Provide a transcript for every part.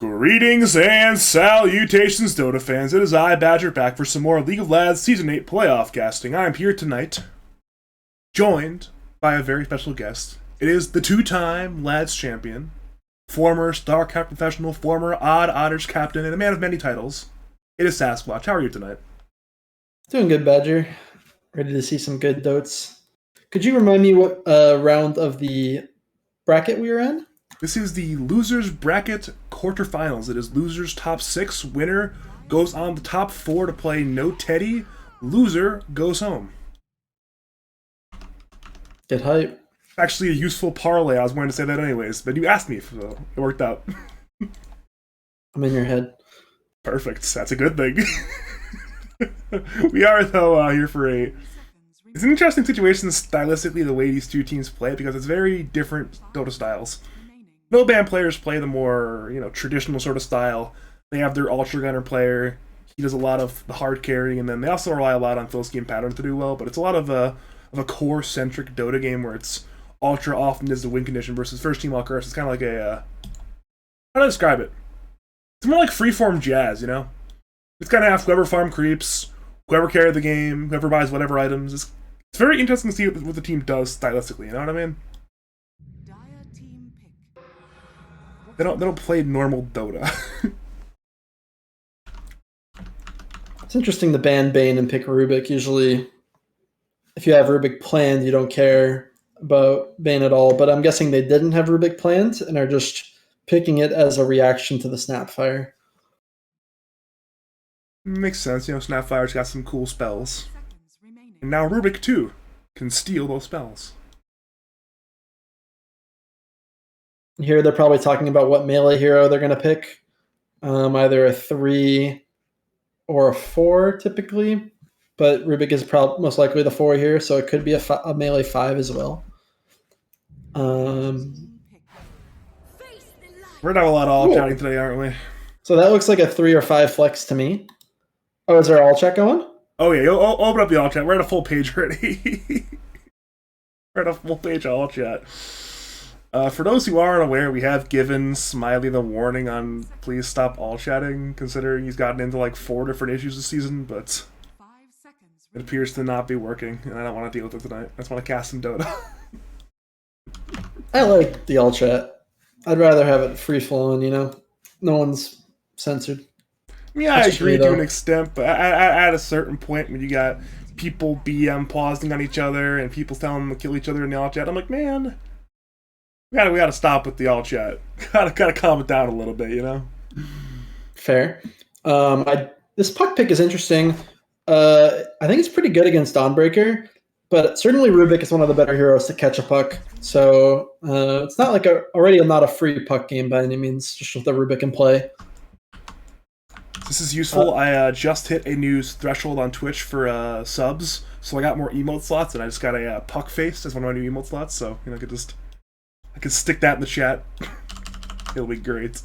Greetings and salutations, Dota fans. It is I, Badger, back for some more League of Lads Season 8 playoff casting. I'm here tonight, joined by a very special guest. It is the two-time Lads champion, former StarCraft professional, former Odd Otters captain, and a man of many titles. It is Sasquatch. How are you tonight? Doing good, Badger. Ready to see some good dotes. Could you remind me what round of the bracket we were in? This is the Losers Bracket quarterfinals. It is Losers top 6. Winner goes on the top 4 to play No Teddy. Loser goes home. Get hype. Actually a useful parlay. I was going to say that anyways, but you asked me, so it worked out. I'm in your head. Perfect. That's a good thing. We are, though, here for it's an interesting situation stylistically, the way these two teams play, because it's very different Dota styles. No band players play the more, traditional sort of style. They have their Ultra Gunner player. He does a lot of the hard carrying, and then they also rely a lot on Phil Scheme pattern to do well, but it's a lot of a core-centric Dota game where it's Ultra often is the win condition versus first team All-Curse. It's kind of like how do I describe it? It's more like freeform jazz, It's kind of have whoever farm creeps, whoever carry the game, whoever buys whatever items. It's very interesting to see what the team does stylistically, you know what I mean? They don't play normal Dota. It's interesting to ban Bane and pick Rubik. Usually, if you have Rubik planned, you don't care about Bane at all. But I'm guessing they didn't have Rubik planned and are just picking it as a reaction to the Snapfire. Makes sense. Snapfire's got some cool spells. And now Rubik, too, can steal those spells. Here they're probably talking about what melee hero they're going to pick. Either a 3 or a 4, typically. But Rubik is most likely the 4 here, so it could be a melee 5 as well. We're going to have a lot of all-chatting today, aren't we? So that looks like a 3 or 5 flex to me. Oh, is there all chat going? Oh, yeah. Open up the all chat. We're at a full page already. We're at a full page all chat. For those who aren't aware, we have given Smiley the warning on please stop all chatting, considering he's gotten into like 4 different issues this season, but it appears to not be working, and I don't want to deal with it tonight. I just want to cast some Dota. I like the all chat. I'd rather have it free flowing, No one's censored. Yeah, I agree to an extent, but at a certain point when you got people BM pausing on each other and people telling them to kill each other in the all chat, I'm like, man, we gotta stop with the all chat. Gotta calm it down a little bit, Fair. This puck pick is interesting. I think it's pretty good against Dawnbreaker, but certainly Rubik is one of the better heroes to catch a puck. So it's not like already not a free puck game by any means, just with the Rubik in play. This is useful. I just hit a new threshold on Twitch for subs, so I got more emote slots, and I just got a puck face as one of my new emote slots. So I could stick that in the chat. It'll be great.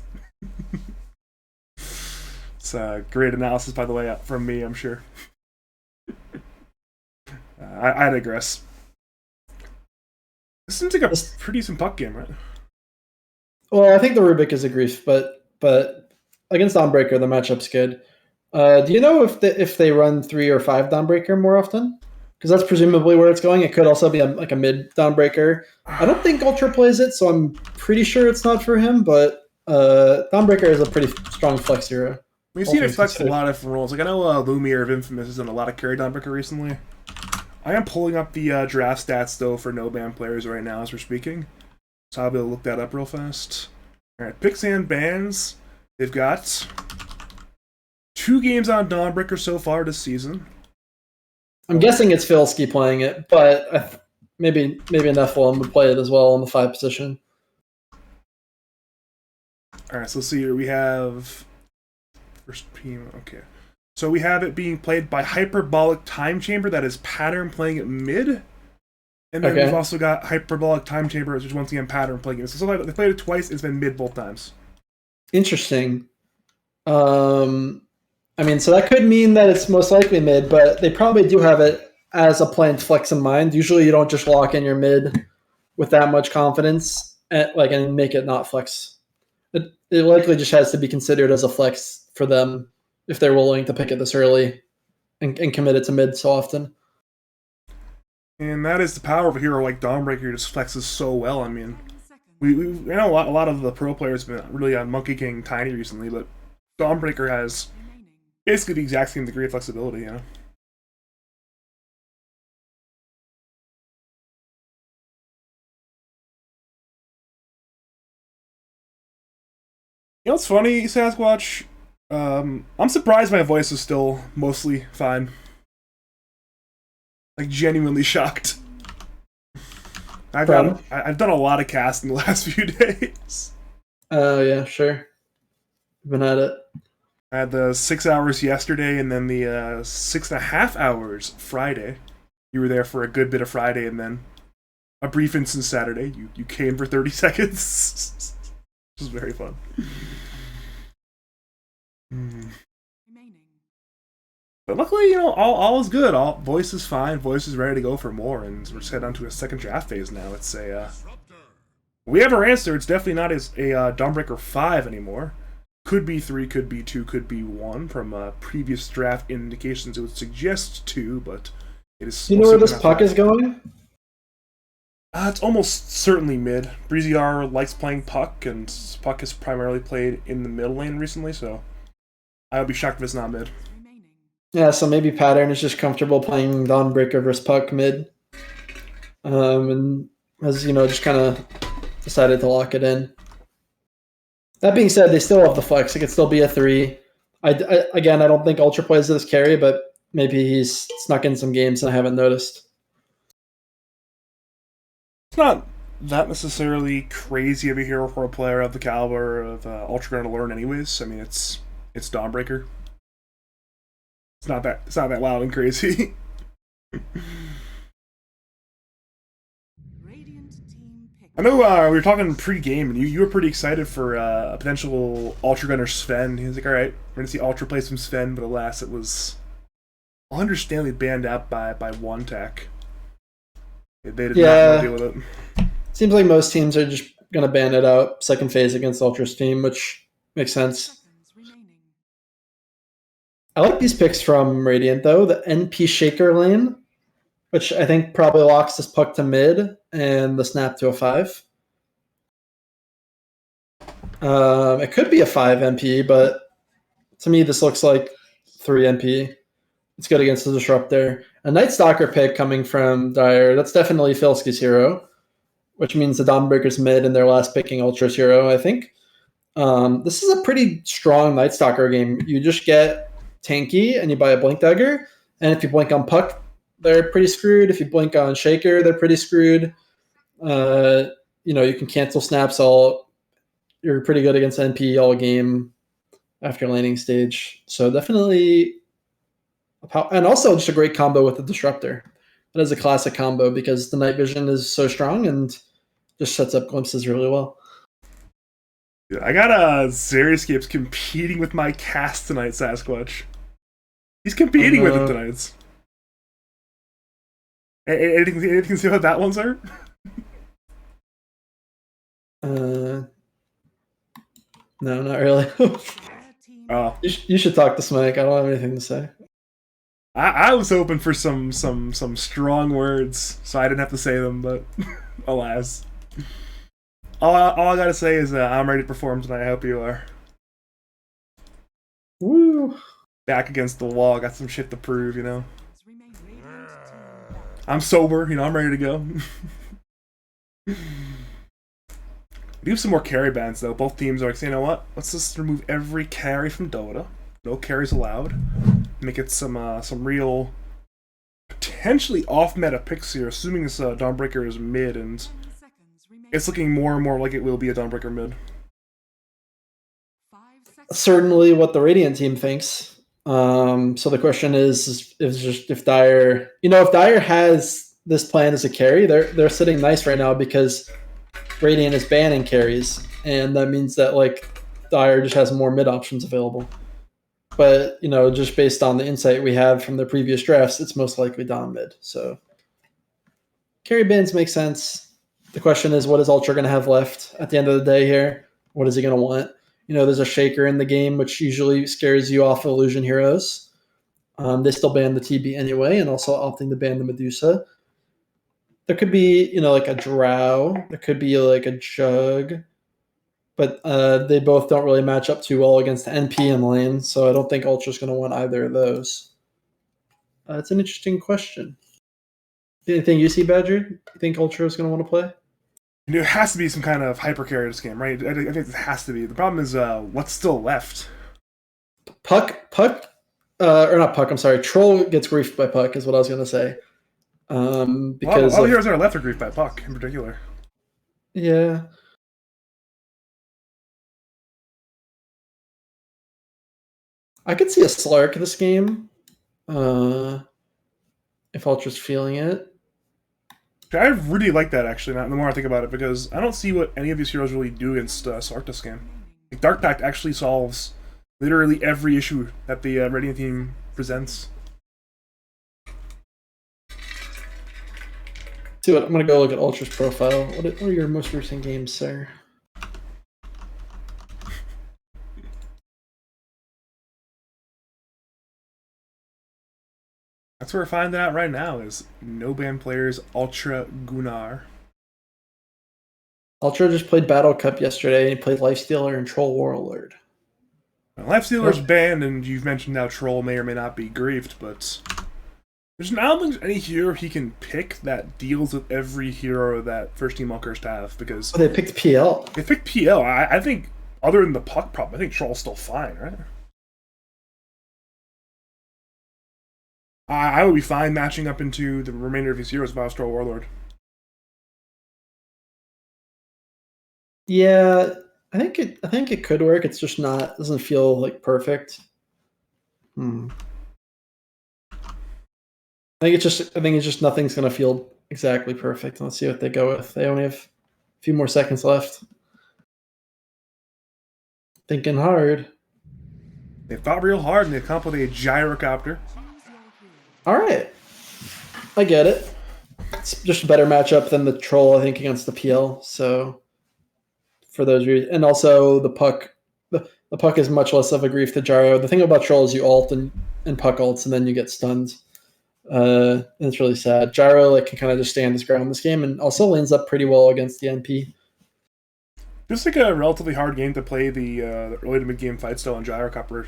It's a great analysis, by the way, from me, I'm sure. I digress. This seems like a pretty decent puck game, right? Well, I think the Rubik is a grief, but against Dawnbreaker, the matchup's good. Do you know if they run 3 or 5 Dawnbreaker more often? Because that's presumably where it's going. It could also be a mid Dawnbreaker. I don't think Ultra plays it, so I'm pretty sure it's not for him, but Dawnbreaker is a pretty strong flex hero. We've seen it flex a lot of different roles. Like I know Lumiere of Infamous has done a lot of carry Dawnbreaker recently. I am pulling up the draft stats, though, for no-ban players right now as we're speaking. So I'll be able to look that up real fast. Alright, picks and bans. They've got 2 games on Dawnbreaker so far this season. I'm guessing it's Filsky playing it, but maybe Nephilim would play it as well in the 5 position. Alright, so let's see here. We have first team. Okay. So we have it being played by Hyperbolic Time Chamber, that is Pattern playing it mid. And then we've also got Hyperbolic Time Chamber, which is once again Pattern playing it. So they played it twice, it's been mid both times. Interesting. So that could mean that it's most likely mid, but they probably do have it as a planned flex in mind. Usually you don't just lock in your mid with that much confidence and make it not flex. it likely just has to be considered as a flex for them if they're willing to pick it this early and commit it to mid so often. And that is the power of a hero like Dawnbreaker, who just flexes so well. I mean, we know a lot of the pro players have been really on Monkey King Tiny recently, but Dawnbreaker has basically the exact same degree of flexibility, you know? You know what's funny, Sasquatch? I'm surprised my voice is still mostly fine. Like, genuinely shocked. I've done a lot of casting the last few days. Oh, yeah, sure. Been at it. I had the 6 hours yesterday and then the 6.5 hours Friday. You were there for a good bit of Friday and then a brief instance Saturday. You came for 30 seconds. Which was very fun. But luckily, you know, all is good. All voice is fine. Voice is ready to go for more, and we're just heading on to a second draft phase now. It's we have our answer. It's definitely not a Dawnbreaker 5 anymore. Could be 3, could be 2, could be 1. From previous draft indications, it would suggest 2, but it is. You know where this puck is going? It's almost certainly mid. Breezy R likes playing puck, and puck has primarily played in the middle lane recently, so I would be shocked if it's not mid. Yeah, so maybe Pattern is just comfortable playing Dawnbreaker versus puck mid, and has just kind of decided to lock it in. That being said, they still have the flex. It could still be a 3. Again, I don't think Ultra plays this carry, but maybe he's snuck in some games and I haven't noticed. It's not that necessarily crazy of a hero for a player of the caliber of Ultra going to learn anyways. I mean, it's Dawnbreaker. It's not that wild and crazy. I know we were talking pre-game, and you were pretty excited for a potential Ultra Gunner Sven. He was like, all right, we're going to see Ultra play some Sven, but alas, it was understandably banned out by one tech. They did not want to deal with it. Seems like most teams are just going to ban it out second phase against Ultra's team, which makes sense. I like these picks from Radiant, though. The NP Shaker lane, which I think probably locks this puck to mid, and the snap to a 5. It could be a 5 MP, but to me, this looks like 3 MP. It's good against the Disruptor. A Night Stalker pick coming from Dire. That's definitely Filski's hero, which means the Dawnbreaker's mid and their last picking Ultra's hero, I think. This is a pretty strong Night Stalker game. You just get tanky and you buy a Blink Dagger, and if you blink on puck, they're pretty screwed. If you blink on Shaker, they're pretty screwed. You can cancel snaps all. You're pretty good against NP all game after laning stage. So definitely, and also just a great combo with the Disruptor. That is a classic combo because the night vision is so strong and just sets up glimpses really well. I got Xeriscapes competing with my cast tonight, Sasquatch. He's competing with it tonight. Anything to see about that one, sir? No, not really. Oh, you should talk to Smike. I don't have anything to say. I was hoping for some strong words, so I didn't have to say them, but alas. All I gotta say is I'm ready to perform tonight. I hope you are. Woo! Back against the wall. Got some shit to prove, you know. I'm sober, you know. I'm ready to go. We have some more carry bans though. Both teams are like, you know what? Let's just remove every carry from Dota. No carries allowed. Make it some real, potentially off-meta picks here. Assuming this Dawnbreaker is mid, and it's looking more and more like it will be a Dawnbreaker mid. Certainly, what the Radiant team thinks. So the question is if Dire, if Dire has this plan as a carry, they're sitting nice right now because Radiant is banning carries, and that means that Dire just has more mid options available. But just based on the insight we have from the previous drafts, it's most likely Dom mid. So carry bans make sense. The question is, what is Ultra going to have left at the end of the day here? What is he going to want? There's a Shaker in the game, which usually scares you off Illusion Heroes. They still ban the TB anyway, and also opting to ban the Medusa. There could be, like a Drow. There could be like a Jug. But they both don't really match up too well against the NP in lane, so I don't think Ultra's going to want either of those. It's an interesting question. Anything you see, Badger? You think Ultra is going to want to play? There has to be some kind of hyper carry to this game, right? I think it has to be. The problem is what's still left. Puck, or not Puck, I'm sorry. Troll gets griefed by Puck is what I was going to say. Because all the heroes that are left are griefed by Puck in particular. Yeah. I could see a Slark this game. If Ultra's feeling it. I really like that, actually, the more I think about it, because I don't see what any of these heroes really do against Slark this game. Like, Dark Pact actually solves literally every issue that the Radiant team presents. See what? I'm going to go look at Ultra's profile. What are your most recent games, sir? That's what we're finding out right now is no ban players Ultra Gunnar. Ultra just played Battle Cup yesterday, and he played Lifestealer and Troll Warlord. Lifestealer's banned, and you've mentioned how Troll may or may not be griefed, but I don't think there's any hero he can pick that deals with every hero that first team all cursed have, because they picked PL. They picked PL. I think other than the Puck problem, I think Troll's still fine, right? I would be fine matching up into the remainder of his heroes if I was Troll Warlord. Yeah, I think it could work. It's just not doesn't feel like perfect. I think it's just nothing's gonna feel exactly perfect. Let's see what they go with. They only have a few more seconds left. Thinking hard. They thought real hard and they come up with a gyrocopter. All right, I get it. It's just a better matchup than the Troll, I think, against the PL. So for those reasons, and also the Puck, the Puck is much less of a grief to Gyro. The thing about Troll is you ult and Puck ults, and then you get stunned. And it's really sad. Gyro can kind of just stand his ground this game, and also lanes up pretty well against the NP. This is a relatively hard game to play the early to mid game fight style on Gyrocopter,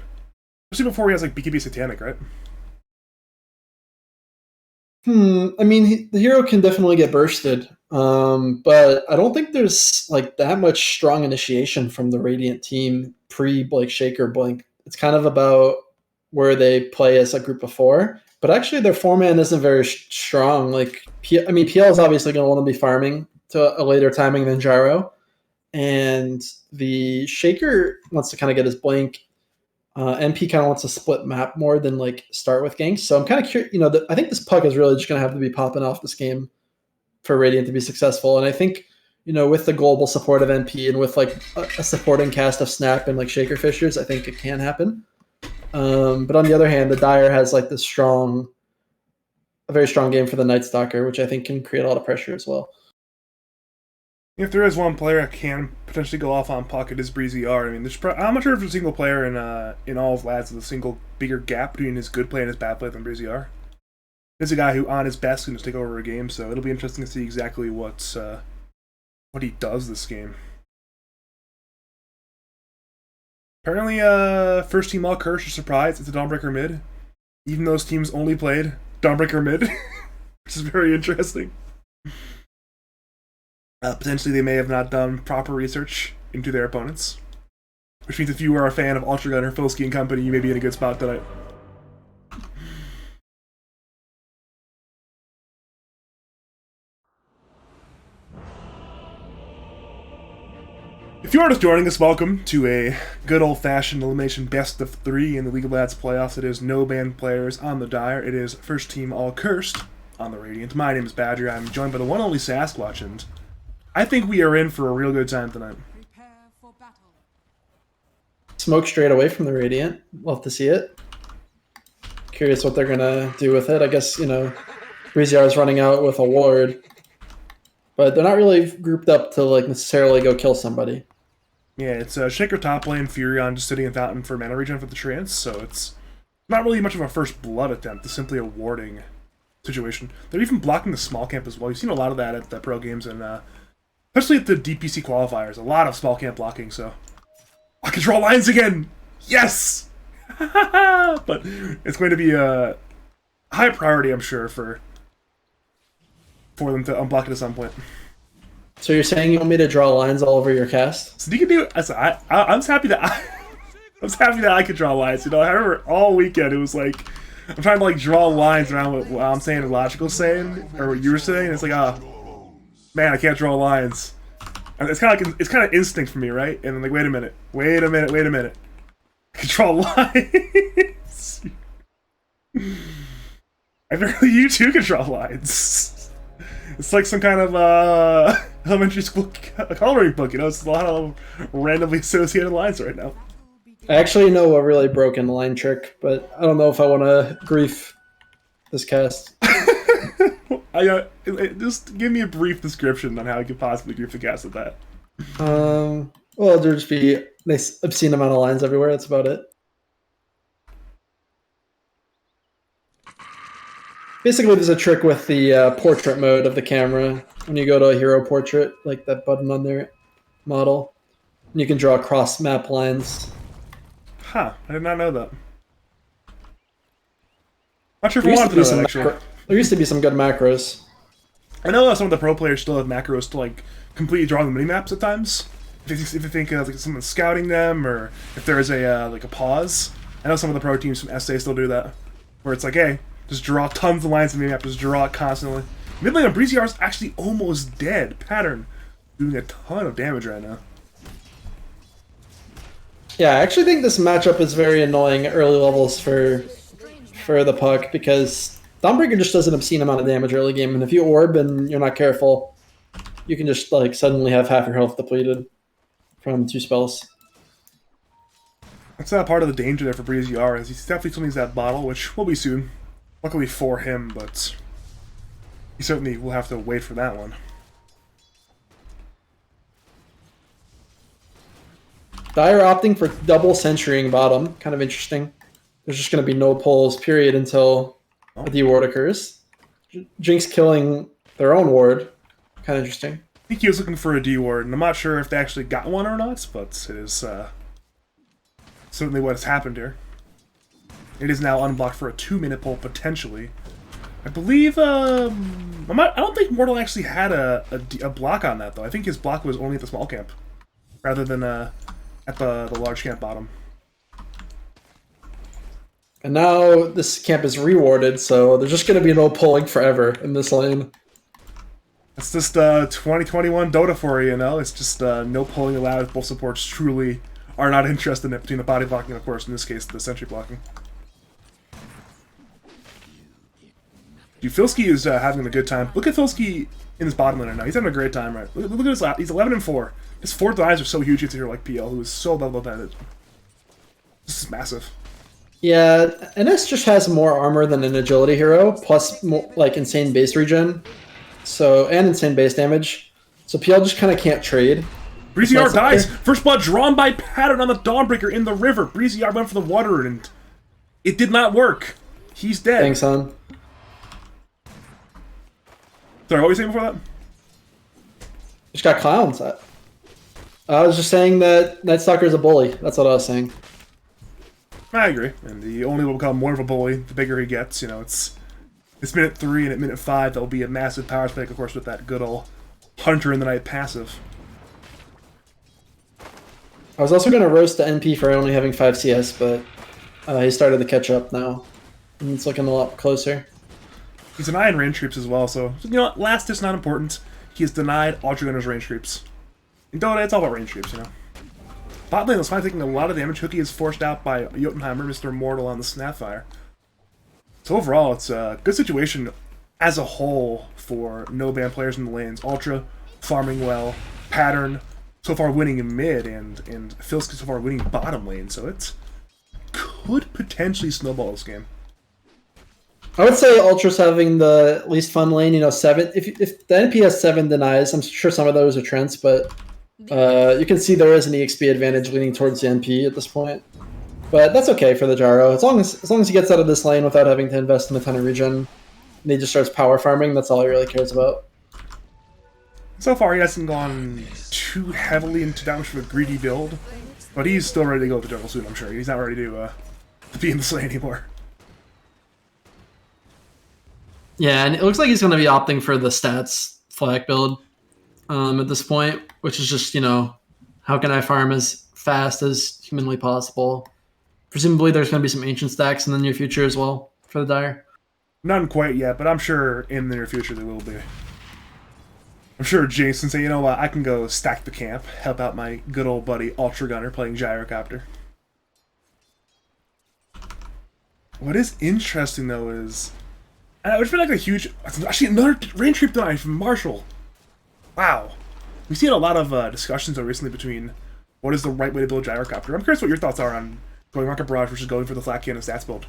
especially before he has BKB Satanic, right? I mean, the hero can definitely get bursted, but I don't think there's that much strong initiation from the Radiant team pre Shaker Blink. It's kind of about where they play as a group of four, but actually their 4-man isn't very strong. PL is obviously going to want to be farming to a later timing than Gyro, and the Shaker wants to kind of get his Blink. MP kind of wants to split map more than start with ganks. So I'm kind of curious. I think this Puck is really just going to have to be popping off this game for Radiant to be successful. And I think with the global support of NP and with a supporting cast of Snap and Shaker Fishers, I think it can happen. But on the other hand, the Dire has a very strong game for the Night Stalker, which I think can create a lot of pressure as well. If there is one player that can potentially go off on Puck, it is Breezy R. I mean, I'm not sure if there's a single player in all of Lads with a single bigger gap between his good play and his bad play than Breezy R. He's a guy who, on his best, can just take over a game, so it'll be interesting to see exactly what he does this game. Apparently, first team all curse or surprise. It's a Dawnbreaker mid, even those teams only played Dawnbreaker mid, which is very interesting. Potentially they may have not done proper research into their opponents. Which means if you are a fan of Ultra Gunner, Filsky and company, you may be in a good spot tonight. If you are just joining us, welcome to a good old-fashioned elimination best of 3 in the League of Lads playoffs. It is no banned players on the Dire. It is first team all cursed on the Radiant. My name is Badger. I'm joined by the one and only Sasquatch, and I think we are in for a real good time tonight. Smoke straight away from the Radiant. Love to see it. Curious what they're going to do with it. I guess, Breezy is running out with a ward. But they're not really grouped up to necessarily go kill somebody. Yeah, it's Shaker top lane, Furion just sitting in Fountain for mana regen for the trance, so it's not really much of a first blood attempt. It's simply a warding situation. They're even blocking the small camp as well. You've seen a lot of that at the pro games, and especially at the DPC qualifiers. A lot of small camp blocking, so I can draw lines again! Yes! But it's going to be a high priority, I'm sure, for them to unblock it at some point. So you're saying you want me to draw lines all over your cast? So you can do. I'm just happy that I'm just happy that I could draw lines. You know, I remember all weekend it was like I'm trying to like draw lines around what I'm saying and Logical's saying or what you were saying. And it's like, man, I can't draw lines. And it's kind of instinct for me, right? And I'm like, wait a minute. I can draw lines. Apparently, you too can draw lines. It's like some kind of elementary school coloring book, you know? It's a lot of randomly associated lines right now. I actually know a really broken line trick, but I don't know if I want to grief this cast. Just give me a brief description on how I could possibly grief the cast with that. Well, there'll just be a nice obscene amount of lines everywhere. That's about it. Basically, there's a trick with the portrait mode of the camera. When you go to a hero portrait, like that button on their model, and you can draw cross map lines. Huh, I did not know that. Not sure if we wanted to know that, actually. There used to be some good macros. I know some of the pro players still have macros to like completely draw the mini-maps at times. If you think like someone's scouting them, or if there's a like a pause. I know some of the pro teams from SA still do that. Where it's like, hey, just draw tons of lines in the mini-map, just draw it constantly. Mid lane on Breezy R is actually almost dead. Pattern doing a ton of damage right now. Yeah, I actually think this matchup is very annoying at early levels for the puck because Dawnbreaker just does an obscene amount of damage early game, and if you orb and you're not careful, you can just like suddenly have half your health depleted from 2 spells. That's not part of the danger there for Breezy R, as he definitely still needs that bottle, which will be soon. Luckily for him, but he certainly will have to wait for that one. Dire opting for double centurying bottom, kind of interesting. There's just going to be no pulls, period, until a D-ward occurs. Jinx killing their own ward, kind of interesting. I think he was looking for a D-ward, and I'm not sure if they actually got one or not, but it is certainly what has happened here. It is now unblocked for a 2-minute pull, potentially. I believe, I don't think Mortal actually had a block on that, though. I think his block was only at the small camp, rather than at the large camp bottom. And now this camp is rewarded, so there's just going to be no pulling forever in this lane. It's just 2021 Dota for you, you know? It's just no pulling allowed if both supports truly are not interested in it, between the body blocking and, of course, in this case, the sentry blocking. Dude, Filski is having a good time. Look at Filski in his bottom lane right now. He's having a great time, right? Look at his lap. He's 11-4. His 4th eyes are so huge into here like PL, who is so level dependent. This is massive. Yeah, NS just has more armor than an agility hero, plus more, like insane base regen, and insane base damage. So PL just kind of can't trade. Breezy R dies. First blood drawn by Pattern on the Dawnbreaker in the river. Breezy R went for the water and it did not work. He's dead. Thanks, son. Sorry, what were you saying before that? Just got clowns. I was just saying that Night Stalker is a bully. That's what I was saying. I agree. And he only will become more of a bully the bigger he gets. You know, it's minute 3, and at minute 5 there'll be a massive power spike, of course, with that good old Hunter in the Night passive. I was also going to roast the NP for only having 5 CS, but he started to catch up now. And it's looking a lot closer. He's denying range creeps as well, so you know what? Last is not important. He has denied Ultra Gunner's range creeps. In Dota, it's all about range creeps, you know. Bot lane was finally taking a lot of damage. Hookie is forced out by Jotunheimer, Mr. Immortal on the Snapfire. So overall, it's a good situation as a whole for no-ban players in the lanes. Ultra farming well, Pattern so far winning in mid, and Filski so far winning bottom lane, so it could potentially snowball this game. I would say Ultra's having the least fun lane. You know, 7. If the NP has 7 denies, I'm sure some of those are Trents, but You can see there is an EXP advantage leaning towards the NP at this point. But that's okay for the Gyro. As long as he gets out of this lane without having to invest in a ton of regen, and he just starts power farming, that's all he really cares about. So far, he hasn't gone too heavily into damage for a greedy build, but he's still ready to go to jungle soon, I'm sure. He's not ready to be in this lane anymore. Yeah, and it looks like he's going to be opting for the stats flak build at this point, which is just, how can I farm as fast as humanly possible? Presumably there's going to be some ancient stacks in the near future as well for the Dire. None quite yet, but I'm sure in the near future there will be. I'm sure Jinx can say, you know what, I can go stack the camp, help out my good old buddy Ultra Gunner playing Gyrocopter. What is interesting though is, it's been like a huge, actually another range creep denied from Marshall. Wow. We've seen a lot of discussions though recently between what is the right way to build Gyrocopter. I'm curious what your thoughts are on going Rocket Barrage versus going for the flat cannon stats build.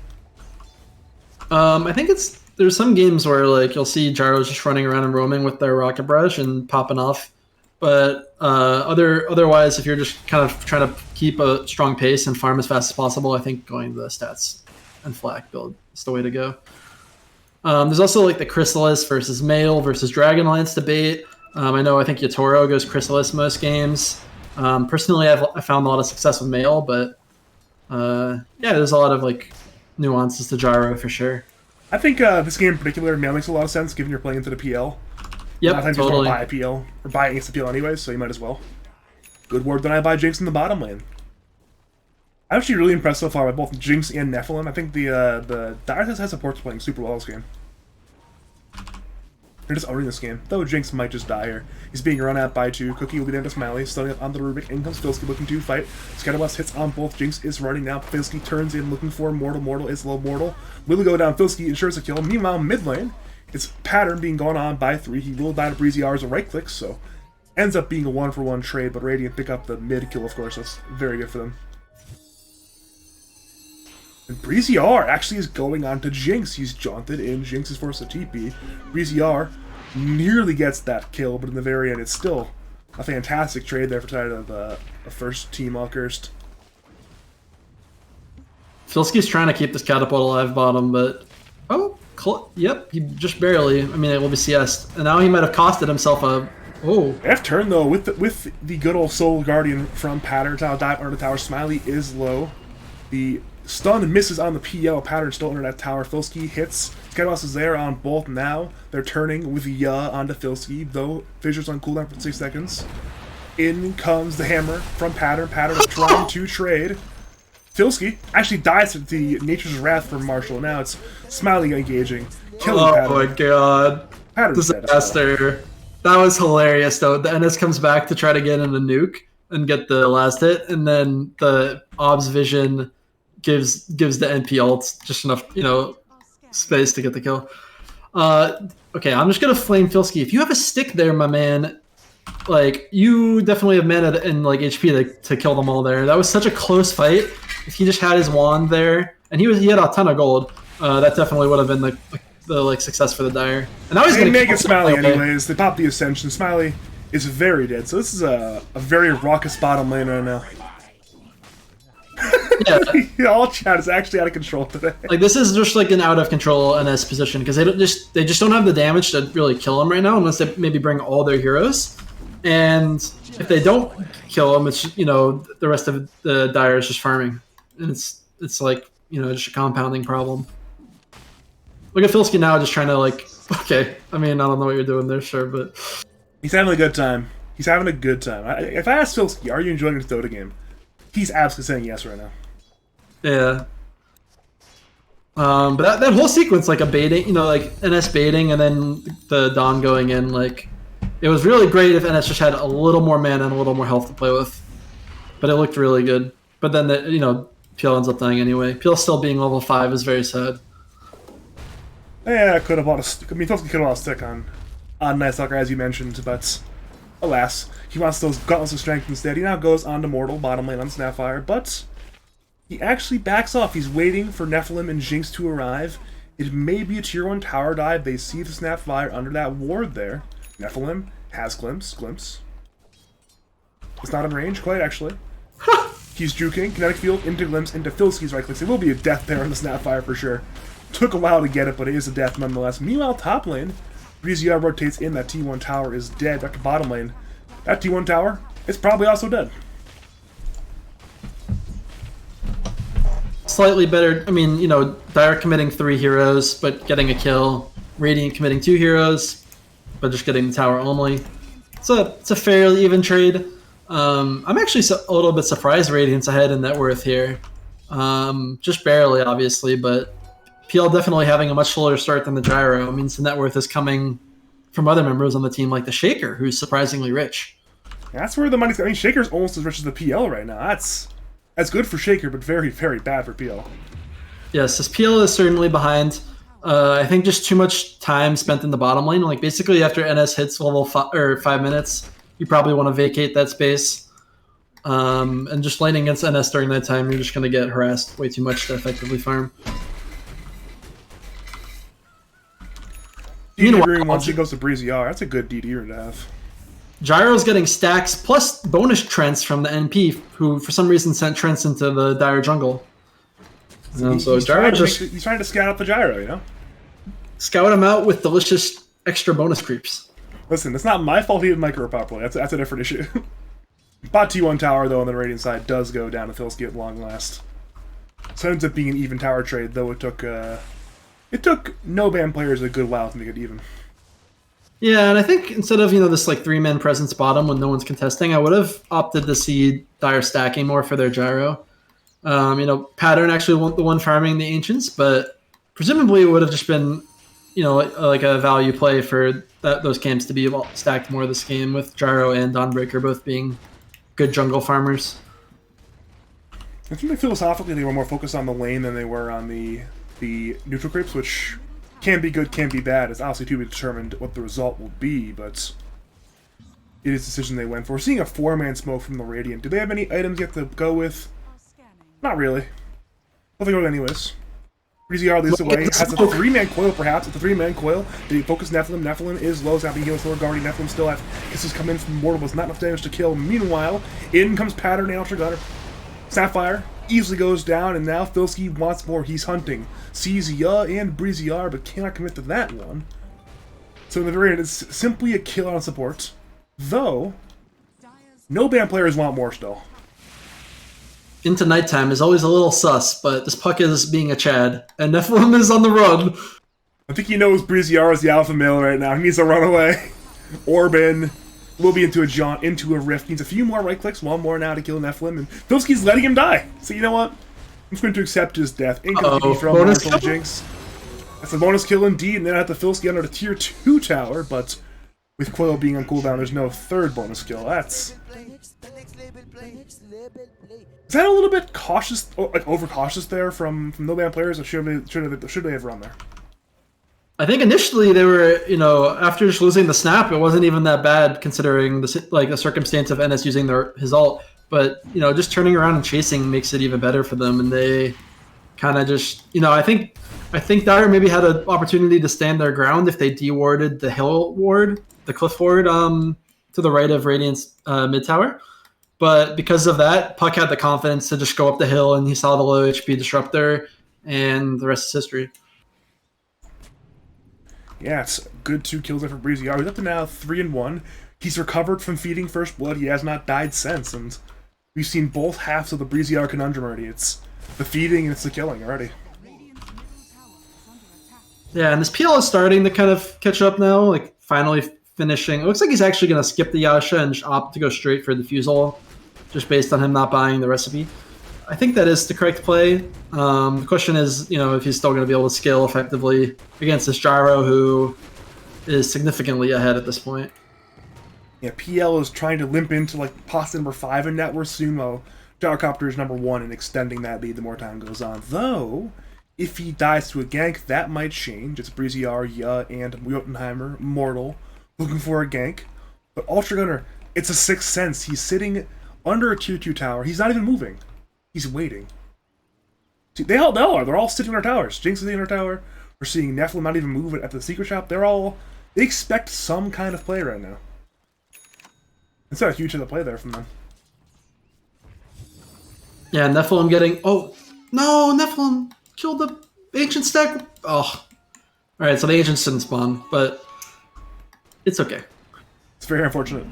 I think there's some games where like you'll see Gyros just running around and roaming with their Rocket Barrage and popping off, but otherwise, if you're just kind of trying to keep a strong pace and farm as fast as possible, I think going the stats and flak build is the way to go. There's also like the Chrysalis versus Mail versus Dragonlance debate. I think Yatoro goes Chrysalis most games. Personally, I found a lot of success with Mail, but yeah, there's a lot of like nuances to Gyro for sure. I think this game in particular, Mail makes a lot of sense given you're playing into the PL. Yep, a lot of times totally. you want to buy a PL, or buy against the PL anyways, so you might as well. Good word denied by Jinx in the bottom lane. I'm actually really impressed so far by both Jinx and Nephilim. I think the Dire has supports playing super well this game. They're just owning this game, though Jinx might just die here. He's being run at by 2. Cookie will be down to Smiley, starting up on the Rubik. In comes Filsky looking to fight. Scatterblast hits on both. Jinx is running now. Filsky turns in looking for Mortal. Mortal is low. Mortal will go down. Filsky ensures a kill. Meanwhile, mid lane, it's Pattern being gone on by 3. He will die to Breezy R's a right click, so ends up being a 1-for-1 trade, but Radiant pick up the mid kill, of course. That's very good for them. And Breezy R actually is going on to Jinx. He's jaunted in. Jinx is forced to TP. Breezy R nearly gets that kill, but in the very end, it's still a fantastic trade there for side of the first team all cursed. Filsky's trying to keep this catapult alive bottom, but yep, he just barely. I mean, it will be CS, and now he might have costed himself a. F turn though with the good old Soul Guardian from Pattern. Dive under the tower. Smiley is low. The stun misses on the PL. Pattern still under that tower. Filsky hits. Skyboss is there on both now. They're turning with Ya onto Filsky, though Fissure's on cooldown for 6 seconds. In comes the hammer from Pattern. Pattern is trying to trade. Filsky actually dies to the Nature's Wrath from Marshall. Now it's Smiley engaging. Killing Pattern. Oh my god. Pattern's disaster. That was hilarious though. The NS comes back to try to get in a nuke and get the last hit, and then the Ob's vision gives the NP ult just enough, space to get the kill. Okay, I'm just gonna flame Filsky. If you have a stick there, my man, like you definitely have mana and like HP to kill them all there. That was such a close fight. If he just had his wand there, and he had a ton of gold, that definitely would have been the success for the Dire. And now he's they gonna make it Smiley anyways. They pop the Ascension. Smiley is very dead. So this is a very raucous bottom lane right now. Yeah. All chat is actually out of control today. Like this is just like an out of control NS position because they just don't have the damage to really kill him right now unless they maybe bring all their heroes. And if they don't kill him, it's the rest of the Dire is just farming, and it's like just a compounding problem. Look at Filsky now, just trying to okay. I mean, I don't know what you're doing there, sure, but he's having a good time. He's having a good time. If I ask Filsky, are you enjoying this Dota game? He's absolutely saying yes right now. Yeah. But that whole sequence, like a baiting, NS baiting and then the Dawn going in, it was really great if NS just had a little more mana and a little more health to play with. But it looked really good. But then, PL ends up dying anyway. PL still being level 5 is very sad. Yeah, I could have bought a stick. I mean, Filsky could have bought a stick on Night Stalker, as you mentioned, but alas, he wants those gauntlets of strength instead. He now goes on to Mortal, bottom lane on Snapfire, but he actually backs off. He's waiting for Nephilim and Jinx to arrive. It may be a tier 1 tower dive. They see the Snapfire under that ward there. Nephilim has Glimpse. It's not in range quite, actually. He's juking. Kinetic Field into Glimpse into Filski's right clicks. It will be a death there on the Snapfire for sure. Took a while to get it, but it is a death nonetheless. Meanwhile, top lane, Breezy rotates in. That T1 tower is dead. Back to bottom lane. That T1 tower is probably also dead. Slightly better. I mean, you know, Dire committing 3 heroes, but getting a kill. Radiant committing 2 heroes, but just getting the tower only. It's a fairly even trade. I'm actually a little bit surprised Radiant's ahead in net worth here. Just barely, obviously, but PL definitely having a much slower start than the Gyro means the net worth is coming from other members on the team, like the Shaker, who's surprisingly rich. That's where the money's. I mean, Shaker's almost as rich as the PL right now. That's good for Shaker, but very, very bad for PL. Yes, this PL is certainly behind. I think just too much time spent in the bottom lane. Like basically after NS hits level 5 minutes, you probably want to vacate that space. And just laning against NS during that time, you're just going to get harassed way too much to effectively farm. DD room once he goes to Breezy R. That's a good DD room to have. Gyro's getting stacks plus bonus Trents from the NP, who for some reason sent Trents into the Dire jungle. So Gyro he's trying to scout out the Gyro, you know? Scout him out with delicious extra bonus creeps. Listen, it's not my fault he didn't micro properly. That's a different issue. Bot T1 tower, though, on the Radiant side does go down to Filski at long last. So it ends up being an even tower trade, though it took no-ban players a good while to make it even. Yeah, and I think instead of, you know, this like 3-man presence bottom when no one's contesting, I would have opted to see Dire stacking more for their Gyro. You know, Pattern actually wasn't the one farming the Ancients, but presumably it would have just been, you know, like a value play for those camps to be stacked more this game, with Gyro and Dawnbreaker both being good jungle farmers. I think philosophically they were more focused on the lane than they were on the neutral creeps, which can be good, can be bad. It's obviously to be determined what the result will be, but it is the decision they went for. We're seeing a 4-man smoke from the Radiant. Do they have any items yet to go with? Not really. Well, they go anyways. Breezy R leads away. Has a 3-man coil, perhaps. It's a 3-man coil. Did he focus Nephilim? Nephilim is low. Zapping heals for Guardian. Nephilim still have kisses come in from Mortal, but not enough damage to kill. Meanwhile, in comes Pattern and Ultra Gunner. Sapphire easily goes down, and now Filski wants more. He's hunting. Sees Ya and Breezy R, but cannot commit to that one. So in the very end, it's simply a kill on support. Though, no ban players want more still. Into nighttime is always a little sus, but this puck is being a Chad, and Nephilim is on the run. I think he knows Breezy R is the alpha male right now. He needs to run away. Orban will be into a rift. Needs a few more right clicks, one more now to kill Nephilim, and Filski's letting him die. So you know what? I'm just going to accept his death. Bonus kill? Jinx. That's a bonus kill indeed, and then I have the Filski under the tier 2 tower, but with Coil being on cooldown, there's no third bonus kill. Is that a little bit cautious, like overcautious there from no ban players, or should they have run there? I think initially they were, you know, after just losing the snap, it wasn't even that bad considering the circumstance of NS using his ult. But you know, just turning around and chasing makes it even better for them, and they kind of just, you know, I think Dire maybe had an opportunity to stand their ground if they dewarded the hill ward, the cliff ward, to the right of Radiant's mid tower. But because of that, Puck had the confidence to just go up the hill, and he saw the low HP disruptor, and the rest is history. Yeah, it's good 2 kills there for Breezy R. He's up to now 3-1. He's recovered from feeding First Blood. He has not died since, and we've seen both halves of the Breezy R conundrum already. It's the feeding and it's the killing already. Yeah, and this PL is starting to kind of catch up now, like finally finishing. It looks like he's actually going to skip the Yasha and opt to go straight for the Fusel, just based on him not buying the recipe. I think that is the correct play. The question is, you know, if he's still going to be able to scale effectively against this Gyro, who is significantly ahead at this point. Yeah, PL is trying to limp into like pasta number 5 in net worth soon, while Gyrocopter is number 1 and extending that lead the more time goes on. Though, if he dies to a gank, that might change. It's Breezy R, Ya, and Jotunheimer, Mortal, looking for a gank. But Ultra Gunner, it's a 6th sense. He's sitting under a tier 2 tower. He's not even moving. He's waiting. See, they all are. They're all sitting in our towers. Jinx is in our tower. We're seeing Nephilim not even move at the secret shop. They expect some kind of play right now. It's not a huge hit of play there from them. Yeah, Nephilim getting... Oh, no, Nephilim killed the ancient stack. Oh. Alright, so the ancients didn't spawn, but it's okay. It's very unfortunate.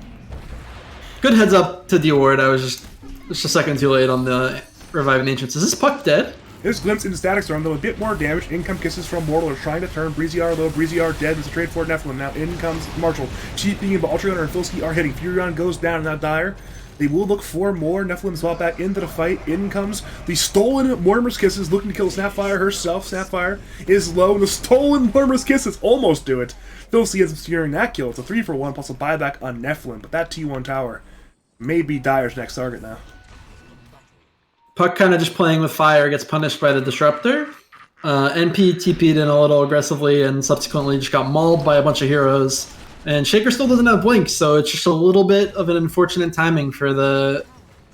Good heads up to D-Ward. I was just a second too late on the reviving ancients. Is this puck dead? There's glimpse into Static Storm, though a bit more damage. In come Kisses from Mortal are trying to turn. Breezy-R low, Breezy-R dead. There's a trade for Nephilim. Now in comes Marshall. Cheap being, but Ultra Gunner and Filsky are hitting. Furion goes down, now Dire. They will look for more. Nephilim swap back into the fight. In comes the stolen Mortimer's Kisses, looking to kill Snapfire herself. Snapfire is low, and the stolen Mortimer's Kisses almost do it. Filsky ends up securing that kill. It's a 3-for-1 plus a buyback on Nephilim, but that T1 tower may be Dire's next target now. Puck kind of just playing with fire, gets punished by the Disruptor. NP TP'd in a little aggressively and subsequently just got mauled by a bunch of heroes. And Shaker still doesn't have Blink, so it's just a little bit of an unfortunate timing for the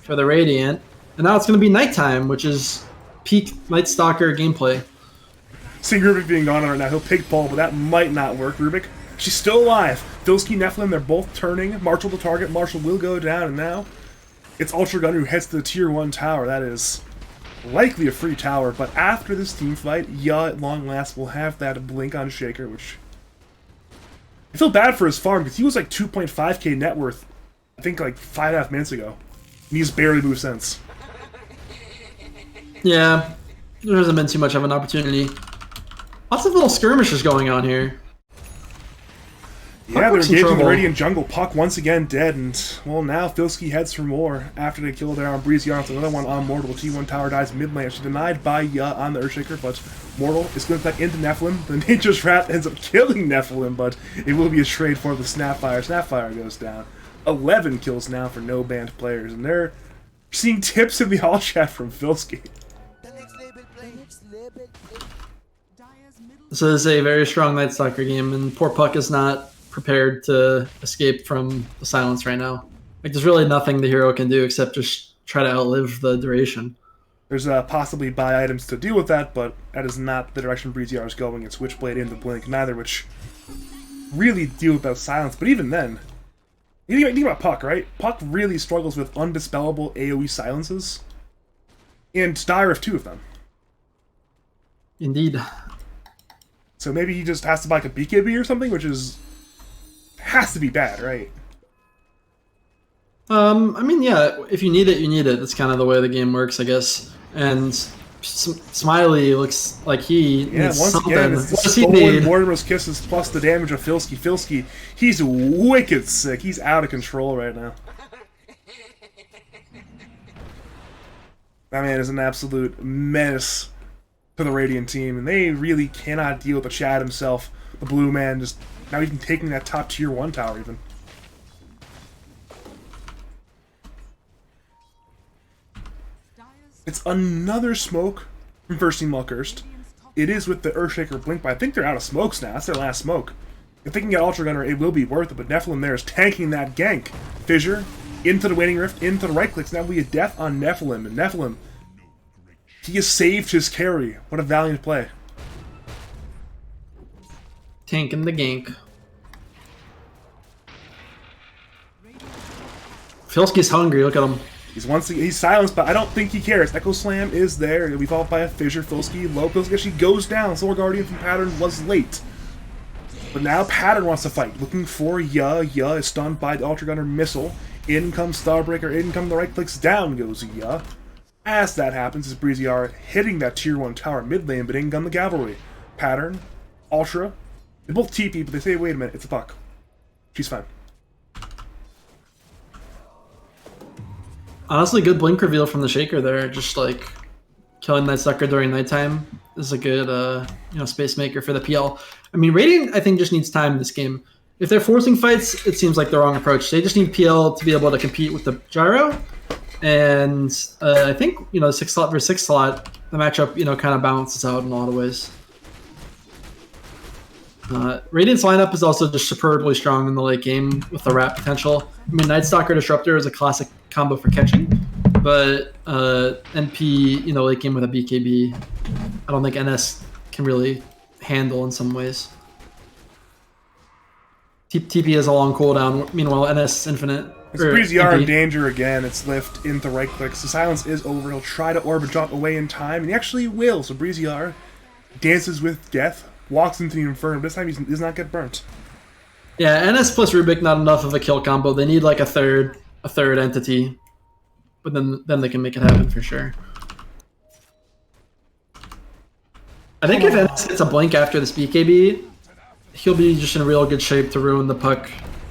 Radiant. And now it's going to be nighttime, which is peak Night Stalker gameplay. Seeing Rubik being gone on right now, he'll pick Paul, but that might not work. Rubik, she's still alive. Filsky, Nephilim, they're both turning. Marshall the target. Marshall will go down, and now it's Ultra Gunner who heads to the Tier 1 tower. That is likely a free tower, but after this team fight, at long last will have that Blink on Shaker, which... I feel bad for his farm, because he was like 2.5k net worth, I think like 5.5 minutes ago. And he's barely moved since. Yeah, there hasn't been too much of an opportunity. Lots of little skirmishes going on here. Yeah, they're engaging the Radiant jungle. Puck once again dead, and well, now Filsky heads for more after they kill there on Breezy on another one on Mortal. The T1 tower dies mid lane. She's denied by on the Earthshaker, but Mortal is going back into Nephilim. The Nature's Wrath ends up killing Nephilim, but it will be a trade for the Snapfire. Snapfire goes down. 11 kills now for no banned players, and they're seeing tips in the hall chat from Filsky. This is a very strong Night Stalker game, and poor Puck is not prepared to escape from the silence right now. Like, there's really nothing the hero can do except just try to outlive the duration. There's possibly buy items to deal with that, but that is not the direction Breezy-R is going. It's Switchblade into Blink, neither which really deal with that silence. But even then, you think about Puck, right? Puck really struggles with undispellable AoE silences, and Dire have 2 of them. Indeed. So maybe he just has to buy like a BKB or something, which has to be bad, right? I mean, yeah, if you need it, you need it. That's kind of the way the game works, I guess. And Smiley looks like he needs once something. again, it's the stolen Mortimer's Kisses plus the damage of Filsky. Filsky, he's wicked sick. He's out of control right now. That man is an absolute menace to the Radiant team, and they really cannot deal with the Chad himself. The blue man just now even taking that top tier 1 tower even. It's another smoke from First Team Malcursed. It is with the Earthshaker Blink, but I think they're out of smokes now. That's their last smoke. If they can get Ultra Gunner, it will be worth it, but Nephilim there is tanking that gank. Fissure, into the Waning Rift, into the right clicks. Now we get death on Nephilim, and Nephilim, he has saved his carry. What a valiant play. Tanking the gank. Filsky's hungry, look at him. He's silenced, but I don't think he cares. Echo Slam is there. It'll be followed by a Fissure. Filsky, low. Filsky actually goes down. Solar Guardian from Pattern was late. But now Pattern wants to fight. Looking for Ya. Ya is stunned by the Ultra Gunner missile. In comes Starbreaker. In come the right clicks. Down goes Ya. As that happens, is Breezy-R hitting that tier 1 tower mid lane, but in come the Cavalry. Pattern, Ultra. They both TP, but they say, wait a minute, it's a Puck. She's fine. Honestly, good Blink reveal from the Shaker there. Just like killing that sucker during nighttime is a good space maker for the PL. I mean, Radiant, I think, just needs time in this game. If they're forcing fights, it seems like the wrong approach. They just need PL to be able to compete with the Gyro. And I think, 6 slot versus 6 slot, the matchup, kind of balances out in a lot of ways. Radiant's lineup is also just superbly strong in the late game with the wrap potential. I mean, Night Stalker Disruptor is a classic combo for catching, but NP, late game with a BKB, I don't think NS can really handle in some ways. TP is all on cooldown. Meanwhile, NS Infinite. It's Breezy R in danger again. It's lift into right click. So silence is over. He'll try to orbit drop away in time, and he actually will. So Breezy R dances with death, walks into the Inferno. This time he does not get burnt. Yeah, NS plus Rubik not enough of a kill combo. They need like a third entity, but then they can make it happen for sure. I think if NS hits a blink after this BKB, he'll be just in real good shape to ruin the puck,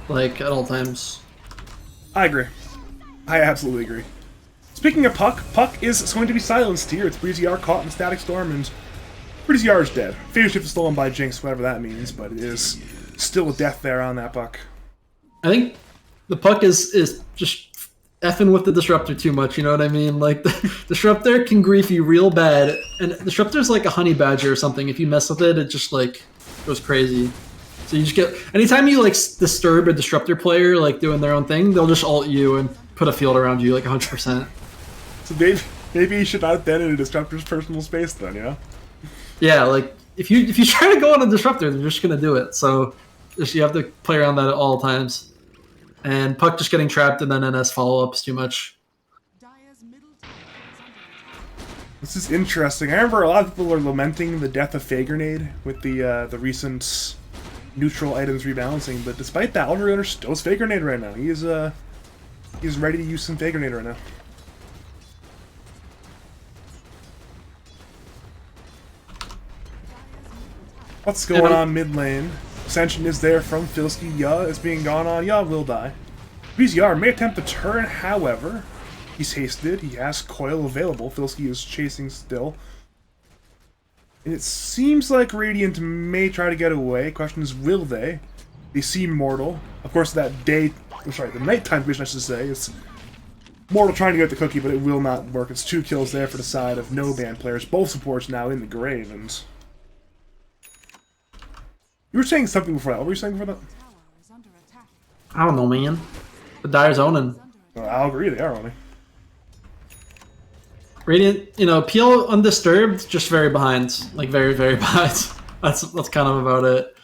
like at all times. I agree. I absolutely agree. Speaking of puck, puck is going to be silenced here. It's Breezy R caught in Static Storm, and Breezy R is dead. Phase shift is stolen by Jinx, whatever that means, but it is still a death there on that puck. I think the puck is just effing with the Disruptor too much, you know what I mean? Like, the Disruptor can grief you real bad, and Disruptor's like a honey badger or something. If you mess with it, it just, like, goes crazy. So you just get... Anytime you, like, disturb a Disruptor player, like, doing their own thing, they'll just ult you and put a field around you, like, 100%. So maybe you should not have been in a Disruptor's personal space then, you know? Yeah, like, if you try to go on a Disruptor, they're just gonna do it. So you have to play around that at all times. And puck just getting trapped and then NS follow-ups too much. This is interesting. I remember a lot of people are lamenting the death of Fey Grenade with the recent neutral items rebalancing, but despite that, Oliver Gunner still has Fey Grenade right now. He's ready to use some Fey Grenade right now. What's going on mid lane? Ascension is there from Filsky. Ya is being gone on. Ya will die. BZR may attempt to turn, however. He's hasted. He has coil available. Filsky is chasing still. And it seems like Radiant may try to get away. Question is, will they? They seem mortal. Of course, the nighttime vision, I should say, is mortal trying to get the cookie, but it will not work. It's 2 kills there for the side of no band players. Both supports now in the grave, and... You were saying something before that. What were you saying before that? I don't know, man. The Dire's owning. I'll agree, they are owning. Radiant, you know, Peel undisturbed, just very behind. Like, very, very behind. That's kind of about it.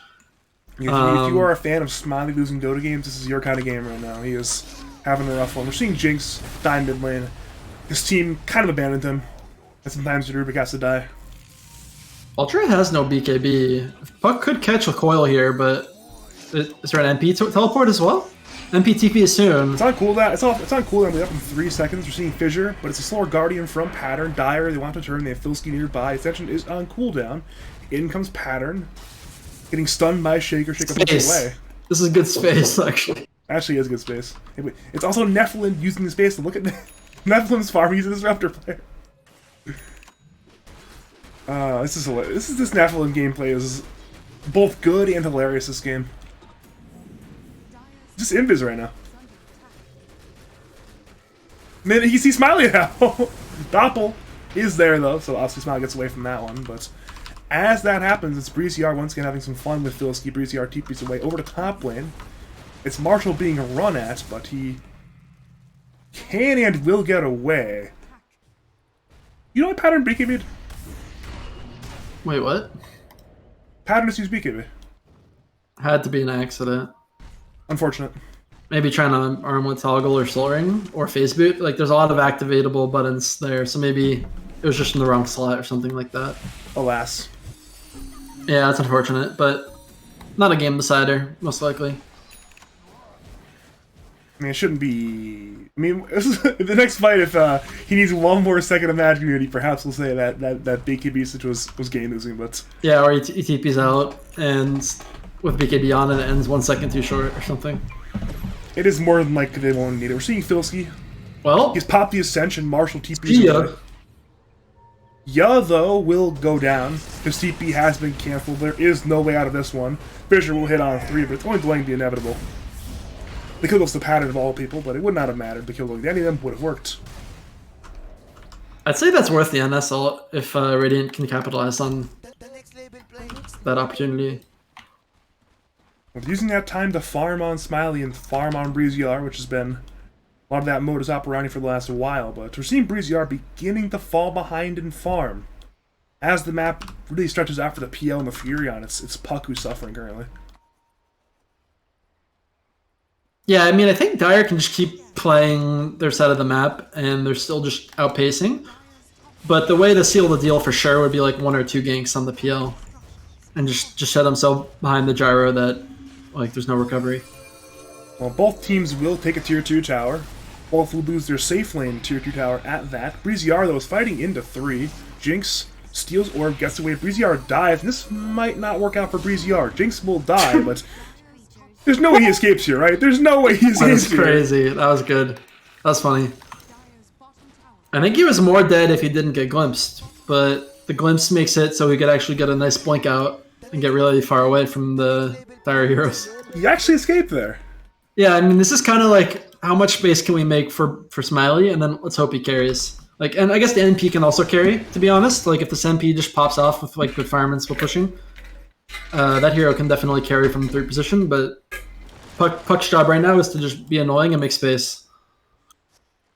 If you are a fan of Smiley losing Dota games, this is your kind of game right now. He is having a rough one. We're seeing Jinx die mid lane. His team kind of abandoned him. And sometimes Rubik has to die. Ultra has no BKB. Puck could catch a coil here, but is there an MP teleport as well? MP TP is soon. It's on cooldown. It's on cooldown. We're up in 3 seconds. We're seeing Fissure, but it's a slower Guardian from Pattern. Dire, they want to turn. They have Filsky nearby. Ascension is on cooldown. In comes Pattern. Getting stunned by Shaker. Shaker pushes away. This is good space, actually. Actually, is good space. It's also Nephilim using the space to look at Nephilim's farm. He's a Disruptor player. This Nephilim gameplay is both good and hilarious. This game, just invis right now. Man, he sees Smiley now. Doppel is there though, so obviously Smiley gets away from that one. But as that happens, it's Breezy R once again having some fun with Filsky. Breezy R TP's away over to top lane. It's Marshall being run at, but he can and will get away. You know what Pattern BKB'd? Wait, what? Pattern is used BKB. Had to be an accident. Unfortunate. Maybe trying to arm with Toggle or Soul Ring or Phase Boot. Like, there's a lot of activatable buttons there, so maybe it was just in the wrong slot or something like that. Alas. Yeah, that's unfortunate, but not a game decider, most likely. I mean, it shouldn't be... I mean, the next fight, if he needs one more second of Mad Community, perhaps we'll say that BKB switch was game losing, but... Yeah, or he TP's out, and with BKB on, and it ends 1 second too short or something. It is more than likely they won't need it. We're seeing Filsky. Well... He's popped the Ascension, Marshall TP's away. Ya, though, will go down. His TP has been canceled. There is no way out of this one. Fisher will hit on 3, but it's only delaying the inevitable. The kill goes to Pattern of all people, but it would not have mattered. The kill going to any of them would have worked. I'd say that's worth the NS ult if Radiant can capitalize on that opportunity. Well, using that time to farm on Smiley and farm on Breezy R, which has been a lot of that modus operandi for the last while, but we're seeing Breezy R beginning to fall behind in farm. As the map really stretches out for the PL and the Fury on, it's Puck who's suffering currently. Yeah, I mean, I think Dire can just keep playing their side of the map, and they're still just outpacing. But the way to seal the deal for sure would be like 1 or 2 ganks on the PL, and just set himself behind the gyro that like there's no recovery. Well, both teams will take a tier 2 tower. Both will lose their safe lane tier 2 tower at that. Breezyar, though, is fighting into 3. Jinx steals orb, gets away. Breezyar dives. This might not work out for Breezyar. Jinx will die, but there's no way he escapes here, right? There's no way he escapes That's crazy. That was good. That was funny. I think he was more dead if he didn't get glimpsed, but the glimpse makes it so he could actually get a nice blink out and get really far away from the Dire heroes. He actually escaped there. Yeah, I mean, this is kind of like how much space can we make for Smiley, and then let's hope he carries. Like, and I guess the NP can also carry, to be honest. Like, if this NP just pops off with like good firemen still pushing, that hero can definitely carry from the 3rd position. But Puck's job right now is to just be annoying and make space.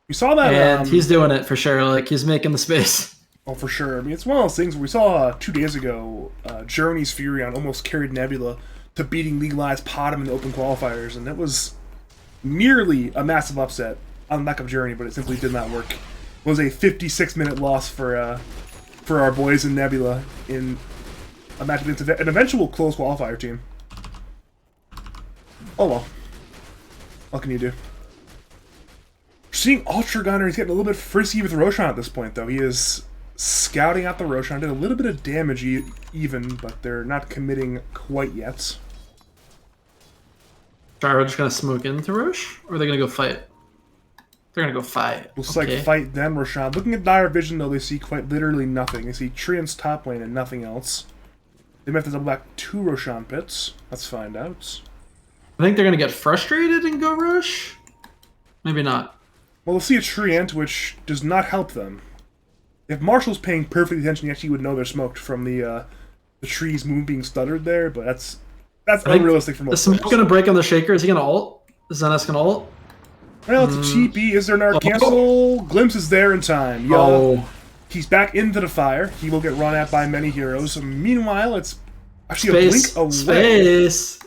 We saw that, and he's doing it for sure. Like, he's making the space. Oh, for sure. I mean, it's one of those things we saw 2 days ago. Journey's Furion almost carried Nebula to beating Legalized Potom in the open qualifiers, and it was nearly a massive upset on the back of Journey, but it simply did not work. It was a 56-minute loss for our boys in Nebula in a match against an eventual close qualifier team. Oh well. What can you do? We're seeing Ultra Gunner. He's getting a little bit frisky with Roshan at this point, though. He is scouting out the Roshan. Did a little bit of damage even, but they're not committing quite yet. Gyro just gonna smoke into Roche, or are they gonna go fight? They're gonna go fight. Looks like fight then Roshan. Looking at Dire Vision, though, they see quite literally nothing. They see Triumph's top lane and nothing else. They may have to double back 2 Roshan pits. Let's find out. I think they're gonna get frustrated and go Roche. Maybe not. Well, they'll see a Treant, which does not help them. If Marshall's paying perfect attention, he actually would know they're smoked from the trees being stuttered there, but that's unrealistic for most. Is Smoke gonna break on the Shaker? Is he gonna ult? Is Zenas gonna ult? Well, it's a TP. Is there an arc cancel? Glimpse is there in time. Yeah. Oh. He's back into the fire. He will get run at by many heroes. Meanwhile, it's actually a blink away. Space.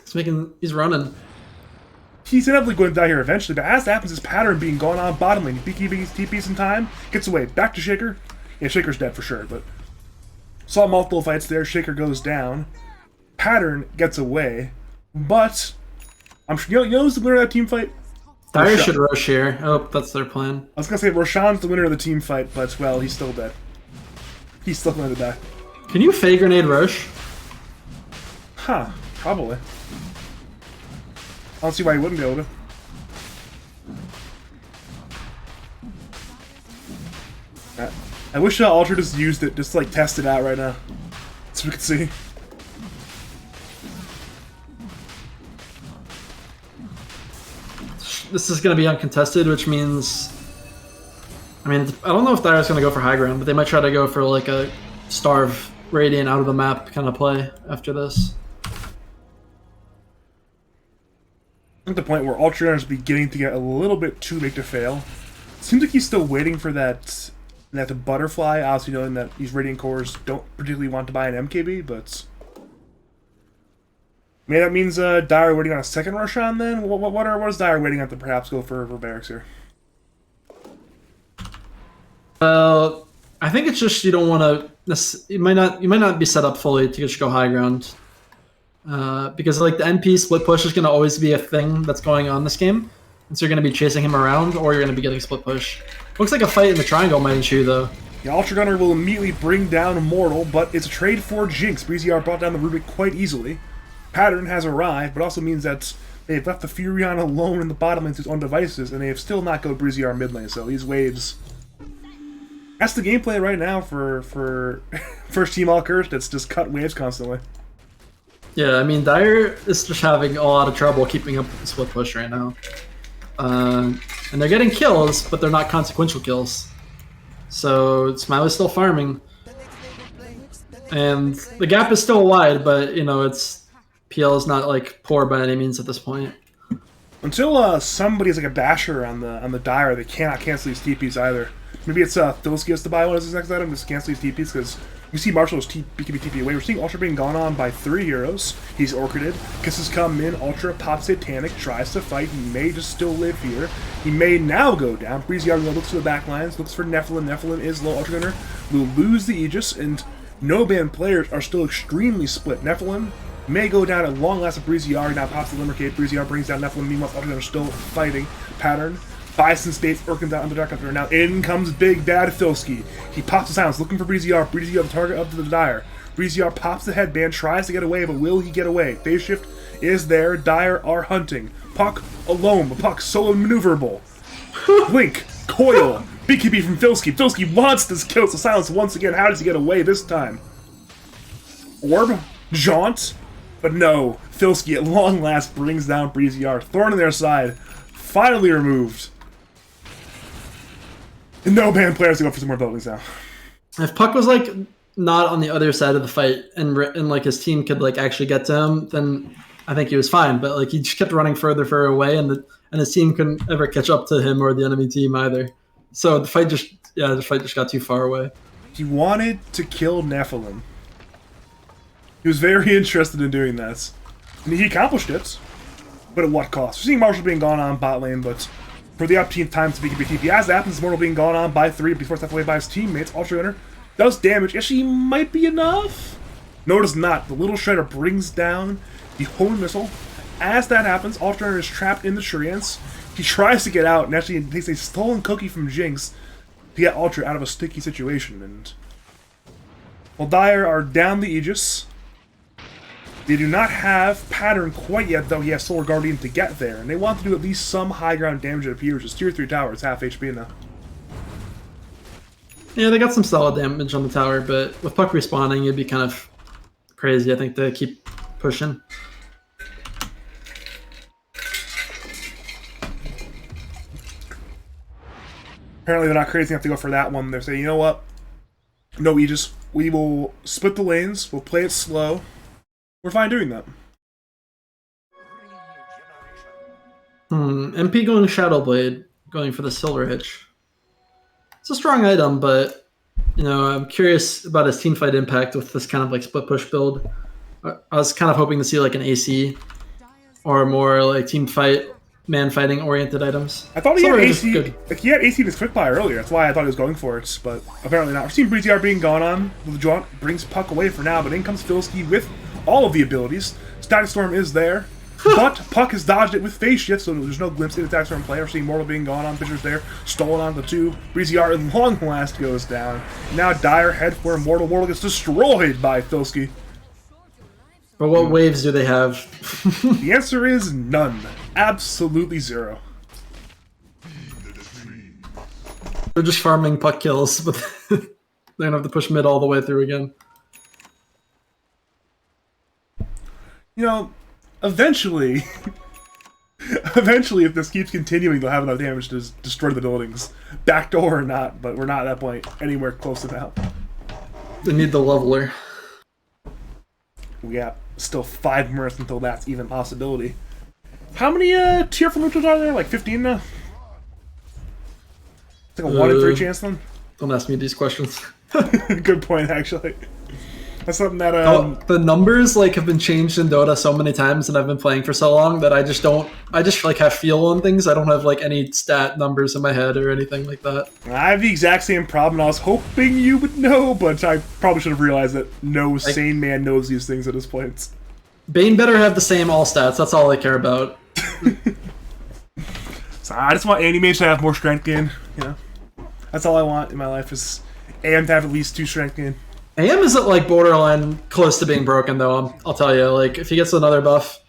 He's running. He's inevitably going to die here eventually, but as that happens, his pattern being going on bottom lane. BKB's TP's in time, gets away. Back to Shaker. Yeah, Shaker's dead for sure, but saw multiple fights there. Shaker goes down. Pattern gets away, but I'm sure you know who's the winner of that team fight? Dire should rush here. Oh, that's their plan. I was gonna say Roshan's the winner of the team fight, but well, he's still dead. He's still going to die. Can you fake grenade Roche? Huh? Probably. I don't see why he wouldn't be able to. I wish Ultra just used it, just to, like, test it out right now. So we could see. This is going to be uncontested, which means... I mean, I don't know if Dire's going to go for high ground, but they might try to go for, like, a starve Radiant out of the map kind of play after this. At the point where Ultra is beginning to get a little bit too big to fail. Seems like he's still waiting for that butterfly, obviously knowing that these Radiant cores don't particularly want to buy an MKB, but... Maybe that means Dire waiting on a second Roshan then? What is Dire waiting on to perhaps go for barracks here? I think it's just you don't want to... You might not be set up fully to just go high ground. Because like the NP split push is going to always be a thing that's going on this game. And so you're going to be chasing him around, or you're going to be getting split push. Looks like a fight in the triangle might ensue, though. The Ultra Gunner will immediately bring down Immortal, but it's a trade for Jinx. Breezyar brought down the Rubik quite easily. Pattern has arrived, but also means that they've left the Furion alone in the bottom lane to his own devices, and they have still not go Breezyar mid lane, so these waves... That's the gameplay right now for first team all cursed. It's just cut waves constantly. Yeah, I mean, Dire is just having a lot of trouble keeping up with the split push right now. And they're getting kills, but they're not consequential kills. So Smiley's still farming. And the gap is still wide, but, you know, PL is not, like, poor by any means at this point. Until somebody's like a basher on the Dire, they cannot cancel these TPs either. Maybe it's Thilski has to buy one as his next item, just cancel these TPs, because We see Marshall's BKB TP away. We're seeing Ultra being gone on by 3 heroes. He's Orchided. Kisses come in. Ultra pops Satanic. Tries to fight. He may just still live here. He may now go down. Breezy Argo looks to the back lines. Looks for Nephilim. Nephilim is low. Ultra Gunner will lose the Aegis. And no-ban players are still extremely split. Nephilim may go down at long last of Breezy R. Now pops the Limmercade. Breezy R brings down Nephilim. Meanwhile, Ultra Gunner still fighting. Pattern. Bison States, Urkin down Underdark after. Now in comes Big Bad Filski. He pops the silence, looking for Breezy R. Breezy R, the target of the Dire. Breezy R pops the headband, tries to get away, but will he get away? Phase shift is there. Dire are hunting. Puck alone, but Puck solo maneuverable. Blink, coil, BKB from Filski. Filski wants this kill, so silence once again. How does he get away this time? Orb, jaunt, but no. Filski at long last brings down Breezy R. Thorn on their side, finally removed. No ban players to go for some more buildings now. If Puck was like not on the other side of the fight and like his team could like actually get to him, then I think he was fine. But like he just kept running further away, and his team couldn't ever catch up to him or the enemy team either. So the fight just got too far away. He wanted to kill Nephilim. He was very interested in doing that, and he accomplished it. But at what cost? We're seeing Marshall being gone on bot lane, but for the 18th time to BKB TP. As happens, Mortal being gone on by 3 before it's away by his teammates. Ultra Gunner does damage. Actually, might be enough. No, it is not. The Little Shredder brings down the Homing Missile. As that happens, Ultra Gunner is trapped in the treants. He tries to get out, and actually takes a stolen cookie from Jinx to get Ultra out of a sticky situation. And while Dire are down the Aegis, they do not have Pattern quite yet, though he has Solar Guardian to get there. And they want to do at least some high ground damage, it appears. It's tier 3 tower, it's half HP now. Yeah, they got some solid damage on the tower, but with Puck respawning, it'd be kind of crazy, I think, to keep pushing. Apparently they're not crazy enough to go for that one. They're saying, you know what? No Aegis. We will split the lanes, we'll play it slow. We're fine doing that. MP going Shadowblade, going for the Silver Hitch. It's a strong item, but you know, I'm curious about his teamfight impact with this kind of like split push build. I was kind of hoping to see like an AC or more like team fight, man fighting oriented items. I thought he had AC. Like he had AC in his quick buy earlier. That's why I thought he was going for it, but apparently not. We're seeing Breezy R being gone on. The jaunt brings Puck away for now, but in comes Filski with all of the abilities. Static Storm is there, but Puck has dodged it with Phase Shift, so there's no glimpse in the Static Storm play. We're seeing Mortal being gone on, Fisher's there, stolen on the 2. Breezy R at long last goes down. Now Dire head for Mortal. Mortal gets destroyed by Filski. But what waves do they have? The answer is none. Absolutely zero. They're just farming Puck kills, but they're gonna have to push mid all the way through again. You know, eventually, if this keeps continuing, they'll have enough damage to destroy the buildings. Backdoor or not, but we're not at that point anywhere close to that. They need the leveler. We got still 5 minutes until that's even a possibility. How many tier for neutrals are there? Like 15 now? It's like a 1 in 3 chance then? Don't ask me these questions. Good point, actually. That's something that the numbers like have been changed in Dota so many times, and I've been playing for so long that I just like have feel on things. I don't have like any stat numbers in my head or anything like that. I have the exact same problem. I was hoping you would know, but I probably should have realized that no sane man knows these things at this point. Bane better have the same all stats. That's all I care about. So I just want Animage to have more strength gain. You know, that's all I want in my life is AM to have at least 2 strength gain. AM isn't like borderline close to being broken though. I'll tell you. Like if he gets another buff,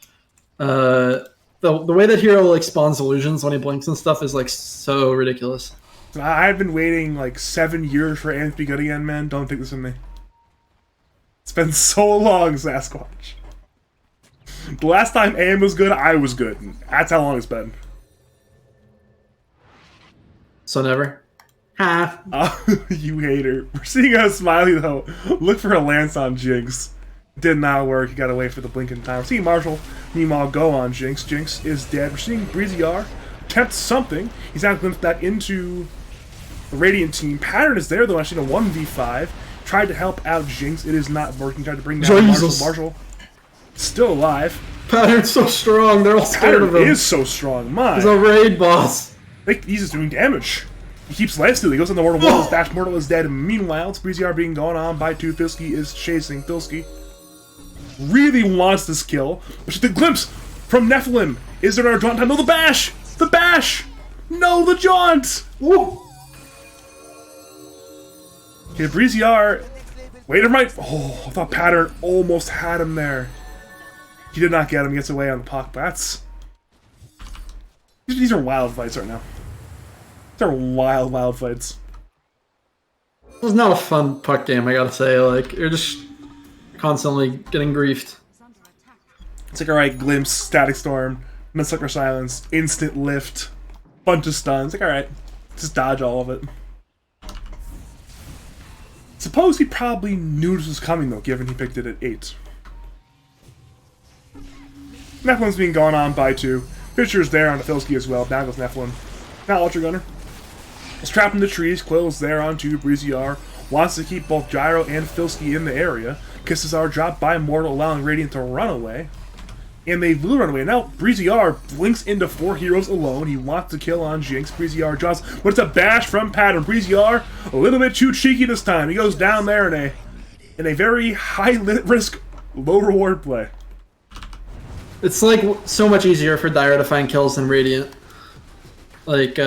the way that hero like spawns illusions when he blinks and stuff is like so ridiculous. I've been waiting like 7 years for AM to be good again, man. Don't take this from me. It's been so long, Sasquatch. The last time AM was good, I was good. That's how long it's been. So never. Ha. You hater. We're seeing a Smiley though. Look for a lance on Jinx. Did not work. You gotta wait for the blinking time. We're seeing Marshall meanwhile go on Jinx. Jinx is dead. We're seeing Breezy R attempt something. He's now glimpsed back into the Radiant team. Pattern is there though, actually in a 1v5. Tried to help out Jinx. It is not working. Tried to bring down Jesus. Marshall. Still alive. Pattern's so strong. They're all scared of him. Pattern is so strong. My. He's a raid boss. He's just doing damage. He keeps lifesteal. He goes on the Mortal. Mortal's dash. Mortal is dead. Meanwhile, it's BZR being gone on by 2. Filsky is chasing. Filsky really wants this kill. But the glimpse from Nephilim. Is there another jaunt time? No, the bash! The bash! No, the jaunt! Woo! Okay, BZR. Wait, never mind. Oh, I thought Pattern almost had him there. He did not get him. He gets away on the puck. That's... These are wild fights right now. They're wild, wild fights. This is not a fun puck game, I gotta say. Like, you're just constantly getting griefed. It's like, alright, glimpse, static storm, Mudsucker silence, instant lift, bunch of stuns. Like, alright, just dodge all of it. Suppose he probably knew this was coming, though, given he picked it at 8. Nephilim's being gone on by 2. Fisher's there on the Filsky as well. Down goes Nephilim. Now Ultra Gunner. Is trapped in the trees. Quill's there on 2. BZR wants to keep both Gyro and Filsky in the area. Kisses are dropped by Mortal, allowing Radiant to run away. And they will run away. Now BZR blinks into 4 heroes alone. He wants to kill on Jinx. BZR draws, but it's a bash from Pattern. BZR a little bit too cheeky this time. He goes down there in a very high risk, low reward play. It's like so much easier for Dire to find kills than Radiant. Like,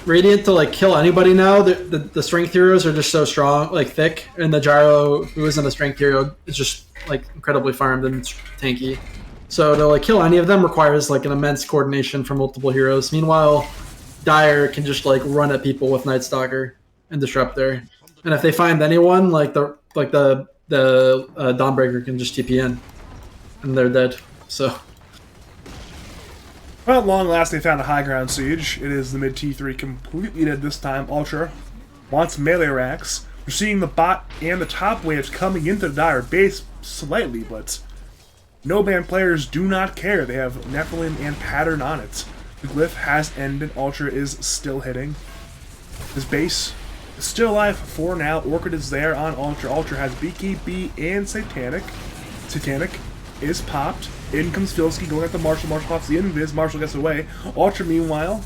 Radiant to like kill anybody now, the strength heroes are just so strong, like thick, and the Gyro, who isn't a strength hero, is just like incredibly farmed and tanky. So to like kill any of them requires like an immense coordination from multiple heroes. Meanwhile, Dire can just like run at people with Night Stalker and disrupt there. And if they find anyone, like the Dawnbreaker can just TP in, and they're dead. So. Well, at long last, they found a high ground siege. It is the mid T3 completely dead this time. Ultra wants melee racks. We're seeing the bot and the top waves coming into the Dire base slightly, but no band players do not care. They have Nephilim and Pattern on it. The glyph has ended. Ultra is still hitting. His base is still alive for now. Orchid is there on Ultra. Ultra has BKB and Satanic. Satanic is popped. In comes Filsky going at the Marshall. Marshall pops the invis. Marshall gets away. Ultra, meanwhile,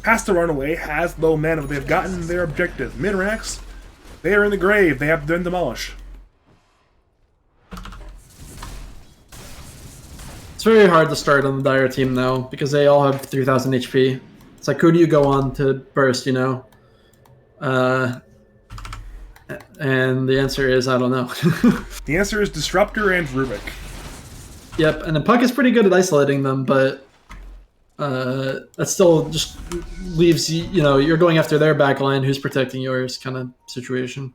has to run away. Has low mana, but they've gotten their objective. Minrax, they are in the grave. They have been demolished. It's very hard to start on the Dire team now because they all have 3,000 HP. It's like, who do you go on to burst, you know? And the answer is, I don't know. The answer is Disruptor and Rubik. Yep, and the puck is pretty good at isolating them, but that still just leaves you know, you're going after their backline, who's protecting yours kind of situation.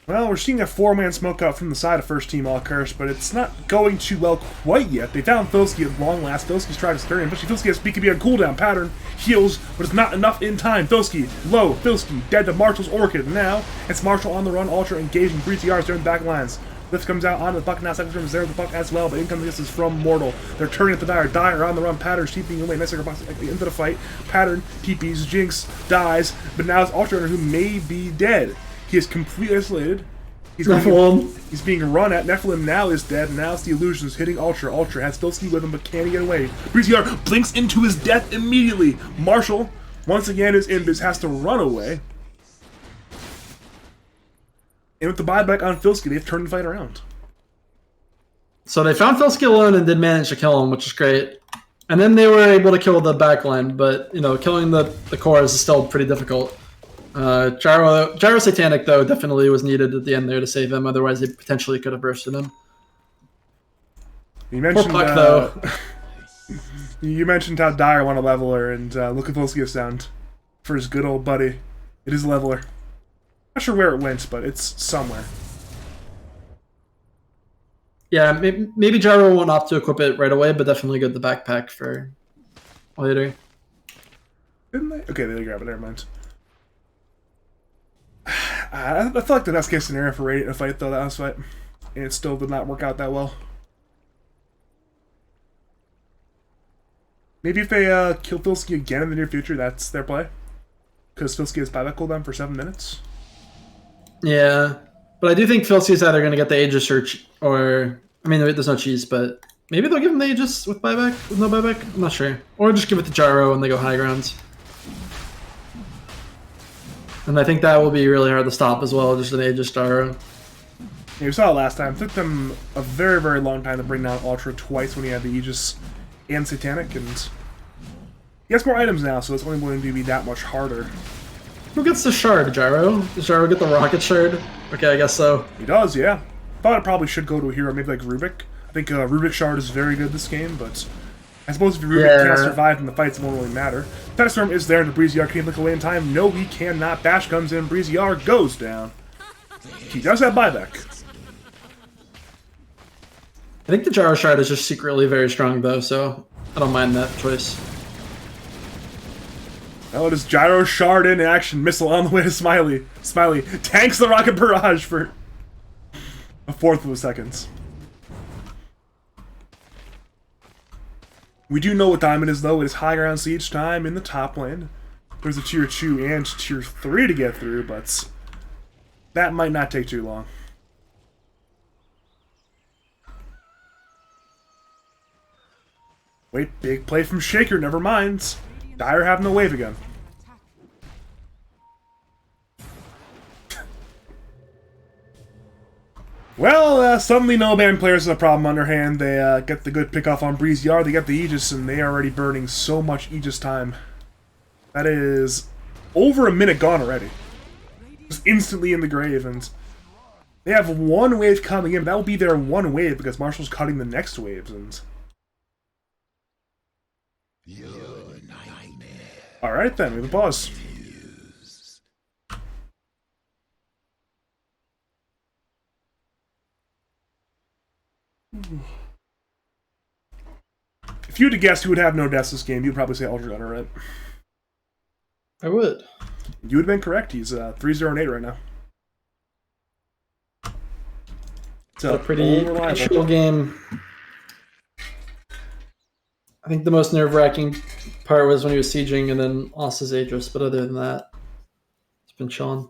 Well, we're seeing a 4-man smoke out from the side of first team all cursed, but it's not going too well quite yet. They found Filsky at long last. Filsky's trying to stir him, but Filsky has BKB on cooldown. Pattern heals, but it's not enough in time. Filsky low. Filsky dead to Marshall's Orchid. Now it's Marshall on the run. Ultra engaging 3 CRs during the back lines. Lift comes out onto the puck. Now second room is there with the puck as well, but incoming this is from Mortal. They're turning at the Dire. Dire on the run. Pattern's TPing away. Nice box into the fight. Pattern TPs. Jinx dies, but now it's Ultra Runner who may be dead. He is completely isolated. He's being run at. Nephilim now is dead. Now it's the illusions hitting Ultra. Ultra has Filsky with him, but can he get away? BZR blinks into his death immediately. Marshall, once again, is invis, has to run away. And with the buyback on Filsky, they've turned the fight around. So they found Filsky alone and did manage to kill him, which is great. And then they were able to kill the backline, but you know, killing the cores is still pretty difficult. Gyro Satanic, though, definitely was needed at the end there to save him. Otherwise, they potentially could have bursted him. You mentioned, Poor Puck, though. You mentioned how Dire won a leveler, and look at Filsky sound for his good old buddy. It is a leveler. Not sure where it went, but it's somewhere. Yeah, maybe Gyro won't opt to equip it right away, but definitely get the backpack for later. Didn't they? Okay, they grab it. Never mind. I feel like the best case scenario for Radiant to fight, though, that last fight. And it still did not work out that well. Maybe if they kill Filsky again in the near future, that's their play. because Filsky has buyback cooldown for 7 minutes. Yeah, but I do think Filthy's either going to get the Aegis or I mean, there's no cheese, but maybe they'll give him the Aegis with buyback, with no buyback. I'm not sure, or just give it to Gyro and they go high grounds. And I think that will be really hard to stop as well, just an Aegis Gyro. Yeah, we saw it last time. It took them a very, very long time to bring down Ultra twice when he had the Aegis and Satanic, and he has more items now, so it's only going to be that much harder. Who gets the shard, Gyro? Does Gyro get the rocket shard? Okay, I guess so. He does, yeah. Thought it probably should go to a hero, maybe like Rubik. I think Rubik shard is very good this game, but I suppose if Rubik can't survive in the fights, it won't really matter. Petastorm is there, and the Breezy R can look away in time. No, he cannot. Bash comes in, Breezy R goes down. He does have buyback. I think the Gyro shard is just secretly very strong, though, so I don't mind that choice. Oh, it is Gyro Shard in action. Missile on the way to Smiley. Smiley tanks the rocket barrage for a fourth of a second. We do know what time it is, though. It is high ground siege time in the top lane. There's a tier 2 and tier 3 to get through, but that might not take too long. Wait, big play from Shaker, never mind. Dire having the wave again. Well, suddenly no band players is a problem underhand. They get the good pick off on Breezy R, they get the Aegis, and they are already burning so much Aegis time. That is over a minute gone already. Just instantly in the grave, and they have one wave coming in. That will be their one wave because Marshall's cutting the next waves, and alright then, we have a pause. If you had to guess who would have no deaths this game, you'd probably say Ultra Gunner, right? I would. You would have been correct. He's 3-0-8 right now. It's a pretty chill game. I think the most nerve-wracking part was when he was sieging and then lost his Aegis, but other than that, it's been chilling.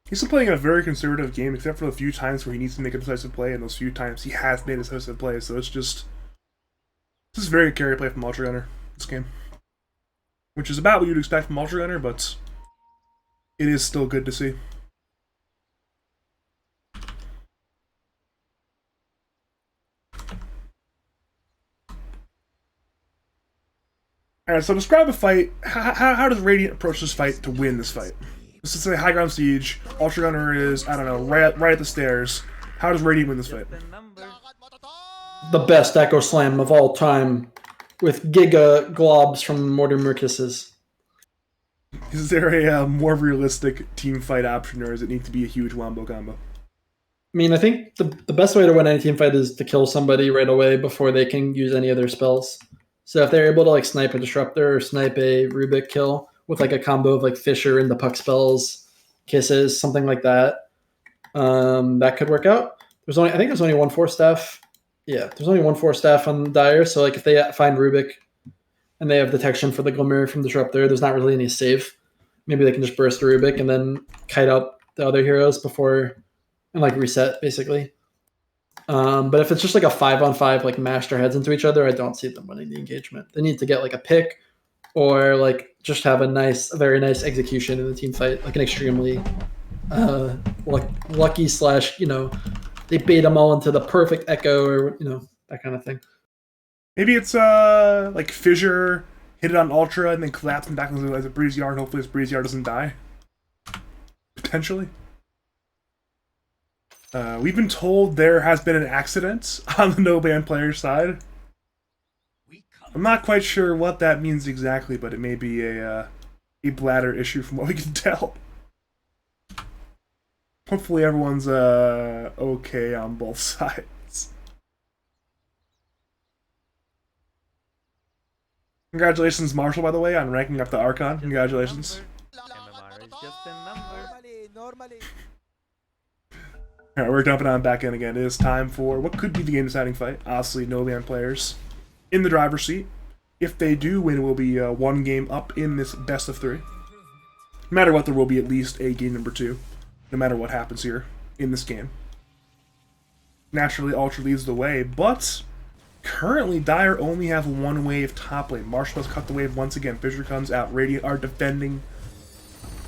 He's still playing a very conservative game, except for the few times where he needs to make a decisive play, and those few times he has made a decisive play, so it's just very carry play from Ultra Gunner this game. Which is about what you'd expect from Ultra Gunner, but it is still good to see. Alright, so describe a fight. How does Radiant approach this fight to win this fight? Let's just say high ground siege. Ultra Gunner is, I don't know, right at the stairs. How does Radiant win this fight? The best Echo Slam of all time, with Giga Globs from Mortimer Kisses. Is there a more realistic team fight option, or does it need to be a huge wombo combo? I mean, I think the best way to win any team fight is to kill somebody right away before they can use any other spells. So if they're able to like snipe a Disruptor or snipe a Rubik kill with like a combo of like Fisher and the puck spells, Kisses, something like that, that could work out. I think there's only one 4-staff. Yeah, there's only one 4-staff on Dire, so like if they find Rubik and they have detection for the Glimmer from Disruptor, there's not really any save. Maybe they can just burst the Rubik and then kite out the other heroes before and like reset basically. But if it's just like a 5-on-5, like mash their heads into each other, I don't see them winning the engagement. They need to get like a pick or like just have a very nice execution in the team fight, like an extremely lucky / they bait them all into the perfect echo or that kind of thing. Maybe it's like Fissure hit it on Ultra and then collapse him back as a Breezy R, and hopefully this Breezy R doesn't die. Potentially. We've been told there has been an accident on the no-ban player side. I'm not quite sure what that means exactly, but it may be a bladder issue from what we can tell. Hopefully everyone's okay on both sides. Congratulations, Marshall, by the way, on ranking up the Archon. Congratulations. MMR is just a number. Alright, we're jumping on back in again. It is time for what could be the game-deciding fight. Obviously, no-ban players in the driver's seat. If they do win, it will be one game up in this best of 3. No matter what, there will be at least a game number 2, no matter what happens here in this game. Naturally, Ultra leads the way, but currently Dire only have one wave top lane. Marshall has cut the wave once again. Fissure comes out. Radiant are defending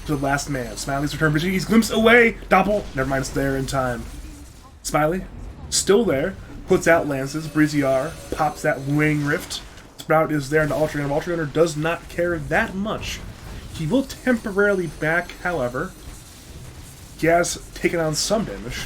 to the last man. Smiley's return. He's glimpsed away. Doppel. Never mind, it's there in time. Smiley, still there. Puts out lances. Breezy-R pops that wing rift. Sprout is there, and the Ultra Gunner. Ultra Gunner does not care that much. He will temporarily back, however. He has taken on some damage.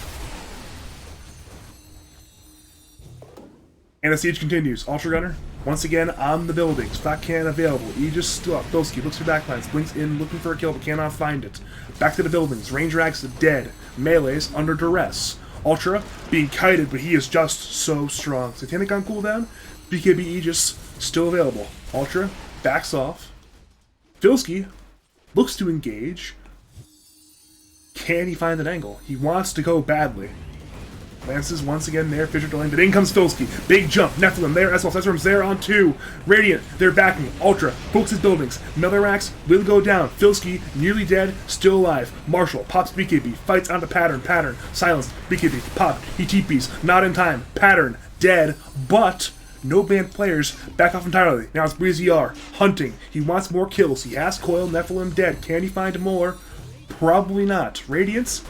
And the siege continues. Ultra Gunner, once again on the buildings. Flat cannon available. Aegis still up. Bilski looks for backlines. Blinks in, looking for a kill, but cannot find it. Back to the buildings. Ranger Axe dead. Melee's under duress. Ultra being kited, but he is just so strong. Satanic on cooldown. BKB Aegis still available. Ultra backs off. Bilski looks to engage. Can he find an angle? He wants to go badly. Lances once again there, Fissure delaying, but in comes Filski. Big jump, Nephilim there as well. Sesrum's there on 2. Radiant, they're backing. Ultra, focuses buildings. Melirax will go down. Filski, nearly dead, still alive. Marshall, pops BKB, fights onto Pattern. Pattern, silenced. BKB, popped. He TPs, not in time. Pattern, dead, but no banned players back off entirely. Now it's Breezy-R, hunting. He wants more kills. He has Coil, Nephilim dead. Can he find more? Probably not. Radiance,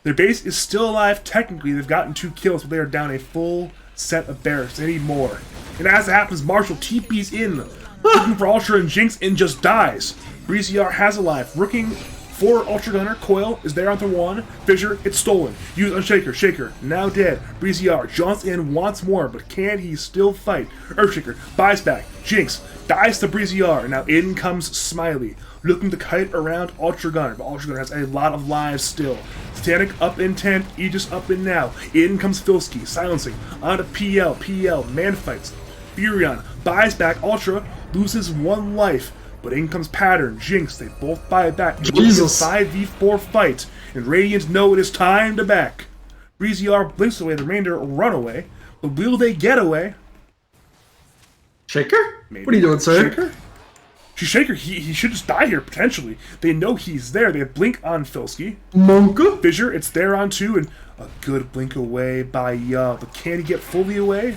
their base is still alive. Technically, they've gotten 2 kills, but they are down a full set of barracks. They need more. And as it happens, Marshall TP's in, looking for Ultra and Jinx, and just dies. Breezy-R has alive. Rooking for Ultra Gunner. Coil is there on the 1. Fissure, it's stolen. Use on Shaker. Shaker, now dead. Breezy-R jumps in, wants more, but can he still fight? Earthshaker buys back. Jinx dies to Breezy-R. Now in comes Smiley, looking to kite around Ultra Gunner, but Ultra Gunner has a lot of lives still. Satanic up in 10, Aegis up in now. In comes Filski, silencing. Onto PL, man fights. Furion buys back. Ultra loses 1 life, but in comes Pattern, Jinx, they both buy back. Jesus. 5v4 fight, and Radiant know it is time to back. Breezy-R blinks away, the remainder run away, but will they get away? Shaker? Maybe. What are you doing, sir? Shaker? Shaker, he should just die here, potentially. They know he's there. They have Blink on Filski. Monka? Fissure, it's there on 2, and a good blink away by Yuh. But can he get fully away?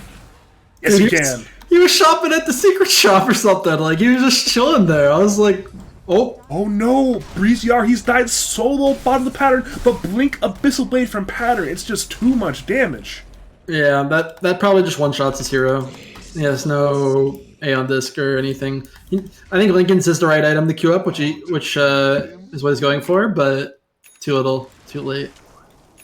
Yes, he can. He was shopping at the secret shop or something. Like, he was just chilling there. I was like, oh. Oh no! Breezy-R, he's died solo bottom of the Pattern, but Blink Abyssal Blade from Pattern. It's just too much damage. Yeah, that probably just one-shots his hero. He has no Aeon Disc or anything. I think Lincoln's is the right item to queue up, which is what he's going for, but too little, too late.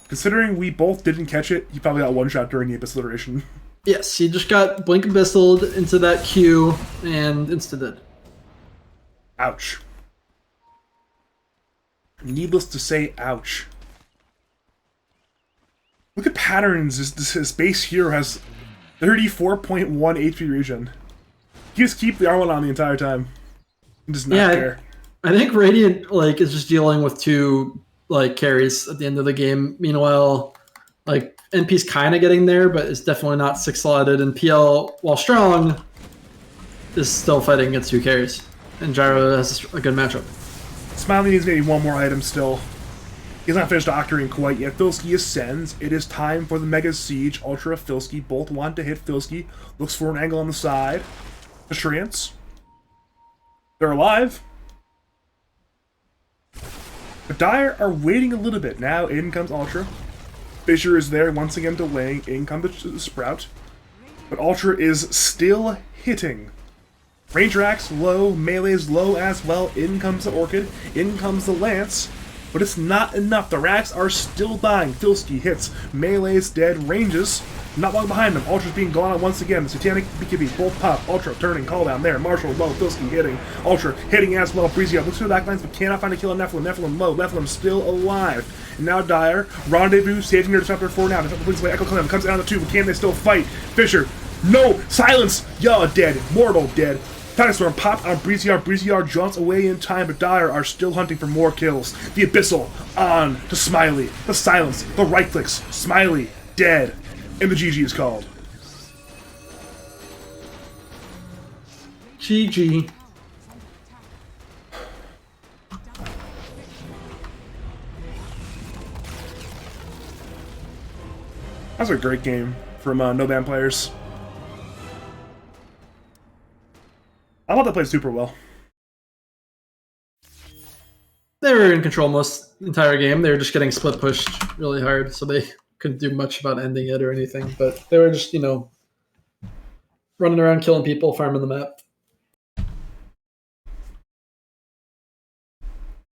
Considering we both didn't catch it, he probably got one-shot during the Abyssal iteration. Yes, he just got Blink Abyssaled into that queue and insta-dead. Ouch. Needless to say, ouch. Look at Patterns. His base hero has 34.1 HP regen. He just keep the R1 on the entire time. He does not care. I think Radiant is just dealing with 2 carries at the end of the game. Meanwhile, NP's kind of getting there, but it's definitely not 6-slotted. And PL, while strong, is still fighting against 2 carries. And Gyro has a good matchup. Smiley needs maybe 1 more item still. He's not finished doctoring quite yet. Filski ascends. It is time for the Mega Siege. Ultra, Filski both want to hit Filski. Looks for an angle on the side. The Treants. They're alive. The Dire are waiting a little bit. Now in comes Ultra. Fissure is there once again delaying. In comes the Sprout. But Ultra is still hitting. Ranger Axe low. Melee's low as well. In comes the Orchid. In comes the Lance. But it's not enough. The racks are still dying. Filski hits. Melee's dead. Ranges. Not long behind them. Ultra's being gone on once again. The Satanic, BKB, both pop. Ultra turning, call down there. Marshall low. Filski hitting. Ultra hitting as well. Breezy up. Looks through the backlines, but cannot find a kill on Nephilim. Nephilim low. Nephilim still alive. And now Dire. Rendezvous. Saving their disruptor for now. Disruptor blinks away. Echo Clem comes down the 2, but can they still fight? Fissure. No. Silence. Yaw dead. Mortal dead. Thunderstorm popped on Breezy-R. Breezy-R jumps away in time, but Dire are still hunting for more kills. The Abyssal on to Smiley. The silence. The right clicks. Smiley dead. And the GG is called. GG. was a great game from no ban players. I thought they played super well. They were in control most entire game. They were just getting split pushed really hard, so they couldn't do much about ending it or anything. But they were just, running around killing people, farming the map.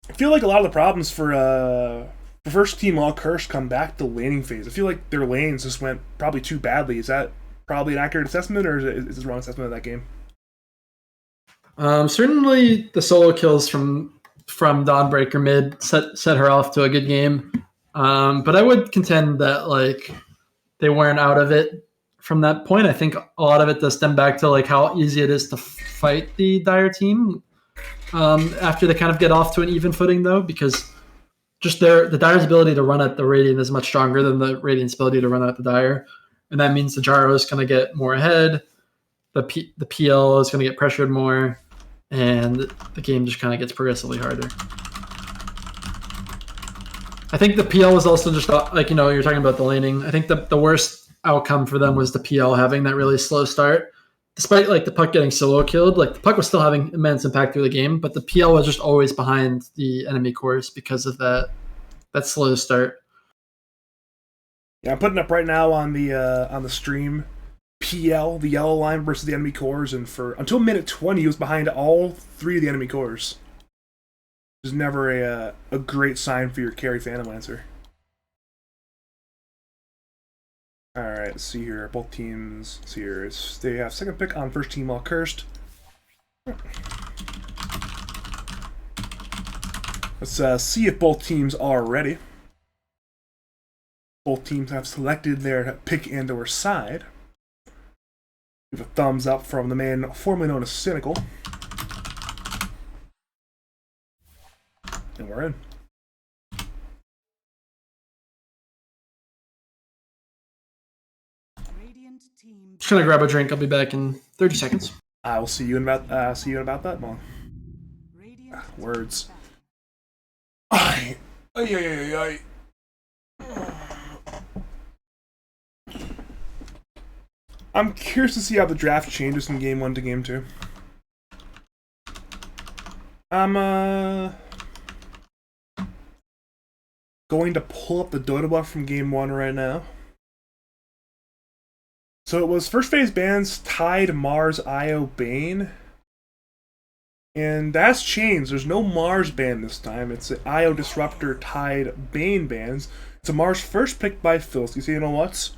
I feel like a lot of the problems for the first team all cursed come back to laning phase. I feel like their lanes just went probably too badly. Is that probably an accurate assessment, or is this the wrong assessment of that game? Certainly, the solo kills from Dawnbreaker mid set her off to a good game. But I would contend that they weren't out of it from that point. I think a lot of it does stem back to how easy it is to fight the Dire team after they kind of get off to an even footing, though, because just the Dire's ability to run at the Radiant is much stronger than the Radiant's ability to run at the Dire, and that means the Gyro is going to get more ahead. The PL is going to get pressured more, and the game just kind of gets progressively harder. I think the PL was also just you're talking about the laning. I think the worst outcome for them was the PL having that really slow start. Despite the puck getting solo killed, the puck was still having immense impact through the game, but the PL was just always behind the enemy cores because of that slow start. Yeah, I'm putting up right now on the stream PL, the yellow line versus the enemy cores, and until minute 20 he was behind all 3 of the enemy cores. Which is never a great sign for your carry Phantom Lancer. Alright, let's see here. Both teams, let's see here. They have second pick on first team all cursed. Let's see if both teams are ready. Both teams have selected their pick and or side. Give a thumbs up from the man formerly known as Cynical. And we're in. Just gonna grab a drink. I'll be back in 30 seconds. I will see you in about that long. Words. Ay. I'm curious to see how the draft changes from game 1 to game 2. I'm going to pull up the Dota buff from game 1 right now. So it was first phase bans Tide, Mars, Io, Bane. And that's changed. There's no Mars ban this time. It's an Io, Disruptor, Tide, Bane bans. It's a Mars first picked by Filsky. So you know what?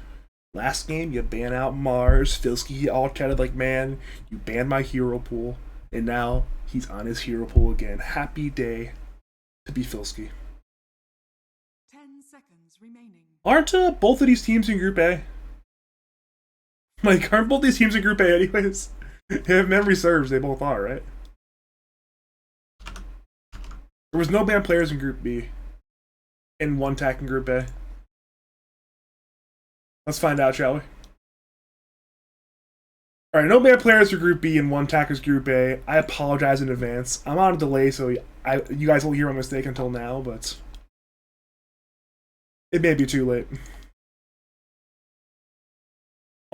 Last game, you ban out Mars. Filsky all chatted like, man, you banned my hero pool. And now he's on his hero pool again. Happy day to be Filsky. 10 seconds remaining. Aren't both of these teams in Group A? Aren't both these teams in Group A anyways? If memory serves, they both are, right? There was no banned players in Group B. And 1 tack in Group A. Let's find out, shall we? Alright, no banned players for Group B and 1 tackers Group A. I apologize in advance. I'm on a delay, so you guys won't hear my mistake until now, but it may be too late.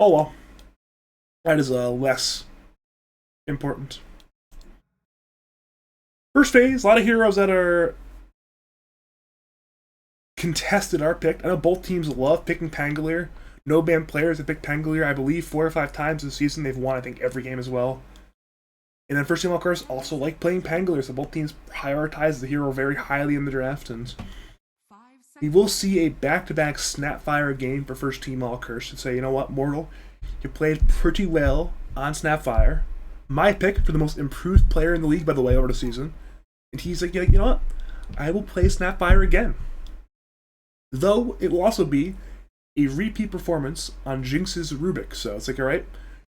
Oh well. That is less important. First phase, a lot of heroes that are contested are picked. I know both teams love picking Pangolier. No banned players have picked Pangolier, I believe, 4 or 5 times this season. They've won, I think, every game as well. And then first team all course also like playing Pangolier, so both teams prioritize the hero very highly in the draft, and we will see a back-to-back Snapfire game for first team all curse to say, you know what, Mortal, you played pretty well on Snapfire. My pick for the most improved player in the league, by the way, over the season. And he's like, you know what, I will play Snapfire again. Though it will also be a repeat performance on Jinx's Rubik. So it's like, alright,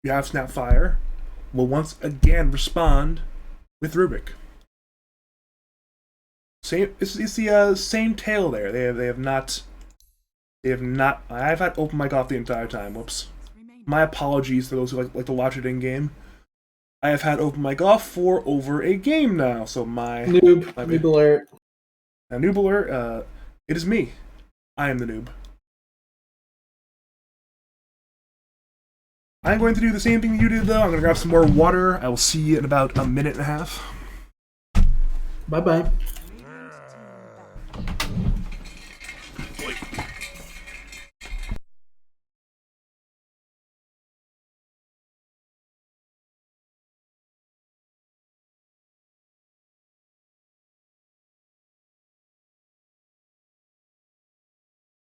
you have Snapfire, will once again respond with Rubik. It's the same tale there. They have not. I've had open mic off the entire time. Whoops. My apologies for those who like to watch it in game. I have had open mic off for over a game now. So noob alert. Now noob alert. It is me. I am the noob. I'm going to do the same thing you did, though. I'm going to grab some more water. I will see you in about a minute and a half. Bye-bye.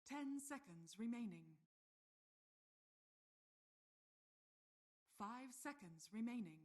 10 seconds remaining. 5 seconds remaining.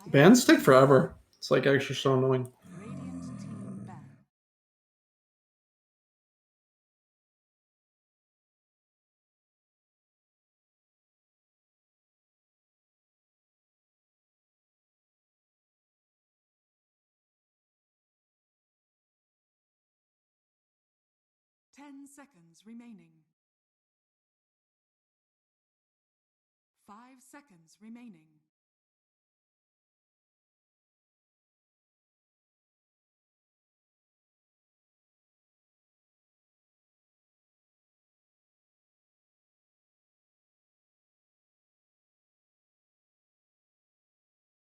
Bans take forever. It's like actually so annoying. Radiant team ban. Ten seconds remaining. 5 seconds remaining.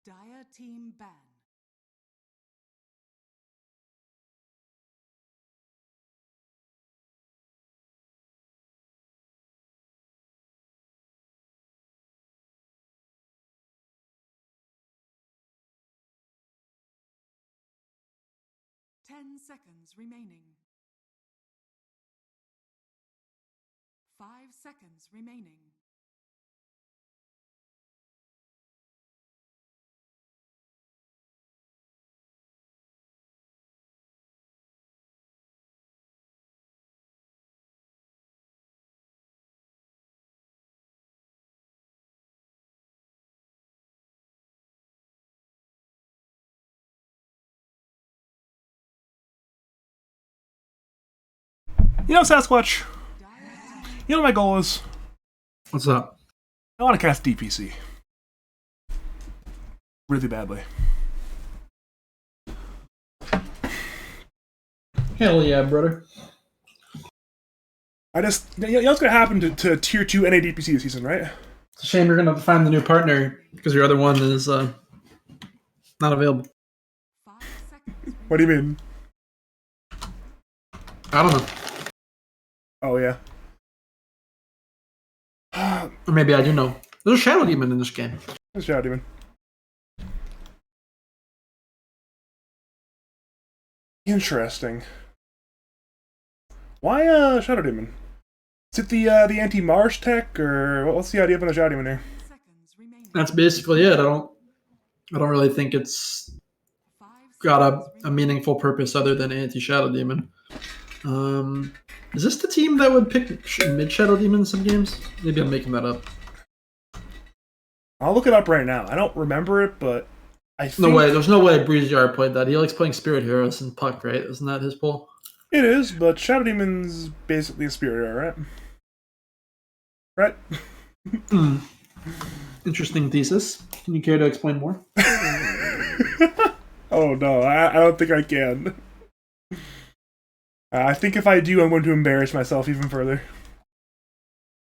Dire team ban. Ten seconds remaining. 5 seconds remaining. You know, Sasquatch, you know what my goal is? What's up? I want to cast DPC. Really badly. Hell yeah, brother. You know what's going to happen to Tier 2 NA DPC this season, right? It's a shame you're going to find the new partner because your other one is not available. 5 seconds. What do you mean? I don't know. Oh, yeah. Or maybe I do know. There's a Shadow Demon in this game. Let's Shadow Demon. Interesting. Why Shadow Demon? Is it the anti-Mars tech, or what's the idea behind the Shadow Demon here? Seconds remaining. That's basically it. I don't really think it's 5 got seconds a meaningful purpose other than anti-Shadow Demon. Is this the team that would pick mid-Shadow Demon in some games? Maybe I'm making that up. I'll look it up right now. I don't remember it, but I think... No way. There's no way Breezy Jar played that. He likes playing Spirit Heroes and Puck, right? Isn't that his pull? It is, but Shadow Demon's basically a spirit hero, right? Right? Interesting thesis. Can you care to explain more? Oh no, I don't think I can. I think if I do, I'm going to embarrass myself even further.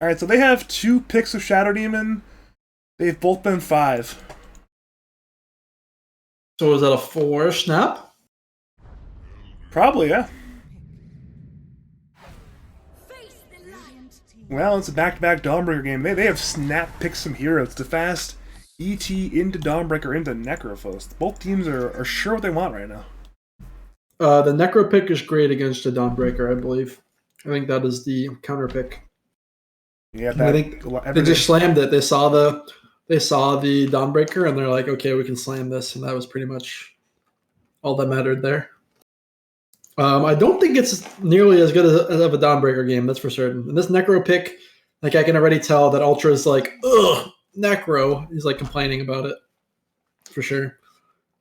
Alright, so they have 2 picks of Shadow Demon. They've both been 5. So is that a 4 snap? Probably, yeah. Radiant team. Well, it's a back-to-back Dawnbreaker game. They have snap picked some heroes to fast ET into Dawnbreaker into Necrophos. Both teams are sure what they want right now. The Necro pick is great against the Dawnbreaker, I believe. I think that is the counter pick. Yeah, And I think they just slammed it. They saw the Dawnbreaker, and they're like, okay, we can slam this, and that was pretty much all that mattered there. I don't think it's nearly as good as of a Dawnbreaker game, that's for certain. And this Necro pick, like I can already tell that Ultra's like, ugh, Necro. He's like complaining about it, for sure.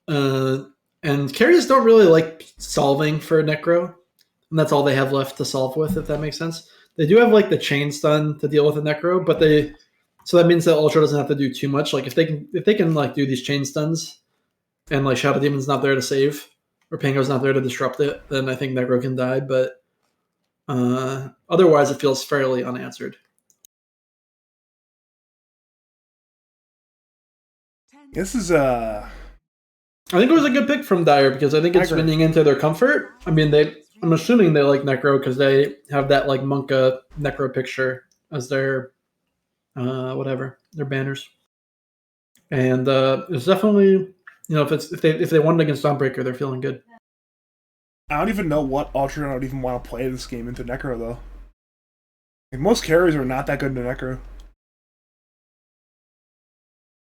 And carriers don't really like solving for Necro, and that's all they have left to solve with, if that makes sense. They do have like the chain stun to deal with a Necro, but so that means that Ultra doesn't have to do too much. Like if they can like do these chain stuns, and like Shadow Demon's not there to save, or Pango's not there to disrupt it, then I think Necro can die. But otherwise, it feels fairly unanswered. This is I think it was a good pick from Dire because I think it's winning into their comfort. I mean, I'm assuming they like Necro because they have that like Monka Necro picture as their their banners, and it's definitely if they won against Dawnbreaker, they're feeling good. I don't even know what Ultra I don't even want to play this game into Necro though. Like, most carries are not that good into Necro.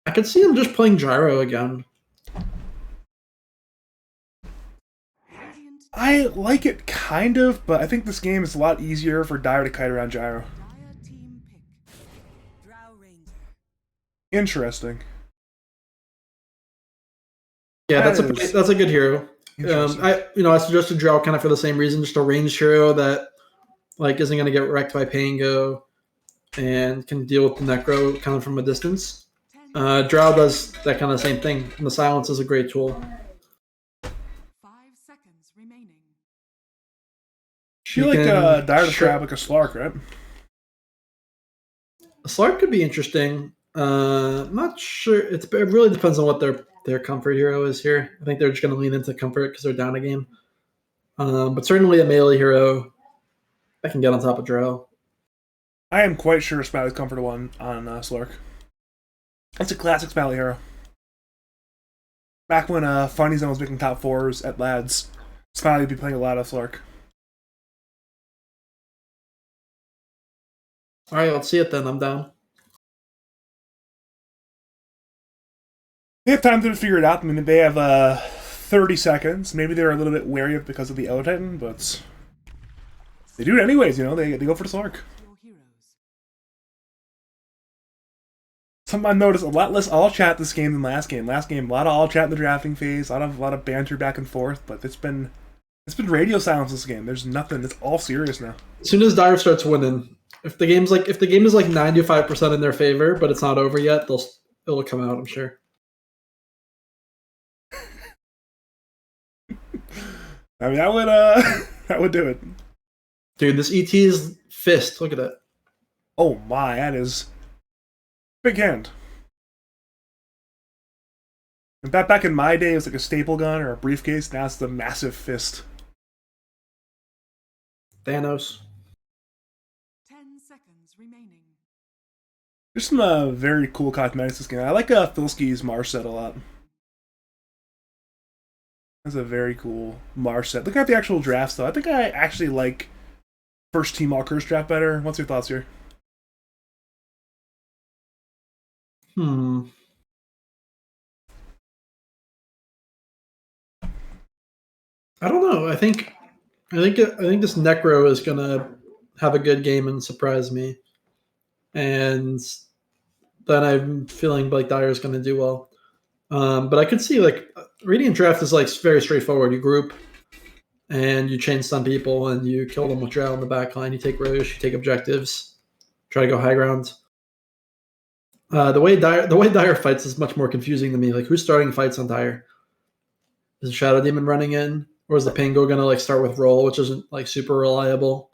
I could see him just playing Gyro again. I like it kind of, but I think this game is a lot easier for Dire to kite around Gyro. Interesting. Yeah, that's a good hero. I suggested Drow kind of for the same reason, just a ranged hero that like isn't going to get wrecked by Pango and can deal with the Necro kind of from a distance. Drow does that kind of same thing, and the silence is a great tool. 5 seconds remaining. You like Dire to trap like a Slark, right? A Slark could be interesting. Not sure. It really depends on what their comfort hero is here. I think they're just going to lean into comfort because they're down a game. But certainly a melee hero that can get on top of Drow. I am quite sure Smiley's comfortable on Slark. That's a classic Smiley hero. Back when Funny Zone was making top 4s at Lads, Smiley would be playing a lot of Slark. All right, let's see it then. I'm down. They have time to figure it out. I mean, they have 30 seconds. Maybe they're a little bit wary of because of the Titan, but they do it anyways, They go for the Slark. Something I noticed, a lot less all chat this game than last game. Last game, a lot of all chat in the drafting phase, a lot of banter back and forth, but it's been radio silence this game. There's nothing. It's all serious now. As soon as Dire starts winning, if the game is like 95% in their favor, but it's not over yet, it'll come out, I'm sure. I mean, that would do it. Dude, this ET's fist. Look at that. Oh my, that is big hand. And back in my day, it was like a staple gun or a briefcase. Now it's the massive fist. Thanos. 10 seconds remaining. There's some very cool cosmetics this game. I like Filski's Mars set a lot. That's a very cool Mars set. Looking at the actual drafts, though, I think I actually like first Team All Curse draft better. What's your thoughts here? I don't know. I think this Necro is gonna have a good game and surprise me, and then I'm feeling like Dire's gonna do well. But I could see like Radiant Draft is like very straightforward. You group and you chain stun people and you kill them with Drow in the backline. You take Roche, you take objectives, try to go high ground. The way Dire fights is much more confusing to me. Like, who's starting fights on Dire? Is the Shadow Demon running in, or is the Pango gonna like start with roll, which isn't like super reliable?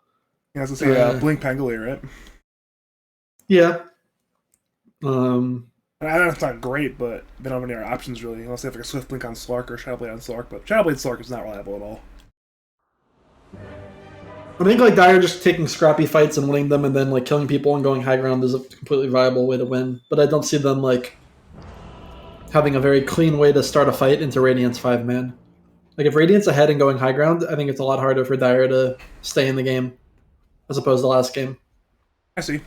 Yeah, I was gonna say Blink Pangolier, right? Yeah. I know it's not great, but they don't have any other options really, unless they have like a Swift Blink on Slark or Shadowblade on Slark. But Shadowblade Slark is not reliable at all. I think like Dire just taking scrappy fights and winning them, and then like killing people and going high ground is a completely viable way to win. But I don't see them like having a very clean way to start a fight into Radiant's 5-man. Like if Radiant's ahead and going high ground, I think it's a lot harder for Dire to stay in the game as opposed to last game. I see.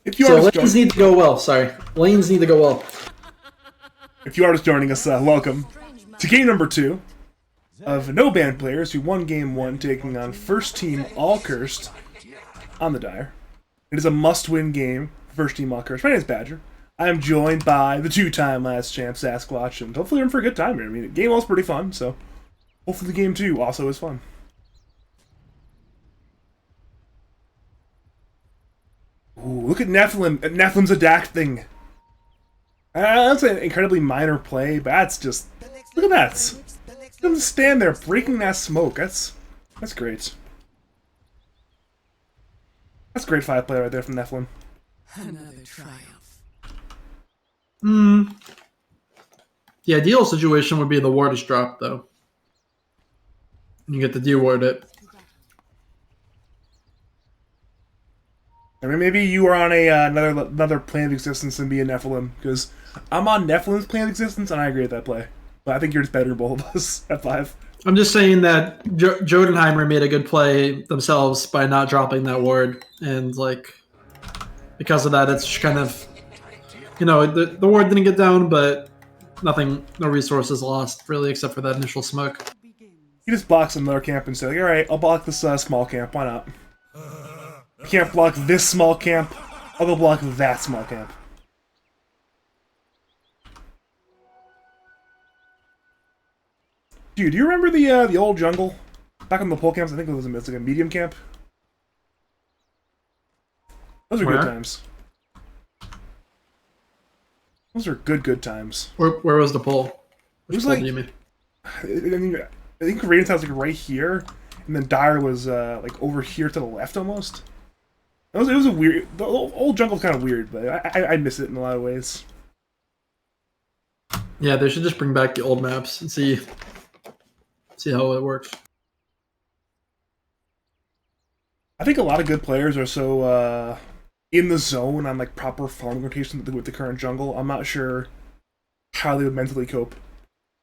If you So are just lanes need to go well. Sorry, lanes need to go well. If you are just joining us, welcome to game number 2 of no ban players who won game 1, taking on first team all cursed on the Dire. It is a must-win game for first team all cursed. My name is Badger. I am joined by the 2-time last champ Sasquatch, and hopefully we're in for a good time here. I mean, the game was pretty fun, so hopefully the game 2 also is fun. Ooh, look at Nephilim. Nephilim's adapting. That's an incredibly minor play, but that's just... Look at that. Look at him stand there, breaking that smoke. That's great. That's great 5 play right there from Nephilim. Another triumph. The ideal situation would be the ward is dropped, though. And you get to de-ward it. I mean, maybe you are on a another plane of existence than be a Nephilim, because I'm on Nephilim's plane of existence, and I agree with that play. But I think you're just better than both of us at 5. I'm just saying that Jotunheimer made a good play themselves by not dropping that ward, and like because of that, it's kind of the ward didn't get down, but no resources lost really, except for that initial smoke. He just blocks another camp and says, like, all right, I'll block this small camp. Why not? You can't block this small camp. I'll go block that small camp. Dude, do you remember the old jungle back on the pole camps? I think it was like a medium camp. Those are good times. Those are good times. Where was the pole? It was like, I think Radiant's house was like right here, and then Dire was like over here to the left almost. It was a weird. The old jungle's kind of weird, but I miss it in a lot of ways. Yeah, they should just bring back the old maps and see how it works. I think a lot of good players are so in the zone on like proper farming rotation with the current jungle. I'm not sure how they would mentally cope,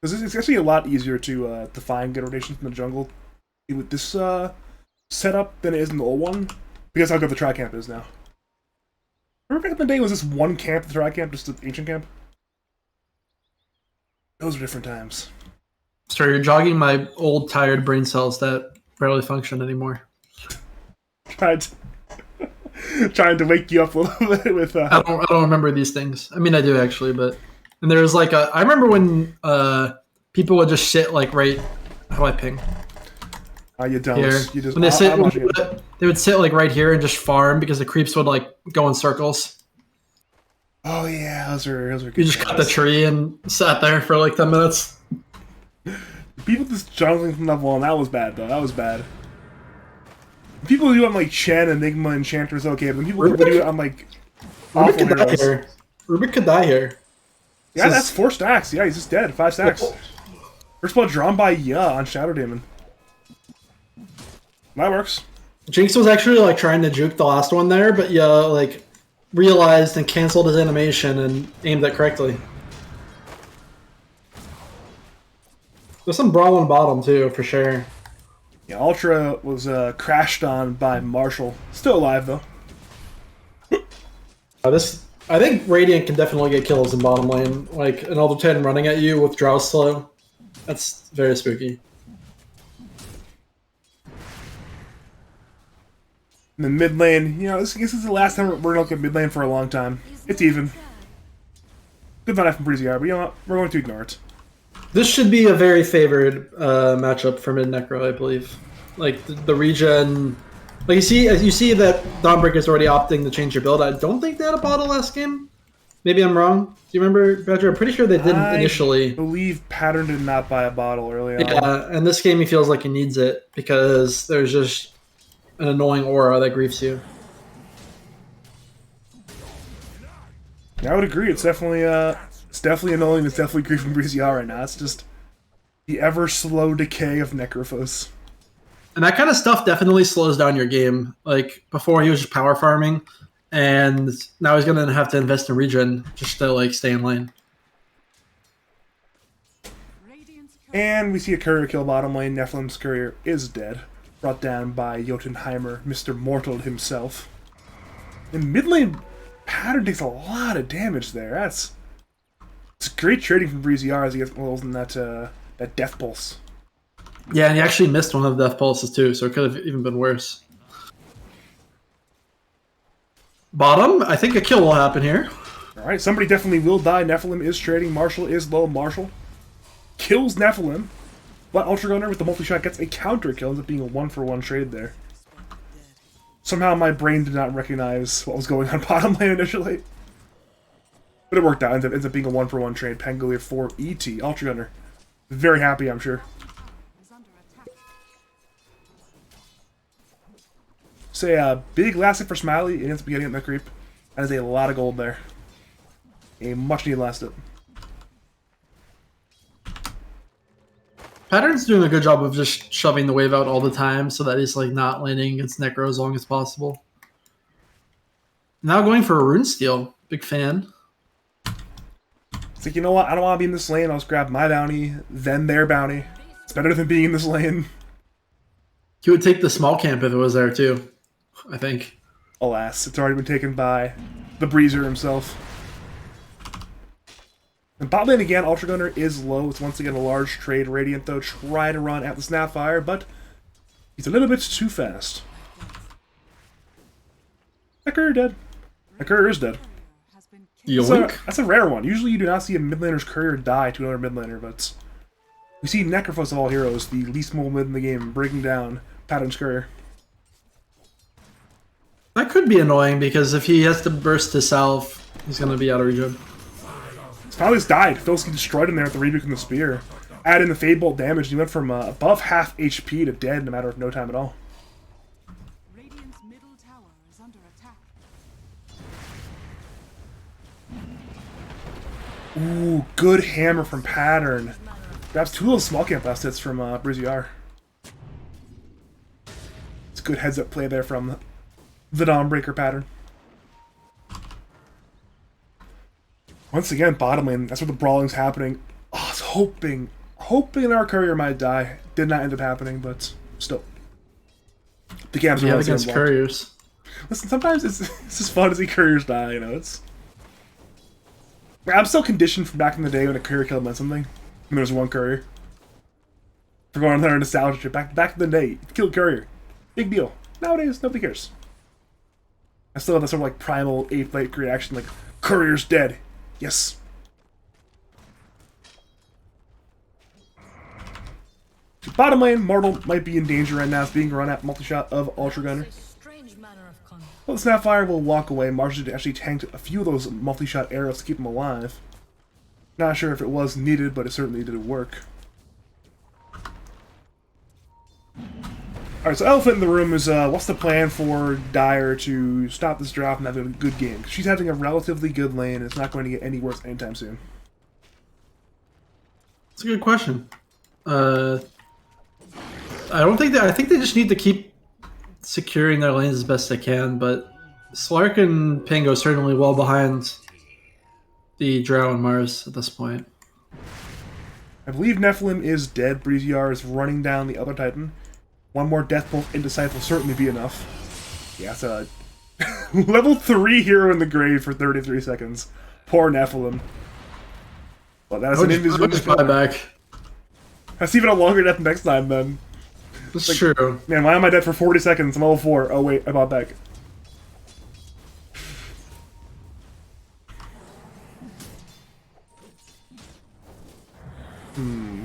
because it's actually a lot easier to find good rotations in the jungle with this setup than it is in the old one, because how good the tri camp is now. Remember back in the day, was this one camp, the tri camp, just an ancient camp? Those were different times. Sorry, you're jogging my old tired brain cells that barely function anymore. Trying to wake you up a little bit with. I don't remember these things. I mean, I do actually, but and there was like I remember when people would just sit like right. How do I ping? You don't. Here. You just. When they would sit like right here and just farm because the creeps would like go in circles. Oh yeah, those are good. You just cut the tree and sat there for like 10 minutes. People just jungling from level 1, that was bad though. That was bad. People do it on like Chen, Enigma, Enchantress, okay, but people do it on like Rubik could die here. Rubik could die here. Yeah, that's 4 stacks. Yeah, he's just dead. 5 stacks. First blood drawn by on Shadow Demon. That works. Jinx was actually like trying to juke the last one there, but like realized and canceled his animation and aimed it correctly. There's some brawl on bottom too, for sure. Yeah, Ultra was crashed on by Marshall. Still alive though. I think Radiant can definitely get kills in bottom lane. Like an Elder Titan running at you with Drow slow. That's very spooky. And then mid lane, this is the last time we're gonna look at mid lane for a long time. It's even. Good fight from Breezy but you know what? We're going to ignore it. This should be a very favored matchup for mid Necro, I believe. Like the regen, like you see that Dawnbreaker is already opting to change your build. I don't think they had a bottle last game. Maybe I'm wrong. Do you remember, Badger? I'm pretty sure they didn't initially. I believe Pattern did not buy a bottle early on. Yeah, and this game he feels like he needs it because there's just an annoying aura that griefs you. Yeah, I would agree. It's definitely annoying. It's definitely griefing Breezy right now. It's just the ever slow decay of Necrophos. And that kind of stuff definitely slows down your game. Like before, he was just power farming, and now he's gonna have to invest in regen just to like stay in lane. And we see a courier kill bottom lane. Nephilim's courier is dead, brought down by Jotunheimer, Mr. Mortal himself. In mid lane, Pattern takes a lot of damage there. It's great trading from Breezy R as he gets rolls in that Death Pulse. Yeah, and he actually missed one of the death pulses too, so it could have even been worse. Bottom, I think a kill will happen here. Alright, somebody definitely will die. Nephilim is trading. Marshall is low. Marshall kills Nephilim. But Ultra Gunner with the multi-shot gets a counter kill. Ends up being a 1-for-1 trade there. Somehow my brain did not recognize what was going on bottom lane initially. But it worked out. Ends up being a 1-for-1 trade. Pangolier for ET. Ultra Gunner. Very happy, I'm sure. Say a big last hit for Smiley. It ends up getting it in the creep. That is a lot of gold there. A much needed last hit. Pattern's doing a good job of just shoving the wave out all the time so that he's like not landing against Necro as long as possible. Now going for a rune steal. Big fan. It's like, you know what? I don't want to be in this lane. I'll just grab my bounty, then their bounty. It's better than being in this lane. He would take the small camp if it was there too, I think. Alas, it's already been taken by the Breezer himself. And bot lane again, Ultra Gunner is low. It's once again a large trade. Radiant, though, try to run at the Snapfire, but he's a little bit too fast. That courier dead. That courier is dead. Yoink. That's a rare one. Usually you do not see a mid laner's courier die to another mid laner, but we see Necrophos of all heroes, the least mobile mid in the game, breaking down Pattern's courier. That could be annoying because if he has to burst to self, he's going to be out of regen. Smiley's died. Filsky destroyed him there with the Rebuke and the Spear. Add in the Fade Bolt damage, and he went from above half HP to dead in a matter of no time at all. Radiant's middle tower is under attack. Ooh, good hammer from Pattern. Grabs two little small camp last hits from Breezy R. It's a good heads up play there from the Dawnbreaker Pattern. Once again, bottom lane, that's where the brawling's happening. Oh, I was hoping our courier might die. Did not end up happening, but still. The gaps are against couriers. Listen, sometimes it's as fun to see couriers die, you know, it's... I'm still conditioned from back in the day when a courier killed meant something. And there was one courier. For going on there nostalgia trip. Back in the day, you killed courier. Big deal. Nowadays, nobody cares. I still have that sort of like primal 8th late reaction, like, courier's dead. Yes. Bottom lane, Mortal might be in danger right now. It's being run at multi-shot of Ultra Gunner. Well, the Snapfire will walk away. Marshall actually tanked a few of those multi-shot arrows to keep him alive. Not sure if it was needed, but it certainly did work. Alright, so elephant in the room is, what's the plan for Dire to stop this drop and have a good game? She's having a relatively good lane, and it's not going to get any worse anytime soon. That's a good question. I think they just need to keep securing their lanes as best they can, but Slark and Pingo certainly well behind the Drow and Mars at this point. I believe Nephilim is dead. Breezy R is running down the other Titan. One more Death Bolt into Scythe will certainly be enough. Yeah, it's a level 3 hero in the grave for 33 seconds. Poor Nephilim. Well, that's an invisible back. That's even a longer death next time, then. That's true. Man, why am I dead for 40 seconds? I'm level 4. Oh, wait, I bought back.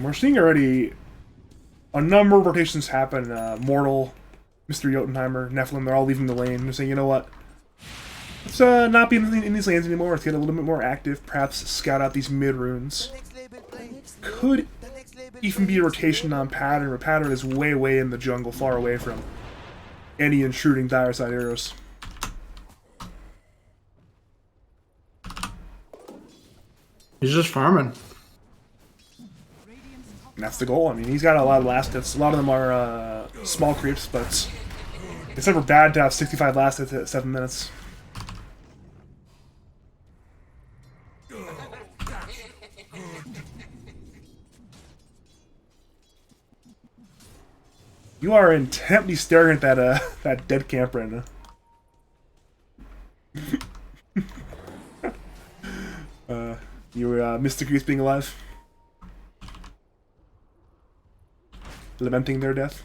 We're seeing already a number of rotations happen. Mortal, Mr. Jotunheimer, Nephilim, they're all leaving the lane. They're saying, you know what? Let's not be in these lanes anymore. Let's get a little bit more active. Perhaps scout out these mid runes. Could even be a rotation on Pattern, but Pattern is way in the jungle, far away from any intruding Dire side arrows. He's just farming. And that's the goal. I mean, he's got a lot of last hits. A lot of them are small creeps, but it's never bad to have 65 last hits at 7 minutes. You are intently staring at that that dead camp right now. Mystic Grease being alive. Lamenting their death.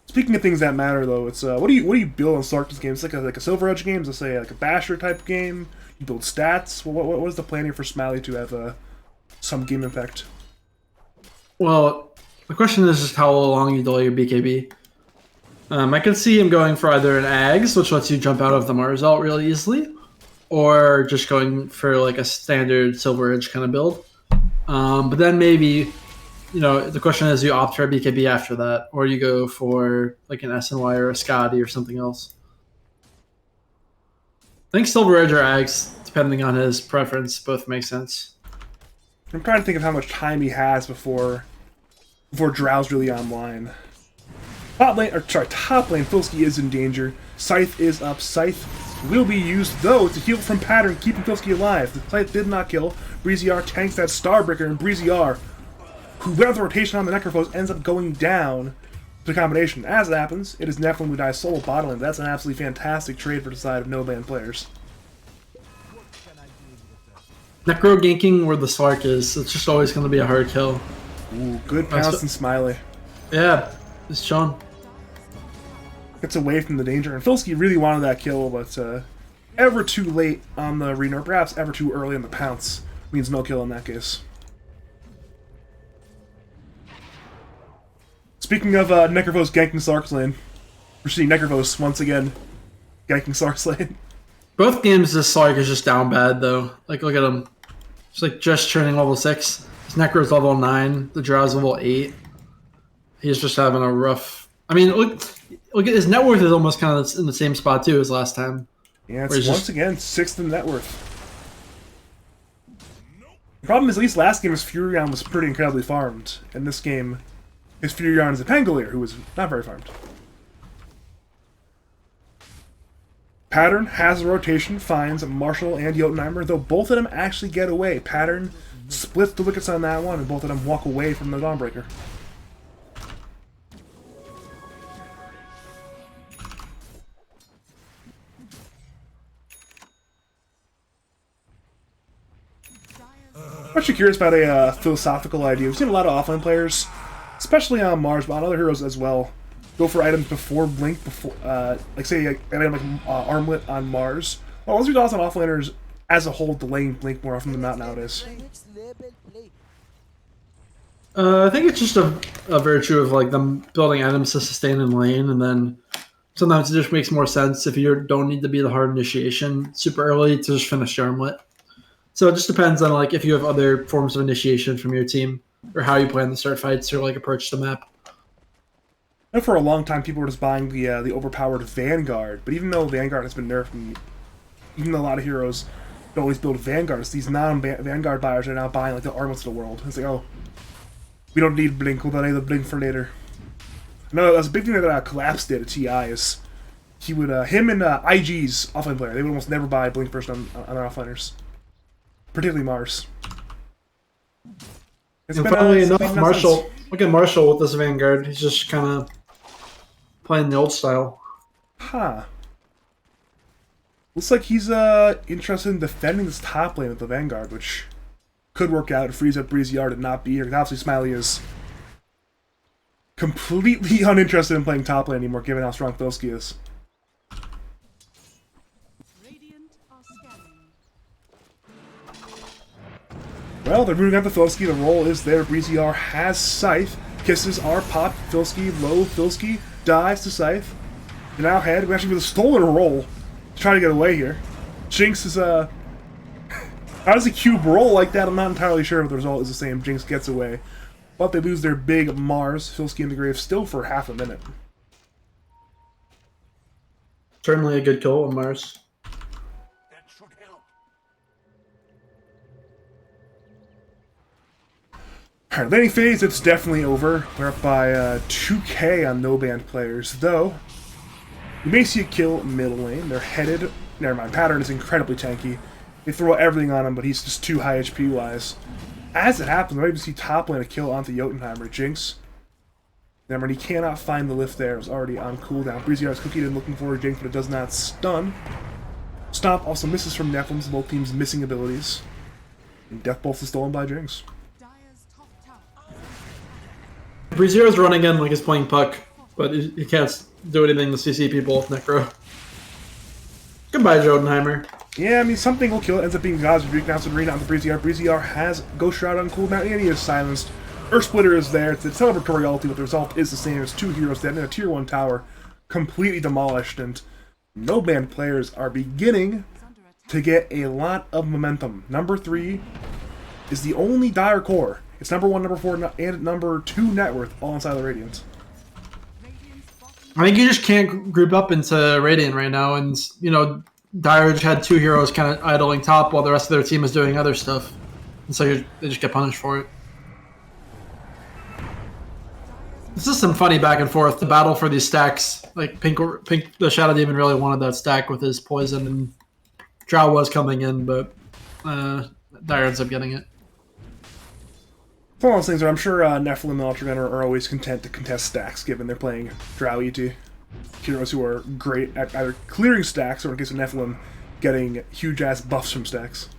Speaking of things that matter, though, it's what do you build on Sark's game? It's like a Silver Edge game. Let's say like a Basher type game. You build stats. What is the plan here for Smiley to have some game impact? Well, the question is just how long you delay your BKB. I could see him going for either an Ags, which lets you jump out of the Mars ult really easily, or just going for like a standard Silver Edge kind of build. But then maybe, the question is, you opt for a BKB after that, or you go for like an SNY or a Scotty or something else. I think Silver Edge or Ags, depending on his preference, both make sense. I'm trying to think of how much time he has before Drow's really online. Top lane, Filski is in danger. Scythe is up. Scythe will be used, though, to heal from Pattern, keeping Filski alive. The Scythe did not kill. Breezy R tanks that Starbreaker, and Breezy R, who went with the rotation on the Necrophos, ends up going down to the combination. As it happens, it is Nephilim who dies solo bot lane. That's an absolutely fantastic trade for the side of no-ban players. Necro ganking where the Slark is, it's just always going to be a hard kill. Ooh, good pounce and Smiley. Yeah, it's Sean. Gets away from the danger, and Filski really wanted that kill, but ever too late on the arena, or perhaps ever too early on the pounce. Means no kill in that case. Speaking of Necrophos ganking Sark's lane, we're seeing Necrophos once again ganking Sark's lane. Both games this Slark is just down bad though. Like, look at him. It's like just turning level 6. His Necro's level 9, the Drow's level 8. He's just having a rough... I mean, look at his net worth is almost kind of in the same spot too as last time. Yeah, it's once again 6th in net worth. The problem is, at least last game, his Furion was pretty incredibly farmed. And this game, his Furion is a Pangolier, who was not very farmed. Pattern has a rotation, finds Marshall and Jotunheimer, though both of them actually get away. Pattern splits the wickets on that one, and both of them walk away from the Dawnbreaker. I'm actually curious about a philosophical idea. We've seen a lot of offline players, especially on Mars, but on other heroes as well, go for items before Blink, like say an item like Armlet on Mars. Well, what's your thoughts on offlaners as a whole delaying Blink more often than not nowadays? I think it's just a virtue of like them building items to sustain in lane, and then sometimes it just makes more sense if you don't need to be the hard initiation super early to just finish your Armlet. So it just depends on like if you have other forms of initiation from your team, or how you plan to start fights or like approach the map. I know for a long time people were just buying the overpowered Vanguard, but even though Vanguard has been nerfed, and even though a lot of heroes don't always build Vanguards, these non-Vanguard buyers are now buying like the Armlets of the world. It's like, oh, we don't need Blink, we'll delay the Blink for later. No, that's a big thing that Collapse did at TI is he would him and IG's offline player, they would almost never buy Blink first on their offliners. Particularly Mars. Funnily enough, Marshall. Look at Marshall with this Vanguard. He's just kind of playing the old style. Huh. Looks like he's interested in defending this top lane with the Vanguard, which could work out. Freeze up Breezy R to not be here. Obviously, Smiley is completely uninterested in playing top lane anymore, given how strong Filski is. Well, they're moving up to Filski. The roll is there. Breezy R has Scythe. Kisses are popped. Filski low. Filski dives to Scythe. And now head. We actually with a stolen roll to try to get away here. Jinx is how does a cube roll like that? I'm not entirely sure if the result is the same. Jinx gets away. But they lose their big Mars. Filski in the grave still for half a minute. Certainly a good kill on Mars. Alright, laning phase, it's definitely over. We're up by 2k on no-band players, though you may see a kill middle lane. They're headed... Never mind, Pattern is incredibly tanky. They throw everything on him, but he's just too high HP-wise. As it happens, we're able to see top lane a kill onto Jotunheimer. Jinx. Never mind, he cannot find the lift there. It was already on cooldown. Breezy R is cooking and looking for Jinx, but it does not stun. Stomp also misses from Nephilim's, both teams missing abilities. And Death Pulse is stolen by Jinx. Dire's top tower. Brazier is running in like he's playing puck, but he can't do anything to CC people with Necro. Goodbye, Jotunheimer. Yeah, I mean, something will kill it. Ends up being God's Rebuke. Now it's Arena on the Brazier. Brazier has Ghost Shroud on cooldown, and he is silenced. Earth Splitter is there. It's a celebratory ulti, but the result is the same. It's 2 heroes dead in a tier 1 tower, completely demolished, and no band players are beginning to get a lot of momentum. Number 3 is the only Dire core. It's number 1, number 4, and number 2 net worth, all inside the Radiant. I think you just can't group up into Radiant right now, and you know, Dire just had 2 heroes kind of idling top while the rest of their team is doing other stuff, and so they just get punished for it. This is some funny back and forth. The battle for these stacks, like Pink, the Shadow Demon really wanted that stack with his poison, and Drow was coming in, but Dire ends up getting it. It's one of those things where I'm sure Nephilim and Ultra Gunner are always content to contest stacks, given they're playing Drow ET. Heroes who are great at either clearing stacks, or in case of Nephilim, getting huge-ass buffs from stacks.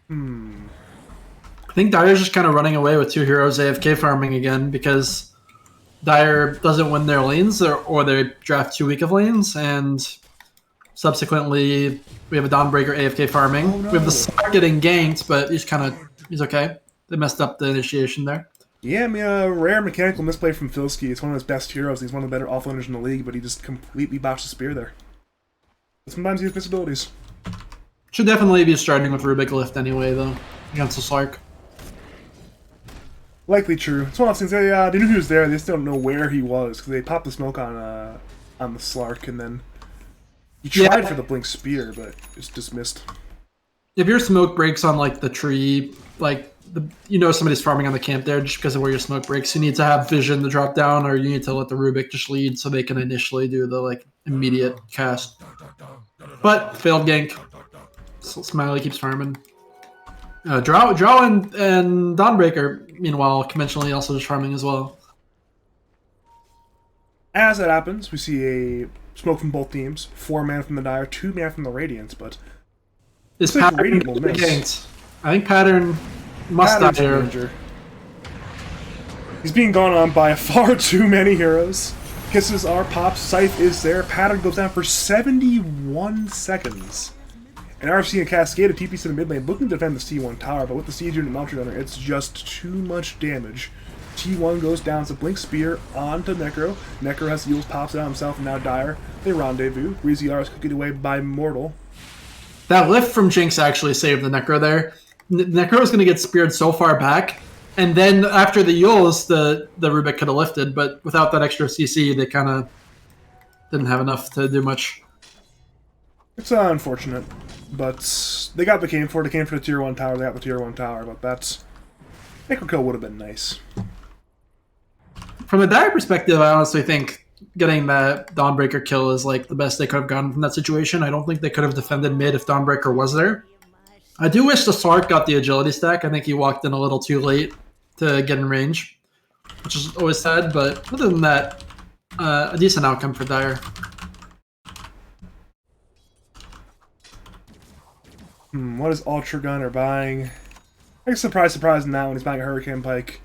I think Dire's just kind of running away with 2 heroes AFK farming again, because Dire doesn't win their lanes, or they draft too weak of lanes, and subsequently we have a Dawnbreaker AFK farming. Oh, no. We have the Slark getting ganked, but he's okay. They messed up the initiation there. Yeah, I mean, a rare mechanical misplay from Filsky. It's one of his best heroes. He's one of the better offlaners in the league, but he just completely botched the spear there. But sometimes he has disabilities. Should definitely be starting with Rubik Lift anyway, though, against the Slark. Likely true. It's one of those things. They knew he was there. They just don't know where he was because they popped the smoke on the Slark, and then he tried for the blink spear, but it's dismissed. If your smoke breaks on like the tree, like you know somebody's farming on the camp there just because of where your smoke breaks, you need to have vision to drop down, or you need to let the Rubik just lead so they can initially do the like immediate cast. But failed gank. So Smiley keeps farming. Drow and Dawnbreaker, meanwhile, conventionally also just farming as well. As that happens, we see a smoke from both teams. 4 mana from the Dire, 2 mana from the Radiance, but Is like Pattern Radiant will miss. ganked? I think Pattern must die here. Danger. He's being gone on by far too many heroes. Kisses are popped, Scythe is there, Pattern goes down for 71 seconds. And RFC and Cascade of TPs to the mid lane, looking to defend the T1 tower, but with the Siege Unit and Ultra Gunner, it's just too much damage. T1 goes down, so Blink Spear onto Necro. Necro has heals, pops it out himself, and now Dire. They rendezvous. Breezy R is cookied away by Mortal. That lift from Jinx actually saved the Necro there. Necro was going to get speared so far back, and then after the Yules, the Rubik could have lifted, but without that extra CC, they kind of didn't have enough to do much. It's unfortunate, but they got the game for it. They came for the tier 1 tower, they got the tier 1 tower, but that's... Necro kill would have been nice. From a Dire perspective, I honestly think getting that Dawnbreaker kill is like the best they could have gotten from that situation. I don't think they could have defended mid if Dawnbreaker was there. I do wish the Slark got the agility stack. I think he walked in a little too late to get in range, which is always sad, but other than that, a decent outcome for Dire. What is Ultra Gunner buying? I guess surprise in that one, he's buying a Hurricane Pike.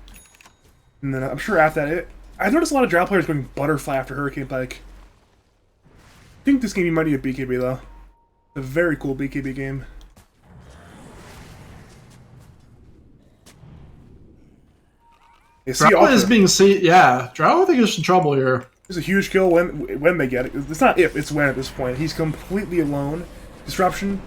And then I'm sure after that, I noticed a lot of Drow players going Butterfly after Hurricane Pike. I think this game might need a BKB though. A very cool BKB game. Drow is being seen, yeah. Drow I think is in trouble here. There's a huge kill when they get it. It's not if, it's when at this point. He's completely alone. Disruption.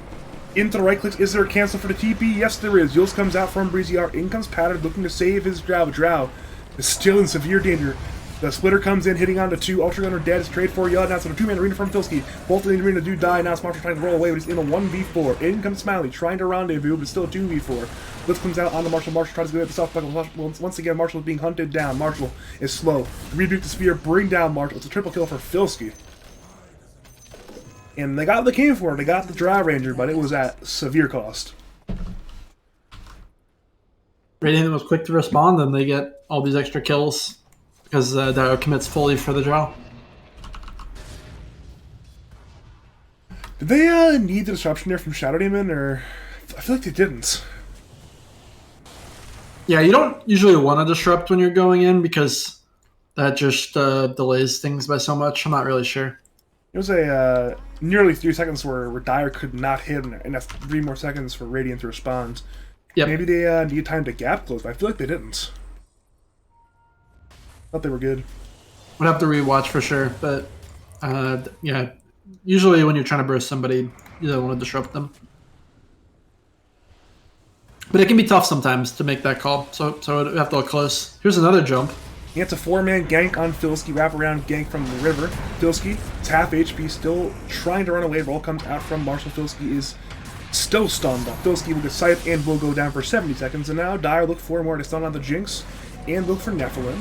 Into the right clicks. Is there a cancel for the TP? Yes, there is. Yules comes out from Breezy R. In comes Pattern looking to save his Drow. Drow is still in severe danger. The splitter comes in, hitting onto 2. Ultra Gunner dead. It's trade for Yud. Now it's on a 2-man arena from Filsky. Both in the arena do die. Now Smart's trying to roll away, but he's in a 1v4. In comes Smiley, trying to rendezvous, but still a 2v4. Blitz comes out onto Marshall. Marshall tries to go at the south buckle. Once again, Marshall is being hunted down. Marshall is slow. Rebuke the spear, bring down Marshall. It's a triple kill for Filsky. And they got what they came for. They got the Drow Ranger, but it was at severe cost. Radiant was quick to respond, and they get all these extra kills. because Dio commits fully for the draw. Did they need the disruption there from Shadow Demon, or I feel like they didn't. Yeah, you don't usually want to disrupt when you're going in because that just delays things by so much. I'm not really sure. It was a nearly 3 seconds where Dire could not hit, and that's 3 more seconds for Radiant to respond. Yep. Maybe they need time to gap close, but I feel like they didn't. Thought they were good. Would have to rewatch for sure, but yeah, usually when you're trying to burst somebody, you don't want to disrupt them. But it can be tough sometimes to make that call, so you have to look close. Here's another jump. He gets a 4-man gank on Filski, wraparound gank from the river. Filski, it's half HP, still trying to run away. Roll comes out from Marshall. Filski is still stunned. Filski with the scythe and will go down for 70 seconds. And now Dire look for more to stun on the Jinx and look for Nephilim.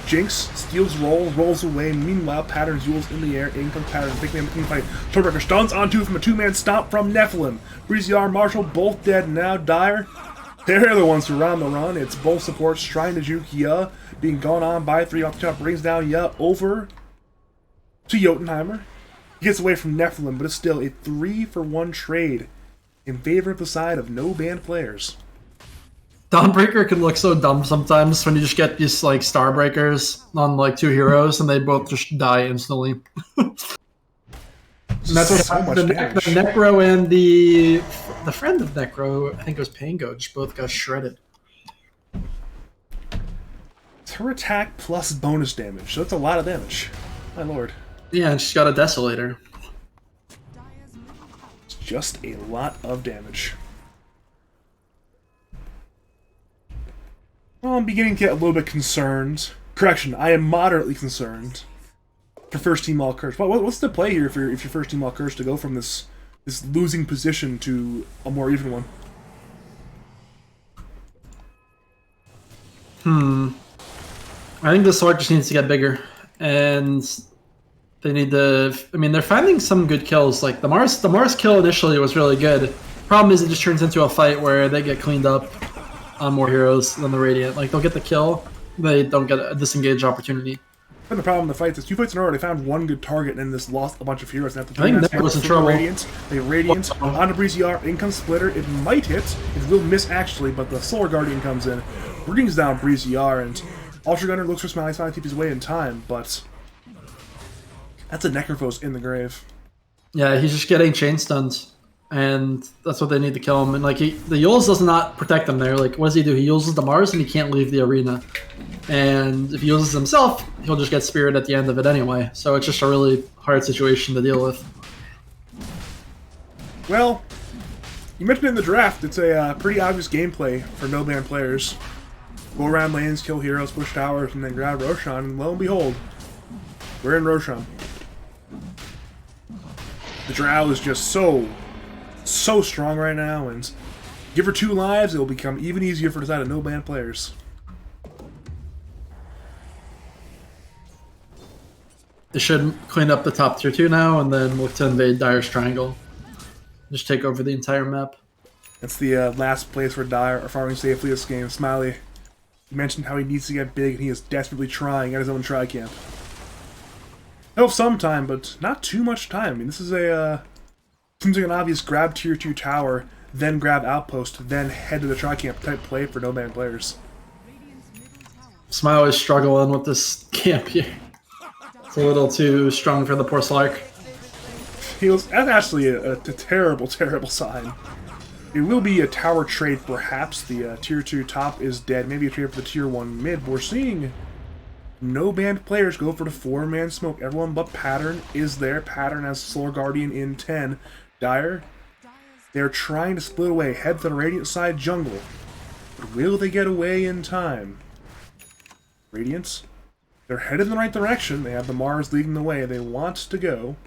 Jinx steals roll, rolls away. Meanwhile, Pattern Zules in the air. In comes Pattern. Big man team fight. Toadbreaker stuns onto from a 2-man stomp from Nephilim. Breezy Marshall both dead now. Dire, they're the ones who are on the run. It's both supports trying to juke Ya. Being gone on by 3 off the top. Brings down Ya over to Jotunheimer. He gets away from Nephilim, but it's still a 3-for-1 trade in favor of the side of no banned players. Dawnbreaker can look so dumb sometimes when you just get these like Starbreakers on like 2 heroes and they both just die instantly. And that's what So much the damage. Necro and the friend of Necro, I think it was Pango, just both got shredded. It's her attack plus bonus damage, so that's a lot of damage. My lord. Yeah, and she's got a Desolator. Dire's middle tower It's just a lot of damage. Well, I'm beginning to get a little bit concerned. Correction, I am moderately concerned for first team all curse. What's the play here if you're first team all curse to go from this losing position to a more even one? I think the sword just needs to get bigger, and they need to. I mean, they're finding some good kills. Like the Mars kill initially was really good. Problem is, it just turns into a fight where they get cleaned up on more heroes than the Radiant. Like they'll get the kill, they don't get a disengage opportunity. And the problem in the fights is 2 fights in a row, they found one good target and then just lost a bunch of heroes. And after I think that was in trouble. Radiant, they Radiant onto Breezy R, in comes Splitter. It might hit, it will miss actually, but the Solar Guardian comes in, brings down Breezy R, and Ultra Gunner looks for Smiley to keep his way in time, but that's a Necrophos in the grave. Yeah, he's just getting chain stunned, and that's what they need to kill him. And like the Yules does not protect him there. Like what does he do? He uses the Mars and he can't leave the arena. And if he uses himself, he'll just get speared at the end of it anyway. So it's just a really hard situation to deal with. Well, you mentioned it in the draft, it's a pretty obvious gameplay for no-ban players. Go around lanes, kill heroes, push towers, and then grab Roshan, and lo and behold, we're in Roshan. The Drow is just so strong right now, and give her 2 lives, it will become even easier for the side of no-ban players. They should clean up the top tier 2 now, and then look to invade Dire's Triangle. Just take over the entire map. That's the last place where Dire are farming safely this game. Smiley, he mentioned how he needs to get big, and he is desperately trying at his own tri-camp. He'll have some time, but not too much time. I mean, this is seems like an obvious grab tier 2 tower, then grab outpost, then head to the tri-camp type play for no-ban players. Radiant's middle tower Smile is struggling with this camp here. It's a little too strong for the poor Slark. That's actually a terrible, terrible sign. It will be a tower trade, perhaps. The tier 2 top is dead. Maybe a trade for the tier 1 mid. But we're seeing no banned players go for the 4-man smoke. Everyone but Pattern is there. Pattern has Solar Guardian in 10. Dire, they're trying to split away. Head to the Radiant side jungle. But will they get away in time? Radiance, they're headed in the right direction. They have the Mars leading the way. They want to go.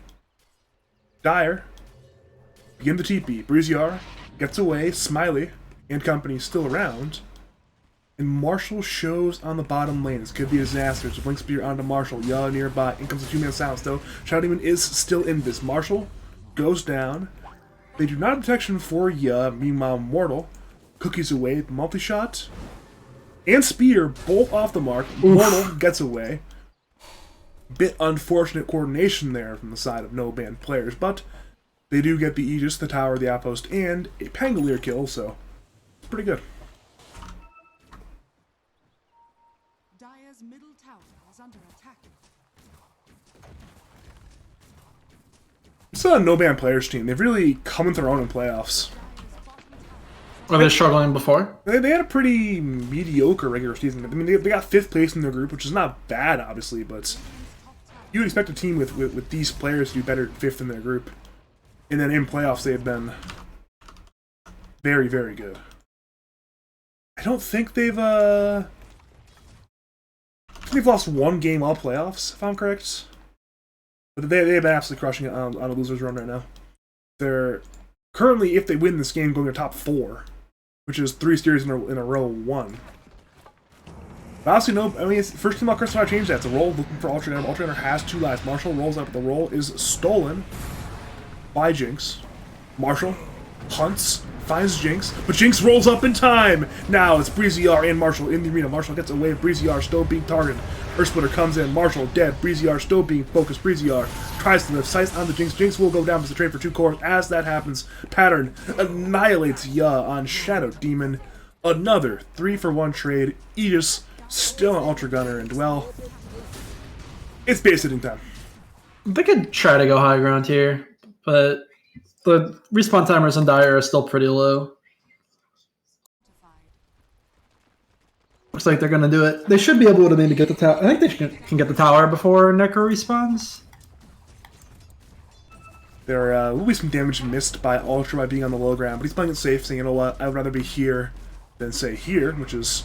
Dire, begin the TP. Breeziar gets away. Smiley and company still around. And Marshall shows on the bottom lane. This could be a disaster. So Blink Spear onto Marshall. Ya nearby. In comes the 2-man silence though. Shadow Demon is still in this. Marshall goes down. They do not have detection for Ya. Meanwhile, Mortal cookies away. Multi-shot. and Spear both off the mark. Mortal gets away. Bit unfortunate coordination there from the side of no band players, but they do get the Aegis, the Tower, the Outpost, and a Pangolier kill, so it's pretty good. Dire's middle tower is under attack. It's a no band players team. They've really come into their own in playoffs. Were they struggling before? They had a pretty mediocre regular season. I mean, they got 5th place in their group, which is not bad, obviously, but you would expect a team with these players to do better 5th in their group. And then in playoffs, they've been very, very good. I don't think they've lost one game all playoffs, if I'm correct. But they've been absolutely crushing it on a loser's run right now. They're currently, if they win this game, going to top 4, which is 3 series in a row won. But honestly, no. I mean, it's first team all Crystal changed that. It's a roll looking for Ultra Gunner. Ultra Gunner has 2 lives. Marshall rolls up, but the roll is stolen by Jinx. Marshall hunts, finds Jinx, but Jinx rolls up in time! Now it's Breezy-R and Marshall in the arena. Marshall gets away, Breezy-R still being targeted. Earth Splitter comes in, Marshall dead, Breezy-R still being focused. Breezy-R tries to lift, sights on the Jinx. Jinx will go down as the trade for 2 cores. As that happens, Pattern annihilates Ya on Shadow Demon. Another 3-for-1 trade. Aegis still an Ultra Gunner, and well, it's base hitting time. They could try to go high ground here, but the respawn timers on Dire are still pretty low. Looks like they're going to do it. They should be able to maybe get the tower. I think they can get the tower before Necro respawns. There will be some damage missed by Ultra by being on the low ground, but he's playing it safe, saying, you know what, I would rather be here than, say, here, which is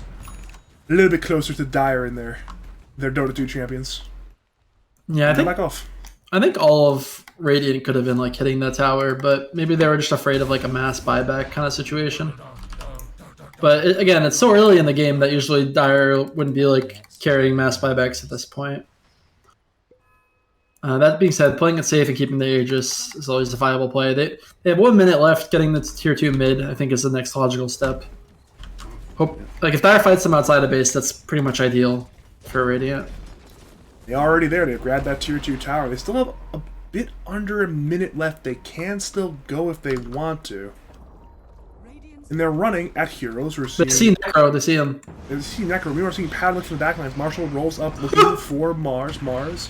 a little bit closer to Dire in their Dota 2 champions. Yeah, I think back off. I think all of Radiant could have been like hitting the tower, but maybe they were just afraid of like a mass buyback kind of situation. But again, it's so early in the game that usually Dire wouldn't be like carrying mass buybacks at this point. That being said, playing it safe and keeping the Aegis is always a viable play. They have 1 minute left. Getting the tier 2 mid, I think, is the next logical step. Hope like if Dire fights them outside of base, that's pretty much ideal for Radiant. They're already there. They've grabbed that tier 2 tower. They still have a bit under a minute left. They can still go if they want to. And they're running at heroes. We're seeing, They see Necro. They see him. They see Necro. We are seeing Pad look from the backlines. Marshall rolls up looking for Mars. Mars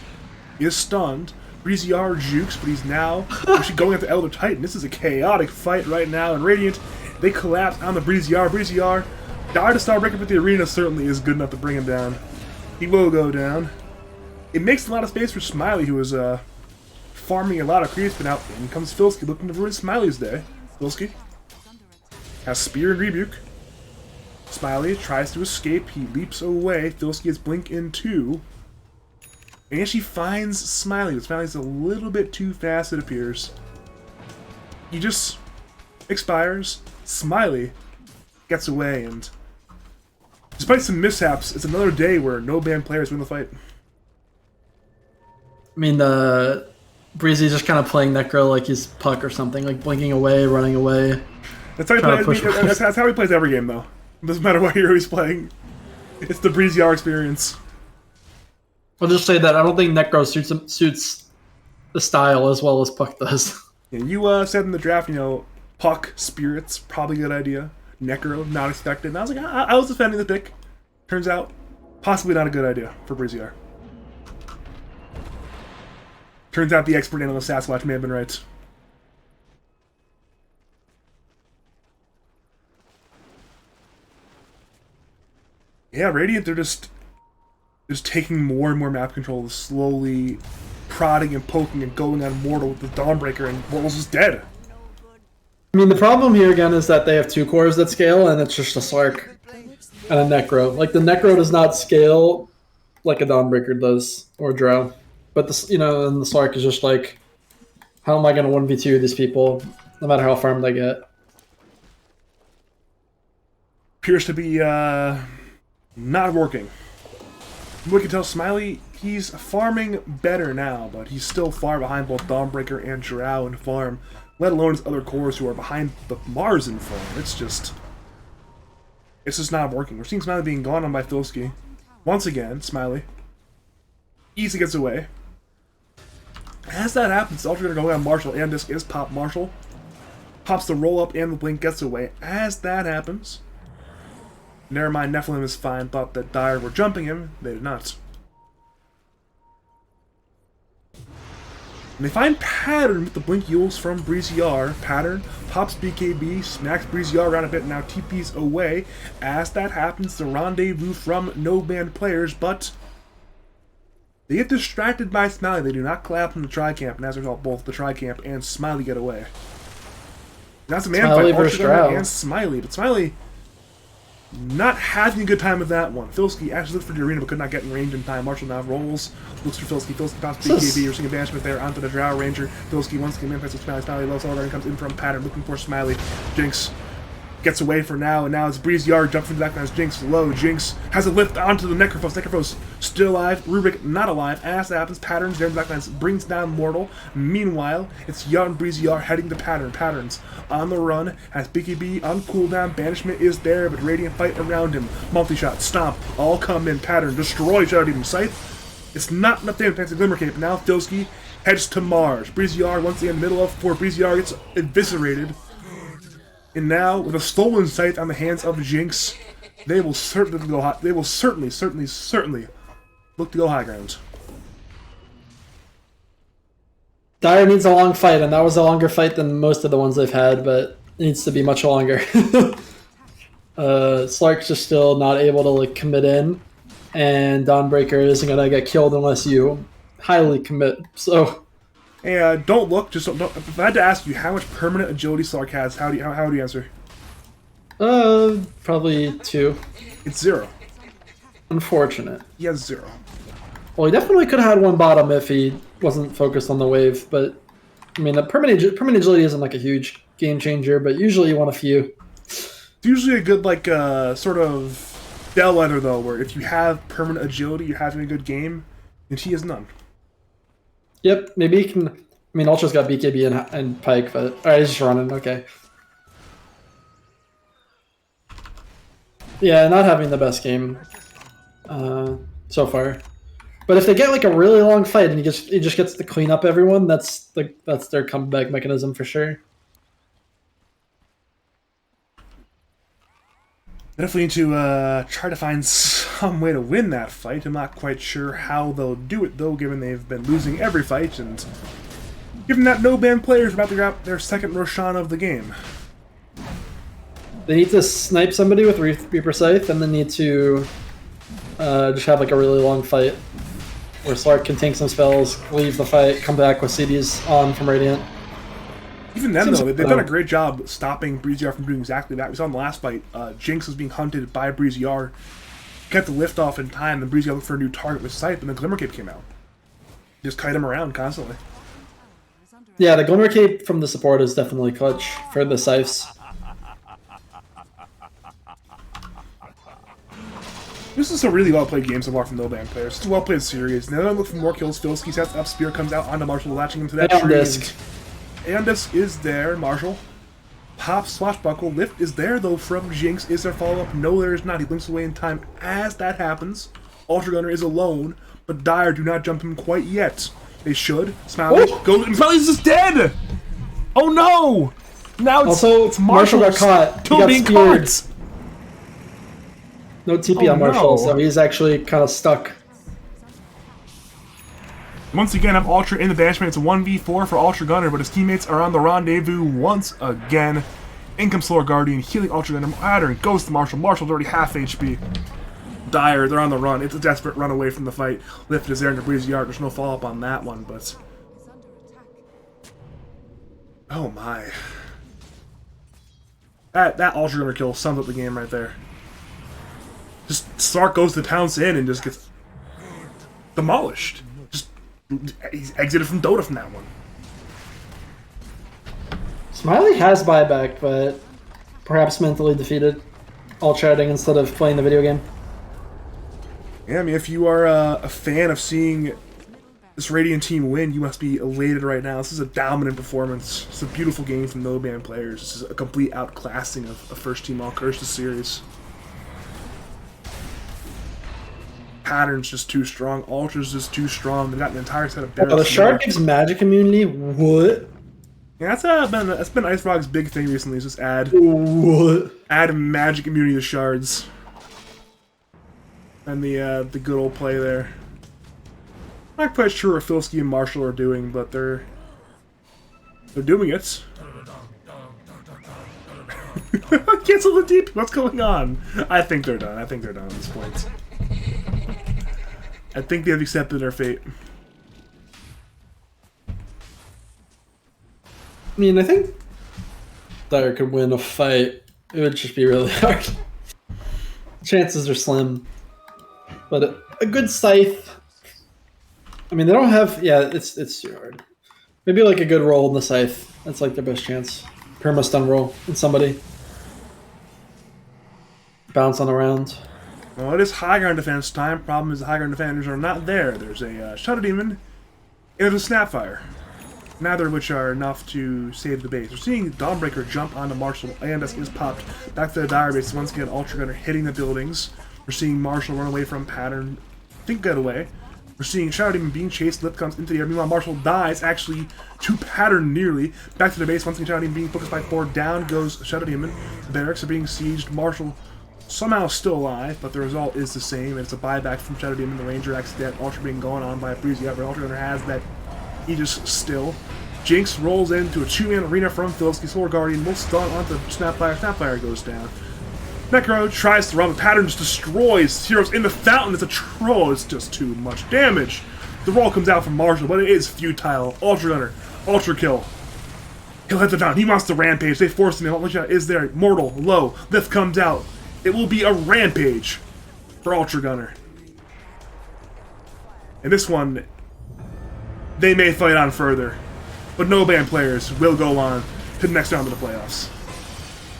is stunned. Breezy-R jukes, but he's now actually going after Elder Titan. This is a chaotic fight right now. And Radiant, they collapse on the Breezy-R. Breezy-R, Dire to start breaking up the arena certainly is good enough to bring him down. He will go down. It makes a lot of space for Smiley, who was farming a lot of creeps, but now in comes Filsky looking to ruin Smiley's day. Filsky has Spear and Rebuke. Smiley tries to escape. He leaps away. Filsky has Blink in 2. And she finds Smiley, but Smiley's a little bit too fast, it appears. He just expires. Smiley gets away, and despite some mishaps, it's another day where no band players win the fight. I mean, Breezy's just kind of playing Necro like he's Puck or something, like blinking away, running away. That's how he plays. That's how he plays every game, though. It doesn't matter what hero he's playing. It's the Breezy-R experience. I'll just say that I don't think Necro suits the style as well as Puck does. Yeah, you said in the draft, you know, Puck, Spirits, probably a good idea. Necro, not expected. And I was like, I was defending the pick. Turns out, possibly not a good idea for Breezy-R. Turns out the expert analyst Sasquatch may have been right. Yeah, Radiant, they're just taking more and more map control, slowly prodding and poking and going on Mortal with the Dawnbreaker, and Mortal's just dead. I mean, the problem here again is that they have 2 cores that scale, and it's just a Slark and a Necro. Like, the Necro does not scale like a Dawnbreaker does, or Drow. But, and the Slark is just like, how am I going to 1v2 these people, no matter how farmed I get? Appears to be, not working. We can tell Smiley, he's farming better now, but he's still far behind both Dawnbreaker and Drow in farm, let alone his other cores who are behind the Mars in farm. It's just It's just not working. We're seeing Smiley being gone on by Filski. Once again, Smiley. Easy gets away. As that happens, Ultra gonna go on Marshall, and this is Pop Marshall. Pops the roll up and the blink gets away. As that happens. Never mind, Nephilim is fine. Thought that Dire were jumping him. They did not. And they find Pattern with the Blink Yules from Breezy R. Pattern pops BKB, smacks Breezy R around a bit, now TP's away. As that happens, the rendezvous from no band players, but they get distracted by Smiley. They do not collapse from the Tri-Camp, and as a result, both the Tri-Camp and Smiley get away. That's a man Smiley fight, versus Ultra Drow. and Smiley, but Smiley not having a good time with that one. Filski actually looked for the arena but could not get in range in time. Marshall now rolls, looks for Filski. Filski pops BKB, we're seeing advancement there onto the Drow Ranger. Filski once again manifests with Smiley. Smiley low Solar Guardian comes in from Pattern looking for Smiley. Jinx gets away for now, and now it's Breezy Yard jumps into the back. Now it's Jinx low. Jinx has a lift onto the Necrophos. Necrophos still alive. Rubik not alive. As that happens, Patterns there in the backlines brings down Mortal. Meanwhile, it's Yard and Breezy Yard heading to Pattern. Patterns on the run. Has BKB on cooldown. Banishment is there, but Radiant fight around him. Multi-shot, stomp, all come in. Pattern destroy Shadow Demon Scythe. It's not enough damage to Glimmer Cape. Now Filski heads to Mars. Breezy Yard once again in the middle of 4. Breezy Yard gets eviscerated. And now, with a stolen scythe on the hands of Jinx, they will certainly go high. They will certainly look to go high ground. Dire needs a long fight, and that was a longer fight than most of the ones they've had, but it needs to be much longer. Slark's just still not able to like commit in, and Dawnbreaker isn't gonna get killed unless you highly commit. So. Hey, don't look. Just don't. If I had to ask you how much permanent agility Slark has, how do you answer? Probably 2. It's 0. Unfortunate. He has 0. Well, he definitely could have had one bottom if he wasn't focused on the wave, but I mean, the permanent agility isn't like a huge game changer, but usually you want a few. It's usually a good like sort of bellwether though, where if you have permanent agility, you're having a good game, and he has none. Yep, maybe he can. I mean, Ultra's got BKB and Pike, but alright, he's just running. Okay. Yeah, not having the best game so far. But if they get like a really long fight and he just gets to clean up everyone, that's their comeback mechanism for sure. Definitely need to try to find some way to win that fight. I'm not quite sure how they'll do it, though, given they've been losing every fight, and given that no band players are about to grab their second Roshan of the game. They need to snipe somebody with Reaper Scythe, and they need to just have like a really long fight where Slark can tank some spells, leave the fight, come back with CDs on from Radiant. Even then, though, they've done a great job stopping Breezy R from doing exactly that. We saw in the last fight, Jinx was being hunted by Breezy R, kept the lift off in time, and Breezy R looked for a new target with Scythe, and the Glimmer Cape came out. Just kite him around constantly. Yeah, the Glimmer Cape from the support is definitely clutch for the Scythes. This is a really well-played game so far from no band players. It's a well-played series. Now they're looking for more kills. Filski sets up, Spear comes out onto Marshall, latching him to that tree. Disc. Aeon is there, Marshall. Pop, Swashbuckle. Lift is there, though, from Jinx. Is there follow-up? No, there is not. He blinks away in time. As that happens, Ultra Gunner is alone, but Dire do not jump him quite yet. They should. Smiley goes, and Smiley's just dead! Oh no! Now it's Marshall got caught. He got being speared. caught! No TP on Marshall, so he's actually kind of stuck. Once again, I'm Ultra in the banishment. It's a 1v4 for Ultra Gunner, but his teammates are on the rendezvous once again. In comes Solar Guardian, healing Ultra Gunner. Pattern goes to Marshall. Marshall's already half HP. Dire, they're on the run. It's a desperate run away from the fight. Lift is there in the Breezy Yard. There's no follow-up on that one, but... Oh my. That Ultra Gunner kill sums up the game right there. Just Stark goes to pounce in and just gets demolished. He's exited from Dota from that one. Smiley has buyback, but perhaps mentally defeated. All chatting instead of playing the video game. Yeah, I mean, if you are a fan of seeing this Radiant team win, you must be elated right now. This is a dominant performance. It's a beautiful game from no band players. This is a complete outclassing of a first team all Curses series. Pattern's just too strong. Ultra's just too strong. They've got an entire set of barracks. Oh, the shard gives magic immunity? What? Yeah, that's been Ice Frog's big thing recently, is just What? add magic immunity to shards. And the good old play there. Not quite sure what Filsky and Marshall are doing, but they're doing it. Cancel the deep. What's going on? I think they're done. I think they're done at this point. I think they've accepted their fate. I mean, I think Dire could win a fight. It would just be really hard. Chances are slim. But a good scythe. I mean, they don't have. Yeah, it's too hard. Maybe like a good roll in the scythe. That's like their best chance. Perma-stun roll in somebody. Bounce on around. Well, it is high ground defense time. Problem is the high ground defenders are not there. There's a Shadow Demon and there's a Snapfire. Neither of which are enough to save the base. We're seeing Dawnbreaker jump onto Marshall and as is popped back to the Dire base. Once again, Ultra Gunner hitting the buildings. We're seeing Marshall run away from Pattern. Think get away. We're seeing Shadow Demon being chased. Lip comes into the air. Meanwhile, Marshall dies actually to Pattern nearly. Back to the base. Once again, Shadow Demon being focused by 4. Down goes Shadow Demon. The barracks are being sieged. Marshall somehow still alive, but the result is the same. It's a buyback from Shadow Demon. The Ranger X dead. Ultra being gone on by a Breezy Upper. Ultra Gunner has that Aegis still. Jinx rolls into a 2-man arena from Filsky. Solar Guardian will stun onto Snapfire. Snapfire goes down. Necro tries to run, but Pattern just destroys heroes in the fountain. It's a troll. It's just too much damage. The roll comes out from Marshall, but it is futile. Ultra Gunner, Ultra Kill. He'll hit the fountain. He wants to rampage. They force him. Ultra is there. Mortal, low. Lift comes out. It will be a rampage for Ultra Gunner. And this one, they may fight on further, but no band players will go on to the next round of the playoffs.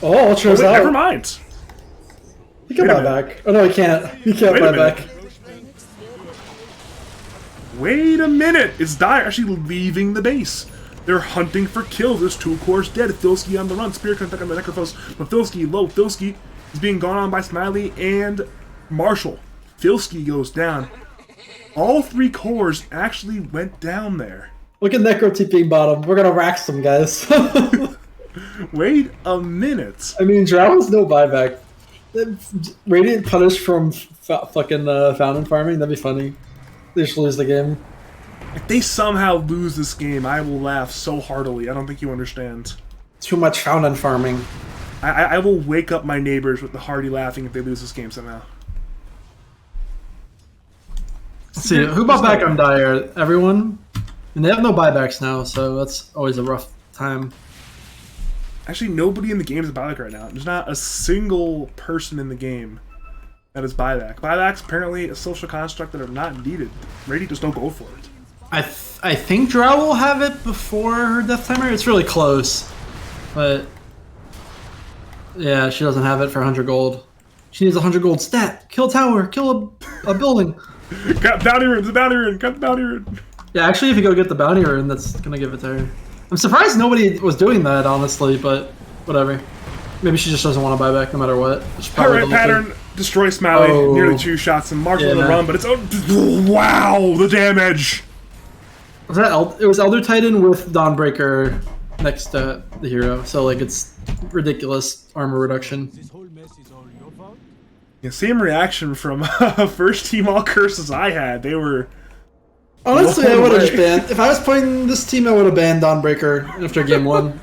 Oh, Ultra's out. Never mind. He can buy back. Oh no, he can't. He can't buy back. Wait a minute! Is Dire actually leaving the base? They're hunting for kills. There's 2 cores dead. Filsky on the run. Spirit can attack on the Necrophos. But Filsky, low. Filsky is being gone on by Smiley and Marshall. Filsky goes down. All 3 cores actually went down there. Look at Necro TPing bottom. We're gonna rack some guys. Wait a minute. I mean, Drow has no buyback. Radiant punish from fucking fountain farming. That'd be funny. They just lose the game. If they somehow lose this game, I will laugh so heartily. I don't think you understand. Too much fountain farming. I will wake up my neighbors with the hearty laughing if they lose this game somehow. Let's see, who bought back on Dire? Everyone? And they have no buybacks now, so that's always a rough time. Actually, nobody in the game is a buyback right now. There's not a single person in the game that is buyback. Buyback's apparently a social construct that are not needed. Rady just don't go for it. I think Drow will have it before her death timer. It's really close, but yeah, she doesn't have it for 100 gold. She needs 100 gold stat. Kill a tower. Kill a building. Got bounty rune. The bounty rune. Got the bounty rune. Yeah, actually, if you go get the bounty rune, that's gonna give it to her. I'm surprised nobody was doing that, honestly, but whatever. Maybe she just doesn't want to buy back no matter what. Alright, Pattern. Destroy Smiley. Oh. Nearly 2 shots and Marshall in the Yeah. run, but it's... Oh, wow! The damage! Was that it was Elder Titan with Dawnbreaker next to the hero, so like it's ridiculous armor reduction. Yeah, same reaction from first team all curses I had. They were... Honestly, I blown would have away. just banned. If I was playing this team, I would have banned Dawnbreaker after game 1.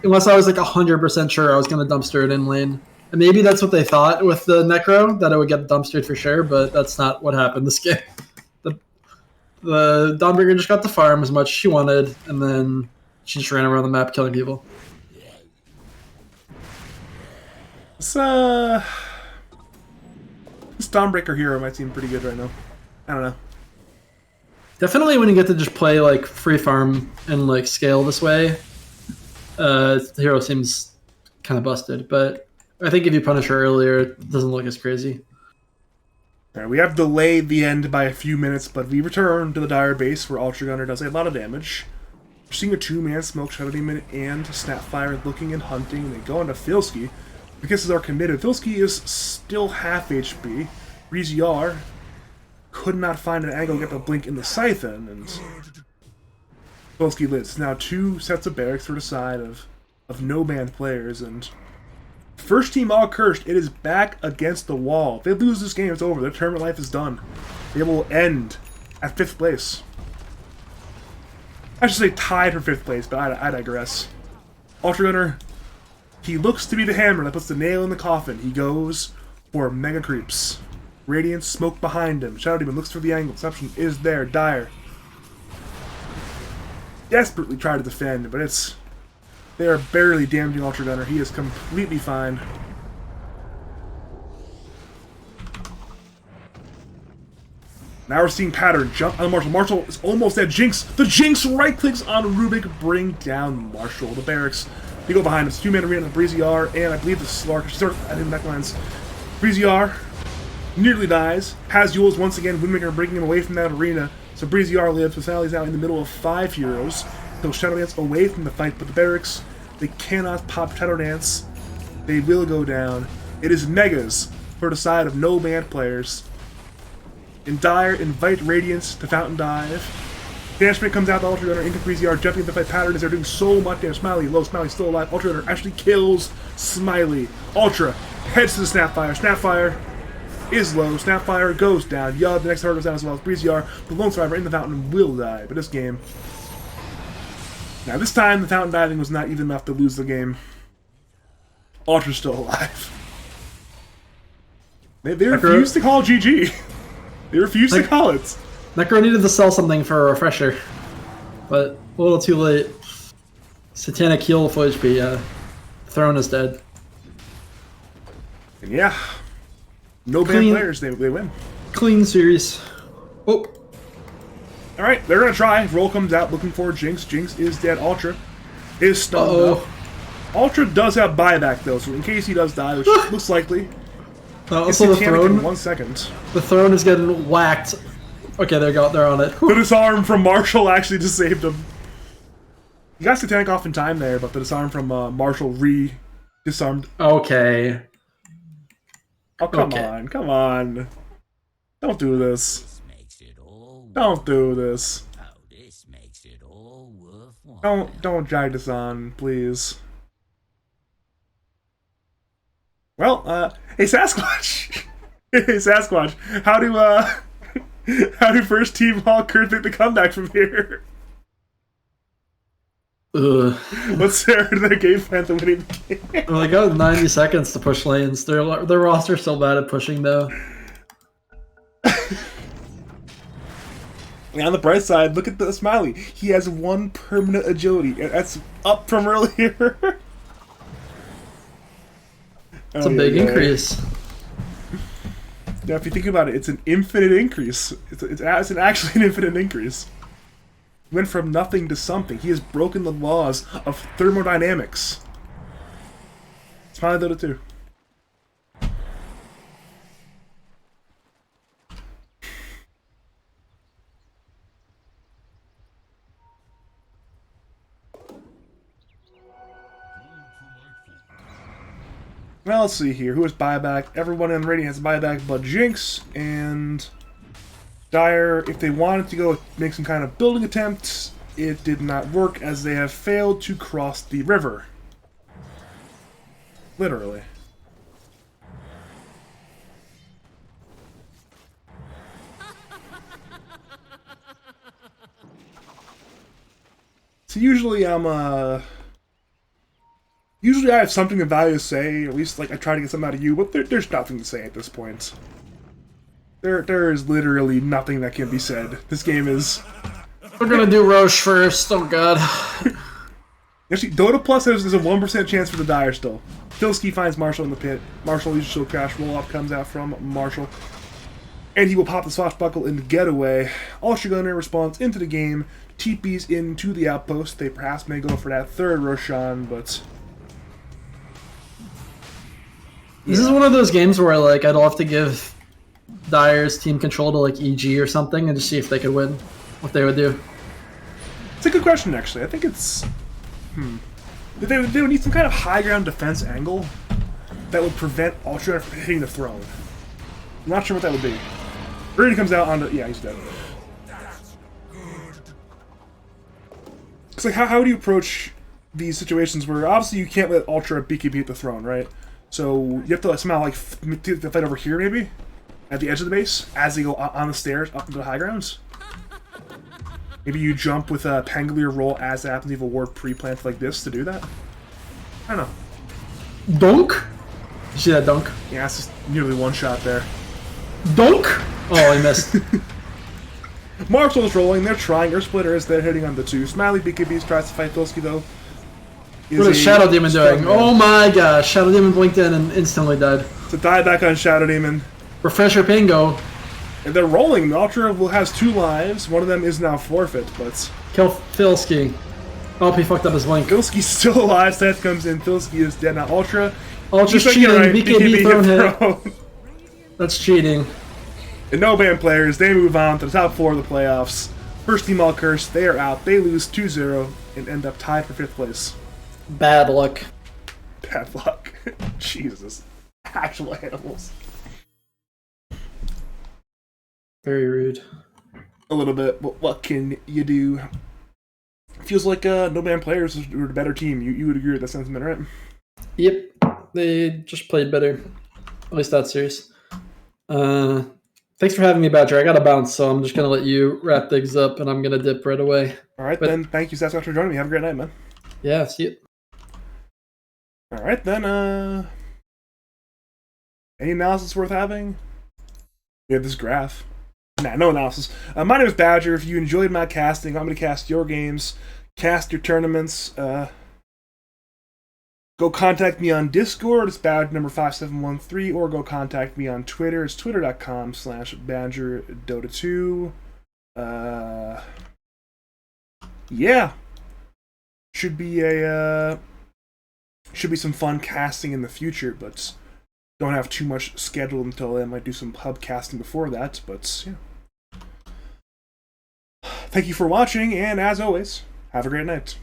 Unless I was like 100% sure I was going to dumpster it in lane. And maybe that's what they thought with the Necro, that it would get dumpstered for sure, but that's not what happened this game. The Dawnbreaker just got the farm as much as she wanted, and then she just ran around the map killing people. This Dawnbreaker hero might seem pretty good right now. I don't know. Definitely when you get to just play like free farm and like scale this way, the hero seems kind of busted. But I think if you punish her earlier, it doesn't look as crazy. Alright, we have delayed the end by a few minutes, but we return to the Dire base where Ultra Gunner does a lot of damage. We're seeing a 2-man Smoke Shadow Demon and Snapfire looking and hunting. They go into Filsky. The kisses are committed. Filsky is still half HP. Breezy R could not find an angle to get the blink in the Scythen, and Polsky lives. Now 2 sets of barracks for the side of no-band players, and first team all cursed. It is back against the wall. If they lose this game, it's over. Their tournament life is done. They will end at 5th place. I should say tied for 5th place, but I digress. Ultra Gunner, he looks to be the hammer that puts the nail in the coffin. He goes for Mega Creeps. Radiant smoke behind him. Shadow Demon looks for the angle. Deception is there. Dire desperately try to defend, but they are barely damaging Ultra Gunner. He is completely fine. Now we're seeing Pattern jump on Marshall. Marshall is almost at Jinx. The Jinx right clicks on Rubik, bring down Marshall. The barracks, they go behind him. 2-man arena, Breezy-R, and I believe the Slark. She's sort of at him necklines. Breezy-R nearly dies. Has Yules once again. Windmaker breaking him away from that arena. So Breezy-R lives. Sally's now in the middle of 5 heroes. He'll Shadow Dance away from the fight, but the barracks, they cannot pop Shadow Dance. They will go down. It is Megas for the side of no band players. And Dire invite Radiance to Fountain Dive. Banishment comes out, the Ultra Gunner into Breezy-R, jumping into the fight Pattern as they're doing so much damage. Smiley, low, Smiley still alive. Ultra Gunner actually kills Smiley. Ultra heads to the Snapfire. Snapfire is low. Snapfire goes down. Yub, the next target goes down as well as Breezy-R. The lone survivor in the fountain will die. But this game... Now this time, the fountain diving was not even enough to lose the game. Ultra's still alive. They refuse to call GG. They refuse to call it. Necro needed to sell something for a refresher, but a little too late. Satanic heal full HP, Throne is dead. And yeah, no band players, they win. Clean series. Oh. Alright, they're gonna try. Roll comes out looking for Jinx. Jinx is dead. Ultra is stunned up. Ultra does have buyback though, so in case he does die, which looks likely. Also the Throne. In 1 second. The Throne is getting whacked. Okay, they're on it. The disarm from Marshall actually just saved him. You got Satanic off in time there, but the disarm from Marshall disarmed. Okay. Oh, come on. Don't do this. Don't do this. Don't drag this on, please. Well, hey Sasquatch! Hey Sasquatch, how do first team all Kurt make the comeback from here? What's their game plan to winning the game? Well, they got 90 seconds to push lanes. Their roster's still bad at pushing though. On the bright side, look at the Smiley. He has 1 permanent agility. That's up from earlier. It's a big increase. Yeah, if you think about it, it's an infinite increase. It's actually an infinite increase. He went from nothing to something. He has broken the laws of thermodynamics. Smiley did it too. Well, let's see here. Who has buyback? Everyone in Radiant has buyback but Jinx and Dire. If they wanted to go make some kind of building attempt, it did not work as they have failed to cross the river. Literally. So usually usually I have something of value to say, or at least like I try to get something out of you, but there's nothing to say at this point. There is literally nothing that can be said. This game is... We're gonna do Roche first, oh god. Actually, Dota Plus there's a 1% chance for the Dire still. Filski finds Marshall in the pit. Marshall uses Shield Crash, roll-off comes out from Marshall. And he will pop the Swashbuckle in the getaway. Ultra Gunner responds into the game, TPs into the outpost. They perhaps may go for that third Roshan, but... This is one of those games where like I'd love to give Dire's team control to like EG or something and just see if they could win. What they would do. It's a good question actually. I think it's They would need some kind of high ground defense angle that would prevent Ultra from hitting the throne. I'm not sure what that would be. Brady comes out on the... Yeah, he's dead. It's like, how do you approach these situations where obviously you can't let Ultra BKB at the throne, right? So you have to like, somehow like take the fight over here, maybe? At the edge of the base, as they go on the stairs up into the high grounds? Maybe you jump with a Pangolier roll as it happens, you have a ward pre-plant like this to do that? I don't know. Dunk? You see that dunk? Yeah, it's just nearly one shot there. Dunk! Oh, I missed. Marshall's rolling, they're trying. Earth Splitter is there hitting on the 2. Smiley BKBs tries to fight Filsky though. What is Shadow Demon doing? Oh my gosh, Shadow Demon blinked in and instantly died. So die back on Shadow Demon. Refresher Pingo. And they're rolling. Ultra has 2 lives. One of them is now forfeit, but... Kill Filsky. Oh, he fucked up his blink. Filsky's still alive. Seth comes in. Filsky is dead. Now Ultra... Ultra's cheating. Right. BKB thrown hit. That's cheating. And no band players. They move on to the top 4 of the playoffs. First team all cursed. They are out. They lose 2-0 and end up tied for 5th place. Bad luck. Bad luck. Jesus. Actual animals. Very rude. A little bit, but what can you do? Feels like no band players were the better team. You would agree with that sentiment, right? Yep. They just played better. At least that series. Thanks for having me, Badger. I gotta bounce, so I'm just gonna let you wrap things up, and I'm gonna dip right away. All right, then. Thank you, Sasquatch, for joining me. Have a great night, man. Yeah, see you. All right, then. Any analysis worth having? We have this graph. Nah, no analysis. My name is Badger. If you enjoyed my casting, I'm going to cast your games, cast your tournaments. Go contact me on Discord. It's Badger number 5713, or go contact me on Twitter. It's twitter.com/BadgerDota2. Yeah. Should be some fun casting in the future, but don't have too much scheduled until then. Might do some pub casting before that, but yeah. Thank you for watching, and as always, have a great night.